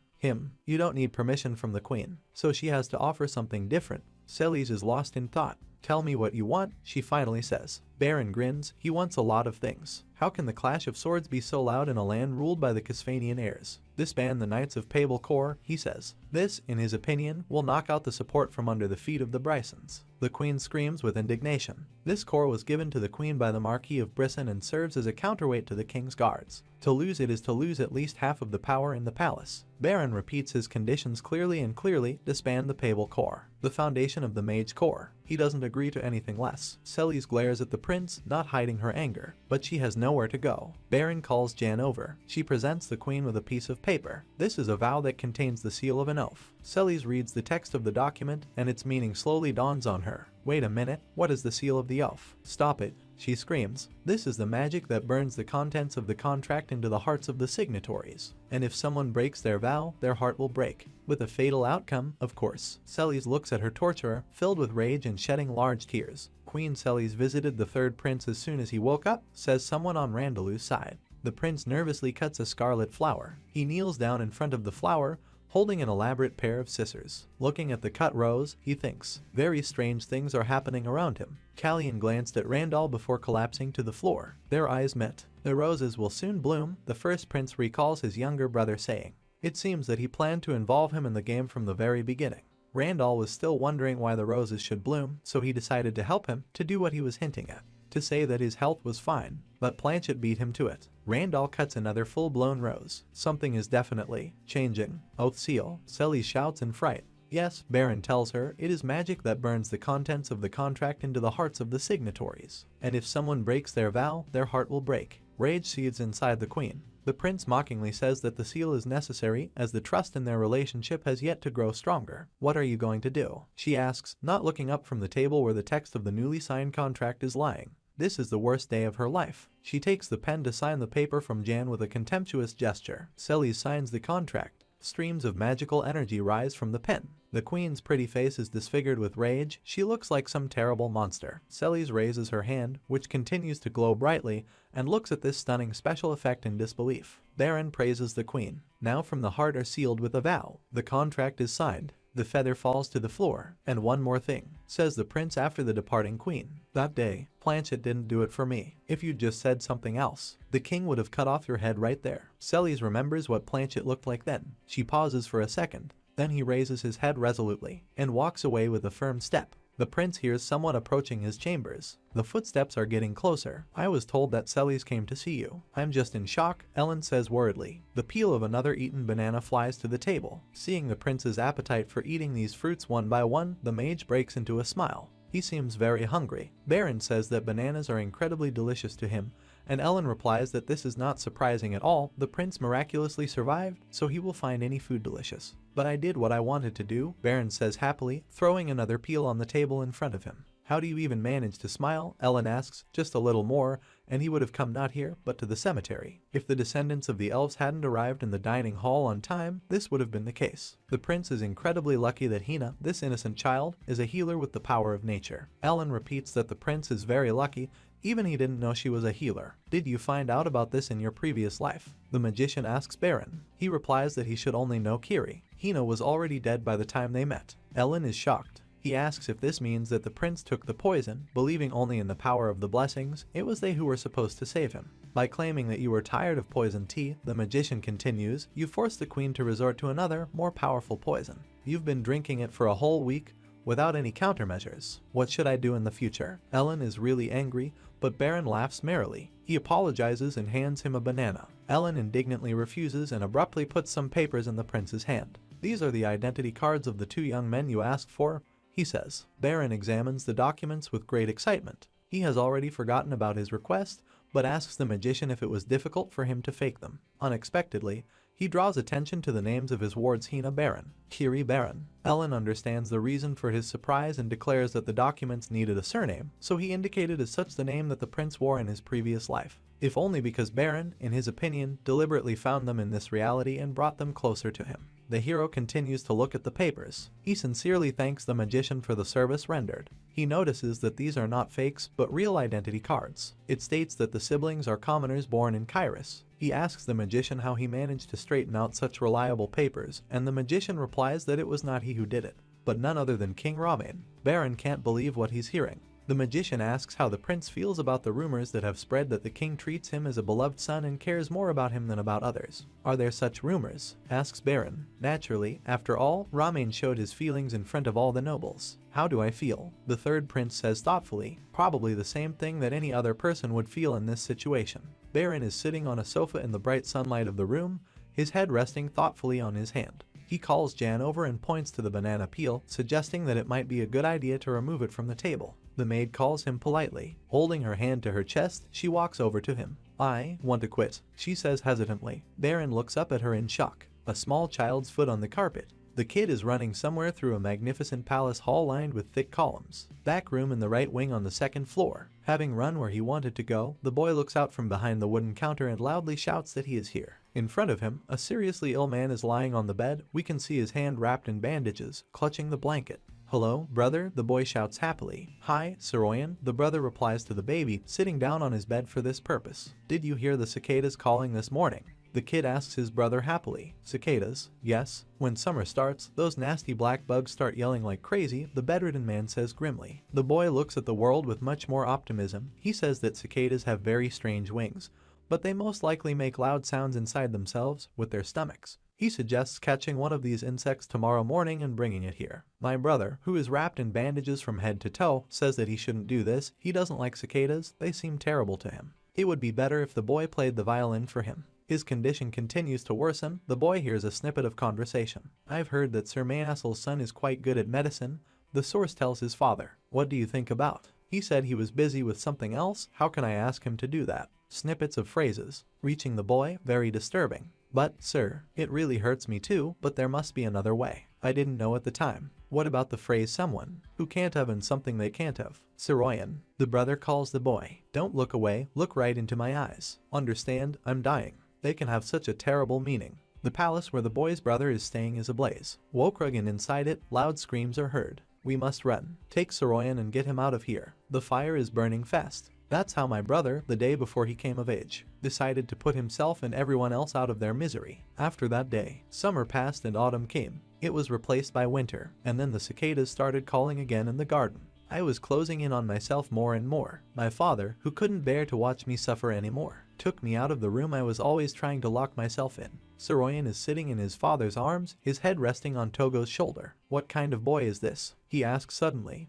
You don't need permission from the queen, so she has to offer something different. Celes is lost in thought. "Tell me what you want," she finally says. Baron grins. He wants a lot of things. How can the clash of swords be so loud in a land ruled by the Casfanian heirs? Disband the Knights of Pable Corps, he says. This, in his opinion, will knock out the support from under the feet of the Brysons. The queen screams with indignation. This corps was given to the queen by the Marquis of Brisson and serves as a counterweight to the king's guards. To lose it is to lose at least half of the power in the palace. Baron repeats his conditions clearly and clearly. Disband the Pable Corps, the foundation of the Mage Corps. He doesn't agree to anything less. Celes glares at the prince, not hiding her anger, but she has nowhere to go. Baron calls Jan over. She presents the queen with a piece of paper. This is a vow that contains the seal of an oath. Celes reads the text of the document, and its meaning slowly dawns on her. Wait a minute, what is the seal of the oath? Stop it, she screams. This is the magic that burns the contents of the contract into the hearts of the signatories. And if someone breaks their vow, their heart will break. With a fatal outcome, of course. Celes looks at her torturer, filled with rage and shedding large tears. Queen Celes visited the third prince as soon as he woke up, says someone on Randalu's side. The prince nervously cuts a scarlet flower. He kneels down in front of the flower, holding an elaborate pair of scissors. Looking at the cut rose, he thinks. Very strange things are happening around him. Callion glanced at Randall before collapsing to the floor. Their eyes met. The roses will soon bloom, the first prince recalls his younger brother saying. It seems that he planned to involve him in the game from the very beginning. Randall was still wondering why the roses should bloom, so he decided to help him, to do what he was hinting at. To say that his health was fine, but Planchet beat him to it. Randall cuts another full-blown rose. Something is definitely changing. Oath seal. Celes shouts in fright. Yes, Baron tells her, it is magic that burns the contents of the contract into the hearts of the signatories. And if someone breaks their vow, their heart will break. Rage seethes inside the queen. The prince mockingly says that the seal is necessary, as the trust in their relationship has yet to grow stronger. What are you going to do? She asks, not looking up from the table where the text of the newly signed contract is lying. This is the worst day of her life. She takes the pen to sign the paper from Jan with a contemptuous gesture. Celes signs the contract. Streams of magical energy rise from the pen. The queen's pretty face is disfigured with rage. She looks like some terrible monster. Celes raises her hand, which continues to glow brightly, and looks at this stunning special effect in disbelief. Baron praises the queen. Now from the heart are sealed with a vow. The contract is signed. The feather falls to the floor. And one more thing, says the prince after the departing queen. That day, Planchet didn't do it for me. If you'd just said something else, the king would have cut off your head right there. Celes remembers what Planchet looked like then. She pauses for a second. Then he raises his head resolutely and walks away with a firm step. The prince hears someone approaching his chambers. The footsteps are getting closer. I was told that Celes came to see you. I'm just in shock, Ellen says worriedly. The peel of another eaten banana flies to the table. Seeing the prince's appetite for eating these fruits one by one, the mage breaks into a smile. He seems very hungry. Baron says that bananas are incredibly delicious to him, and Ellen replies that this is not surprising at all. The prince miraculously survived, so he will find any food delicious. But I did what I wanted to do, Baron says happily, throwing another peel on the table in front of him. How do you even manage to smile? Ellen asks. Just a little more, and he would have come not here, but to the cemetery. If the descendants of the elves hadn't arrived in the dining hall on time, this would have been the case. The prince is incredibly lucky that Hina, this innocent child, is a healer with the power of nature. Ellen repeats that the prince is very lucky, even he didn't know she was a healer. Did you find out about this in your previous life? The magician asks Baron. He replies that he should only know Kiri. Hina was already dead by the time they met. Ellen is shocked. He asks if this means that the prince took the poison, believing only in the power of the blessings. It was they who were supposed to save him. By claiming that you were tired of poison tea, the magician continues, you forced the queen to resort to another, more powerful poison. You've been drinking it for a whole week, without any countermeasures. What should I do in the future? Ellen is really angry, but Baron laughs merrily. He apologizes and hands him a banana. Ellen indignantly refuses and abruptly puts some papers in the prince's hand. These are the identity cards of the two young men you asked for, he says. Baron examines the documents with great excitement. He has already forgotten about his request, but asks the magician if it was difficult for him to fake them. Unexpectedly, he draws attention to the names of his wards Hina Baron, Kiri Baron. Ellen understands the reason for his surprise and declares that the documents needed a surname, so he indicated as such the name that the prince wore in his previous life. If only because Baron, in his opinion, deliberately found them in this reality and brought them closer to him. The hero continues to look at the papers. He sincerely thanks the magician for the service rendered. He notices that these are not fakes, but real identity cards. It states that the siblings are commoners born in Kairos. He asks the magician how he managed to straighten out such reliable papers, and the magician replies that it was not he who did it, but none other than King Ramen. Baron can't believe what he's hearing. The magician asks how the prince feels about the rumors that have spread that the king treats him as a beloved son and cares more about him than about others. Are there such rumors? Asks Baron. Naturally, after all, Ramen showed his feelings in front of all the nobles. How do I feel? The third prince says thoughtfully, probably the same thing that any other person would feel in this situation. Baron is sitting on a sofa in the bright sunlight of the room, his head resting thoughtfully on his hand. He calls Jan over and points to the banana peel, suggesting that it might be a good idea to remove it from the table. The maid calls him politely. Holding her hand to her chest, she walks over to him. I want to quit, she says hesitantly. Baron looks up at her in shock. A small child's foot on the carpet. The kid is running somewhere through a magnificent palace hall lined with thick columns. Back room in the right wing on the second floor. Having run where he wanted to go, the boy looks out from behind the wooden counter and loudly shouts that he is here. In front of him, a seriously ill man is lying on the bed. We can see his hand wrapped in bandages, clutching the blanket. Hello, brother, the boy shouts happily. Hi, Soroyan, the brother replies to the baby, sitting down on his bed for this purpose. Did you hear the cicadas calling this morning? The kid asks his brother happily. Cicadas? Yes. When summer starts, those nasty black bugs start yelling like crazy, the bedridden man says grimly. The boy looks at the world with much more optimism. He says that cicadas have very strange wings, but they most likely make loud sounds inside themselves, with their stomachs. He suggests catching one of these insects tomorrow morning and bringing it here. My brother, who is wrapped in bandages from head to toe, says that he shouldn't do this. He doesn't like cicadas, they seem terrible to him. It would be better if the boy played the violin for him. His condition continues to worsen. The boy hears a snippet of conversation. I've heard that Sir Mayassel's son is quite good at medicine. The source tells his father. What do you think about? He said he was busy with something else. How can I ask him to do that? Snippets of phrases. Reaching the boy, very disturbing. But, sir, it really hurts me too, but there must be another way. I didn't know at the time. What about the phrase someone who can't have and something they can't have? Soroyan. The brother calls the boy. Don't look away, look right into my eyes. Understand, I'm dying. They can have such a terrible meaning. The palace where the boy's brother is staying is ablaze. Wokrug and inside it, loud screams are heard. We must run. Take Soroyan and get him out of here. The fire is burning fast. That's how my brother, the day before he came of age, decided to put himself and everyone else out of their misery. After that day, summer passed and autumn came. It was replaced by winter, and then the cicadas started calling again in the garden. I was closing in on myself more and more. My father, who couldn't bear to watch me suffer anymore, took me out of the room I was always trying to lock myself in. Soroyan is sitting in his father's arms, his head resting on Togo's shoulder. What kind of boy is this? He asked suddenly.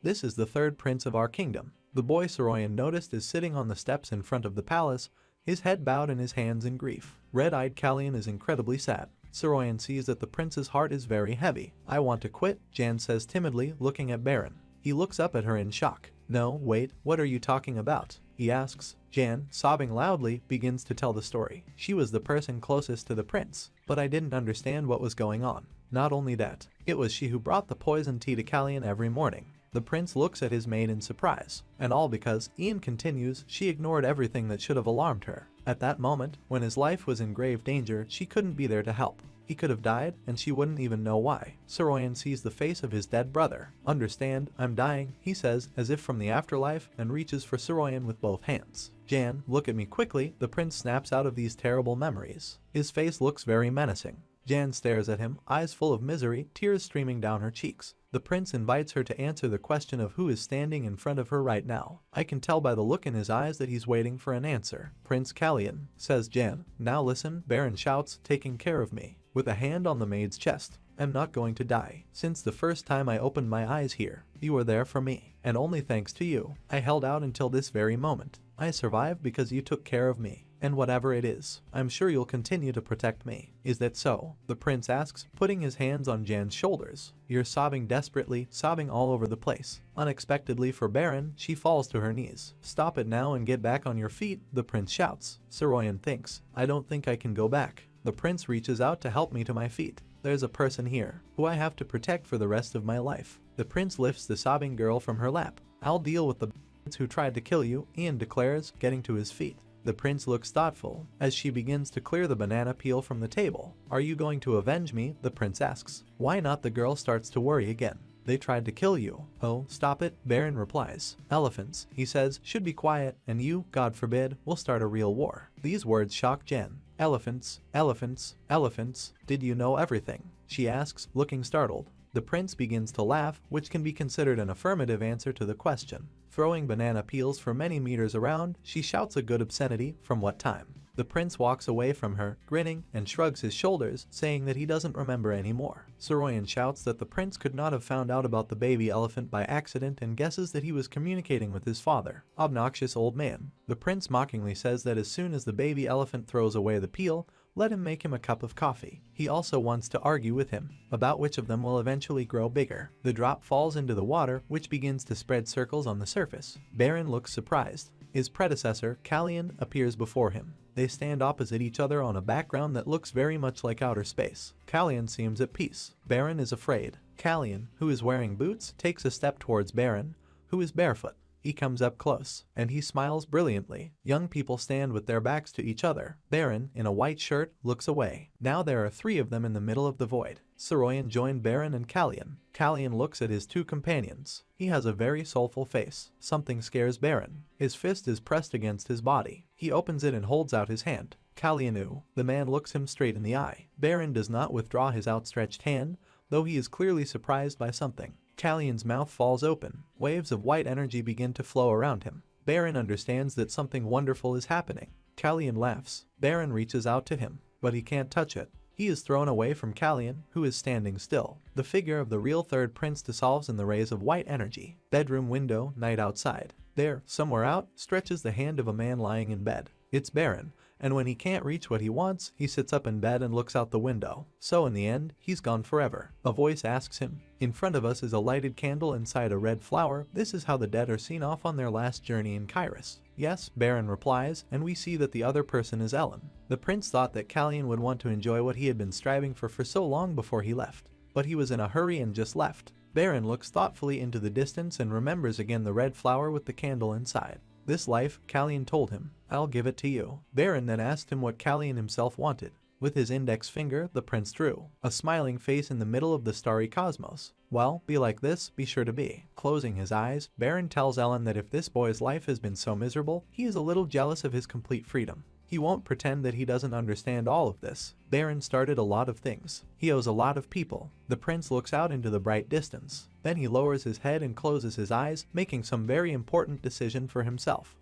This is the third prince of our kingdom. The boy Soroyan noticed is sitting on the steps in front of the palace, his head bowed and his hands in grief. Red-eyed Kalyan is incredibly sad. Soroyan sees that the prince's heart is very heavy. I want to quit, Jan says timidly, looking at Baron. He looks up at her in shock. No, wait, what are you talking about? He asks. Jan, sobbing loudly, begins to tell the story. She was the person closest to the prince, but I didn't understand what was going on. Not only that, it was she who brought the poison tea to Kalyan every morning. The prince looks at his maid in surprise, and all because, Ian continues, she ignored everything that should have alarmed her. At that moment, when his life was in grave danger, she couldn't be there to help. He could have died, and she wouldn't even know why. Soroyan sees the face of his dead brother. Understand, I'm dying, he says, as if from the afterlife, and reaches for Soroyan with both hands. Jan, look at me quickly, the prince snaps out of these terrible memories. His face looks very menacing. Jan stares at him, eyes full of misery, tears streaming down her cheeks. The prince invites her to answer the question of who is standing in front of her right now. I can tell by the look in his eyes that he's waiting for an answer. Prince Kalyan, says Jan. Now listen, Baron shouts, taking care of me. With a hand on the maid's chest. I'm not going to die. Since the first time I opened my eyes here, you were there for me. And only thanks to you, I held out until this very moment. I survived because you took care of me. And whatever it is, I'm sure you'll continue to protect me. Is that so? The prince asks, putting his hands on Jan's shoulders. You're sobbing desperately, sobbing all over the place. Unexpectedly for Baron, she falls to her knees. Stop it now and get back on your feet, the prince shouts. Soroyan thinks, I don't think I can go back. The prince reaches out to help me to my feet. There's a person here, who I have to protect for the rest of my life. The prince lifts the sobbing girl from her lap. I'll deal with the who tried to kill you, Ian declares, getting to his feet. The prince looks thoughtful, as she begins to clear the banana peel from the table. Are you going to avenge me? The prince asks. Why not? The girl starts to worry again. They tried to kill you. Oh, stop it, Baron replies. Elephants, he says, should be quiet, and you, God forbid, will start a real war. These words shock Jen. Elephants, elephants, elephants, did you know everything? She asks, looking startled. The prince begins to laugh, which can be considered an affirmative answer to the question. Throwing banana peels for many meters around, she shouts a good obscenity, from what time? The prince walks away from her, grinning, and shrugs his shoulders, saying that he doesn't remember anymore. Soroyan shouts that the prince could not have found out about the baby elephant by accident and guesses that he was communicating with his father. Obnoxious old man. The prince mockingly says that as soon as the baby elephant throws away the peel, let him make him a cup of coffee. He also wants to argue with him about which of them will eventually grow bigger. The drop falls into the water, which begins to spread circles on the surface. Baron looks surprised. His predecessor, Kalyan, appears before him. They stand opposite each other on a background that looks very much like outer space. Kalyan seems at peace. Baron is afraid. Kalyan, who is wearing boots, takes a step towards Baron, who is barefoot. He comes up close, and he smiles brilliantly. Young people stand with their backs to each other. Baron, in a white shirt, looks away. Now there are three of them in the middle of the void. Soroyan joined Baron and Kalyan. Kalyan looks at his two companions. He has a very soulful face. Something scares Baron. His fist is pressed against his body. He opens it and holds out his hand. Kalyanu. The man looks him straight in the eye. Baron does not withdraw his outstretched hand, though he is clearly surprised by something. Kalyan's mouth falls open. Waves of white energy begin to flow around him. Baron understands that something wonderful is happening. Kalyan laughs. Baron reaches out to him, but he can't touch it. He is thrown away from Kalyan, who is standing still. The figure of the real third prince dissolves in the rays of white energy. Bedroom window, night outside. There, somewhere out, stretches the hand of a man lying in bed. It's Baron, and when he can't reach what he wants, he sits up in bed and looks out the window. So in the end, he's gone forever. A voice asks him. In front of us is a lighted candle inside a red flower. This is how the dead are seen off on their last journey in Kairos. Yes, Baron replies, and we see that the other person is Ellen. The prince thought that Kalyan would want to enjoy what he had been striving for so long before he left. But he was in a hurry and just left. Baron looks thoughtfully into the distance and remembers again the red flower with the candle inside. This life, Kalyan told him, I'll give it to you. Baron then asked him what Kalyan himself wanted. With his index finger, the prince drew a smiling face in the middle of the starry cosmos. Well, be like this, be sure to be. Closing his eyes, Baron tells Ellen that if this boy's life has been so miserable, he is a little jealous of his complete freedom. He won't pretend that he doesn't understand all of this. Baron started a lot of things. He owes a lot of people. The prince looks out into the bright distance. Then he lowers his head and closes his eyes, making some very important decision for himself.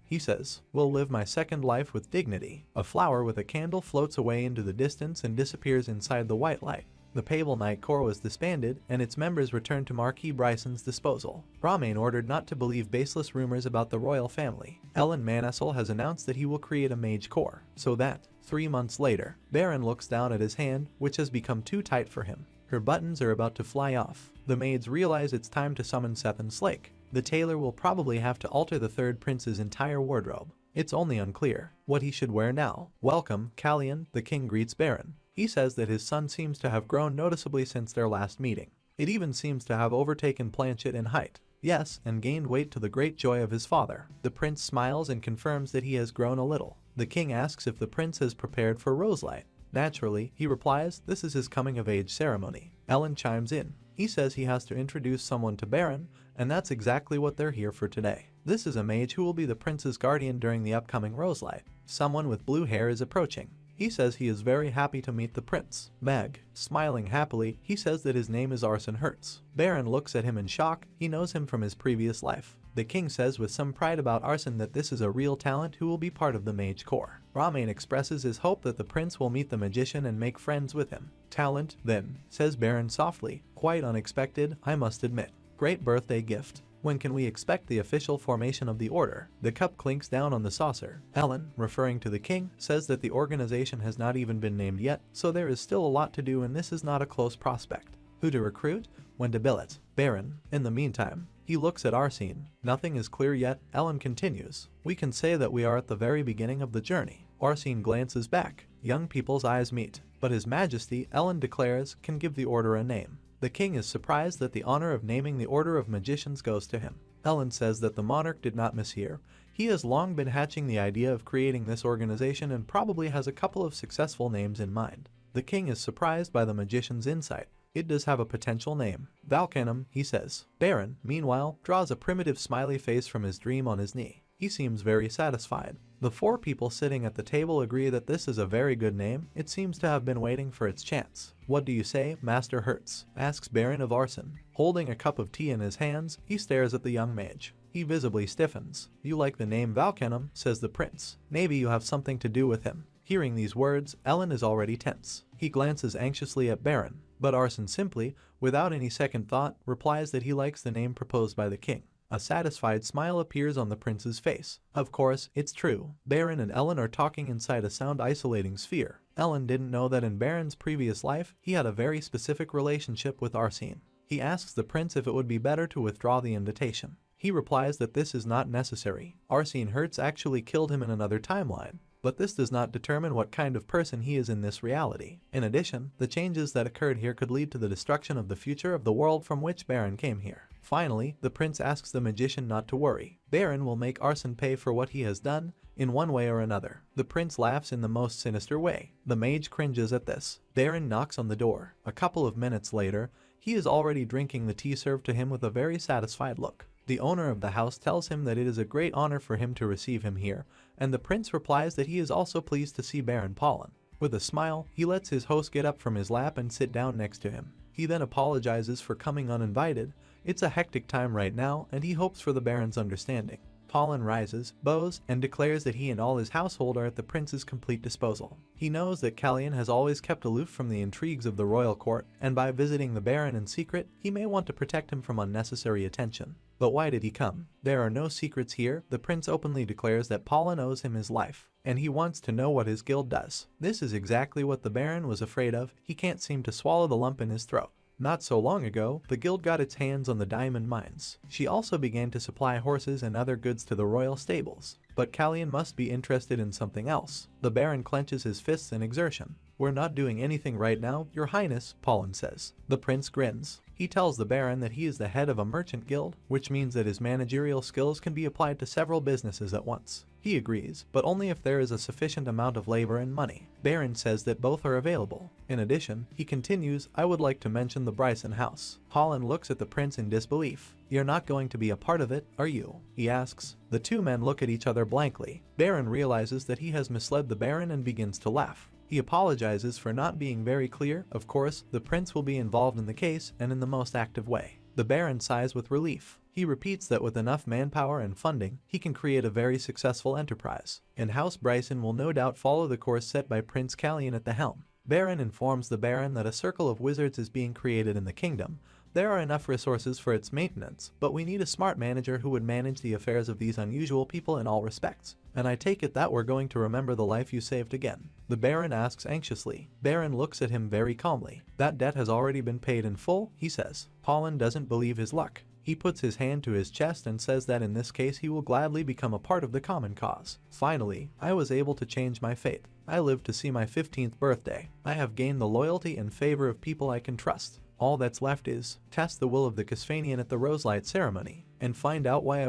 He says, will live my second life with dignity. A flower with a candle floats away into the distance and disappears inside the white light. The Pable Knight Corps was disbanded, and its members returned to Marquis Bryson's disposal. Brahmain ordered not to believe baseless rumors about the royal family. Ellen Manessel has announced that he will create a mage corps, so that, 3 months later, Baron looks down at his hand, which has become too tight for him. Her buttons are about to fly off. The maids realize it's time to summon Sethan Slake. The tailor will probably have to alter the third prince's entire wardrobe. It's only unclear what he should wear now. Welcome, Callian, the king greets Baron. He says that his son seems to have grown noticeably since their last meeting. It even seems to have overtaken Planchet in height. Yes, and gained weight to the great joy of his father. The prince smiles and confirms that he has grown a little. The king asks if the prince has prepared for Roselight. Naturally, he replies this is his coming-of-age ceremony. Ellen chimes in. He says he has to introduce someone to Baron, and that's exactly what they're here for today. This is a mage who will be the prince's guardian during the upcoming Roselight. Someone with blue hair is approaching. He says he is very happy to meet the prince. Meg, smiling happily, he says that his name is Arson Hertz. Baron looks at him in shock. He knows him from his previous life. The king says with some pride about Arson that this is a real talent who will be part of the mage corps. Brahmain expresses his hope that the prince will meet the magician and make friends with him. Talent, then, says Baron softly. Quite unexpected, I must admit. Great birthday gift. When can we expect the official formation of the order? The cup clinks down on the saucer. Ellen, referring to the king, says that the organization has not even been named yet, so there is still a lot to do and this is not a close prospect. Who to recruit? When to billet. Baron, in the meantime, he looks at Arsene. Nothing is clear yet. Ellen continues. We can say that we are at the very beginning of the journey. Arsene glances back. Young people's eyes meet. But His Majesty, Ellen declares, can give the order a name. The king is surprised that the honor of naming the Order of Magicians goes to him. Ellen says that the monarch did not mishear. He has long been hatching the idea of creating this organization and probably has a couple of successful names in mind. The king is surprised by the magician's insight. It does have a potential name. Valcanum, he says. Baron, meanwhile, draws a primitive smiley face from his dream on his knee. He seems very satisfied. The 4 people sitting at the table agree that this is a very good name. It seems to have been waiting for its chance. What do you say, Master Hertz? Asks Baron of Arson. Holding a cup of tea in his hands, he stares at the young mage. He visibly stiffens. You like the name Valcanum, says the prince. Maybe you have something to do with him. Hearing these words, Ellen is already tense. He glances anxiously at Baron, but Arson simply, without any second thought, replies that he likes the name proposed by the king. A satisfied smile appears on the prince's face. Of course, it's true. Baron and Ellen are talking inside a sound-isolating sphere. Ellen didn't know that in Baron's previous life, he had a very specific relationship with Arsene. He asks the prince if it would be better to withdraw the invitation. He replies that this is not necessary. Arsene Hertz actually killed him in another timeline. But this does not determine what kind of person he is in this reality. In addition, the changes that occurred here could lead to the destruction of the future of the world from which Baron came here. Finally, the prince asks the magician not to worry. Baron will make Arson pay for what he has done, in one way or another. The prince laughs in the most sinister way. The mage cringes at this. Baron knocks on the door. A couple of minutes later, he is already drinking the tea served to him with a very satisfied look. The owner of the house tells him that it is a great honor for him to receive him here, and the prince replies that he is also pleased to see Baron Pollen. With a smile, he lets his host get up from his lap and sit down next to him. He then apologizes for coming uninvited. It's a hectic time right now, and he hopes for the Baron's understanding. Pollen rises, bows, and declares that he and all his household are at the prince's complete disposal. He knows that Callian has always kept aloof from the intrigues of the royal court, and by visiting the Baron in secret, he may want to protect him from unnecessary attention. But why did he come? There are no secrets here. The prince openly declares that Pollen owes him his life, and he wants to know what his guild does. This is exactly what the Baron was afraid of. He can't seem to swallow the lump in his throat. Not so long ago, the guild got its hands on the diamond mines. She also began to supply horses and other goods to the royal stables. But Callian must be interested in something else. The Baron clenches his fists in exertion. We're not doing anything right now, Your Highness, Pollen says. The prince grins. He tells the Baron that he is the head of a merchant guild, which means that his managerial skills can be applied to several businesses at once. He agrees, but only if there is a sufficient amount of labor and money. Baron says that both are available. In addition, he continues, I would like to mention the Bryson house. Holland looks at the prince in disbelief. You're not going to be a part of it, are you? He asks. The two men look at each other blankly. Baron realizes that he has misled the Baron and begins to laugh. He apologizes for not being very clear. Of course, the prince will be involved in the case and in the most active way. The Baron sighs with relief. He repeats that with enough manpower and funding, he can create a very successful enterprise. And House Bryson will no doubt follow the course set by Prince Callian at the helm. Baron informs the Baron that a circle of wizards is being created in the kingdom. There are enough resources for its maintenance, but we need a smart manager who would manage the affairs of these unusual people in all respects. And I take it that we're going to remember the life you saved again. The Baron asks anxiously. Baron looks at him very calmly. That debt has already been paid in full, he says. Holland doesn't believe his luck. He puts his hand to his chest and says that in this case he will gladly become a part of the common cause. Finally, I was able to change my fate. I lived to see my 15th birthday. I have gained the loyalty and favor of people I can trust. All that's left is test the will of the Casfanian at the Roselight ceremony and find out why I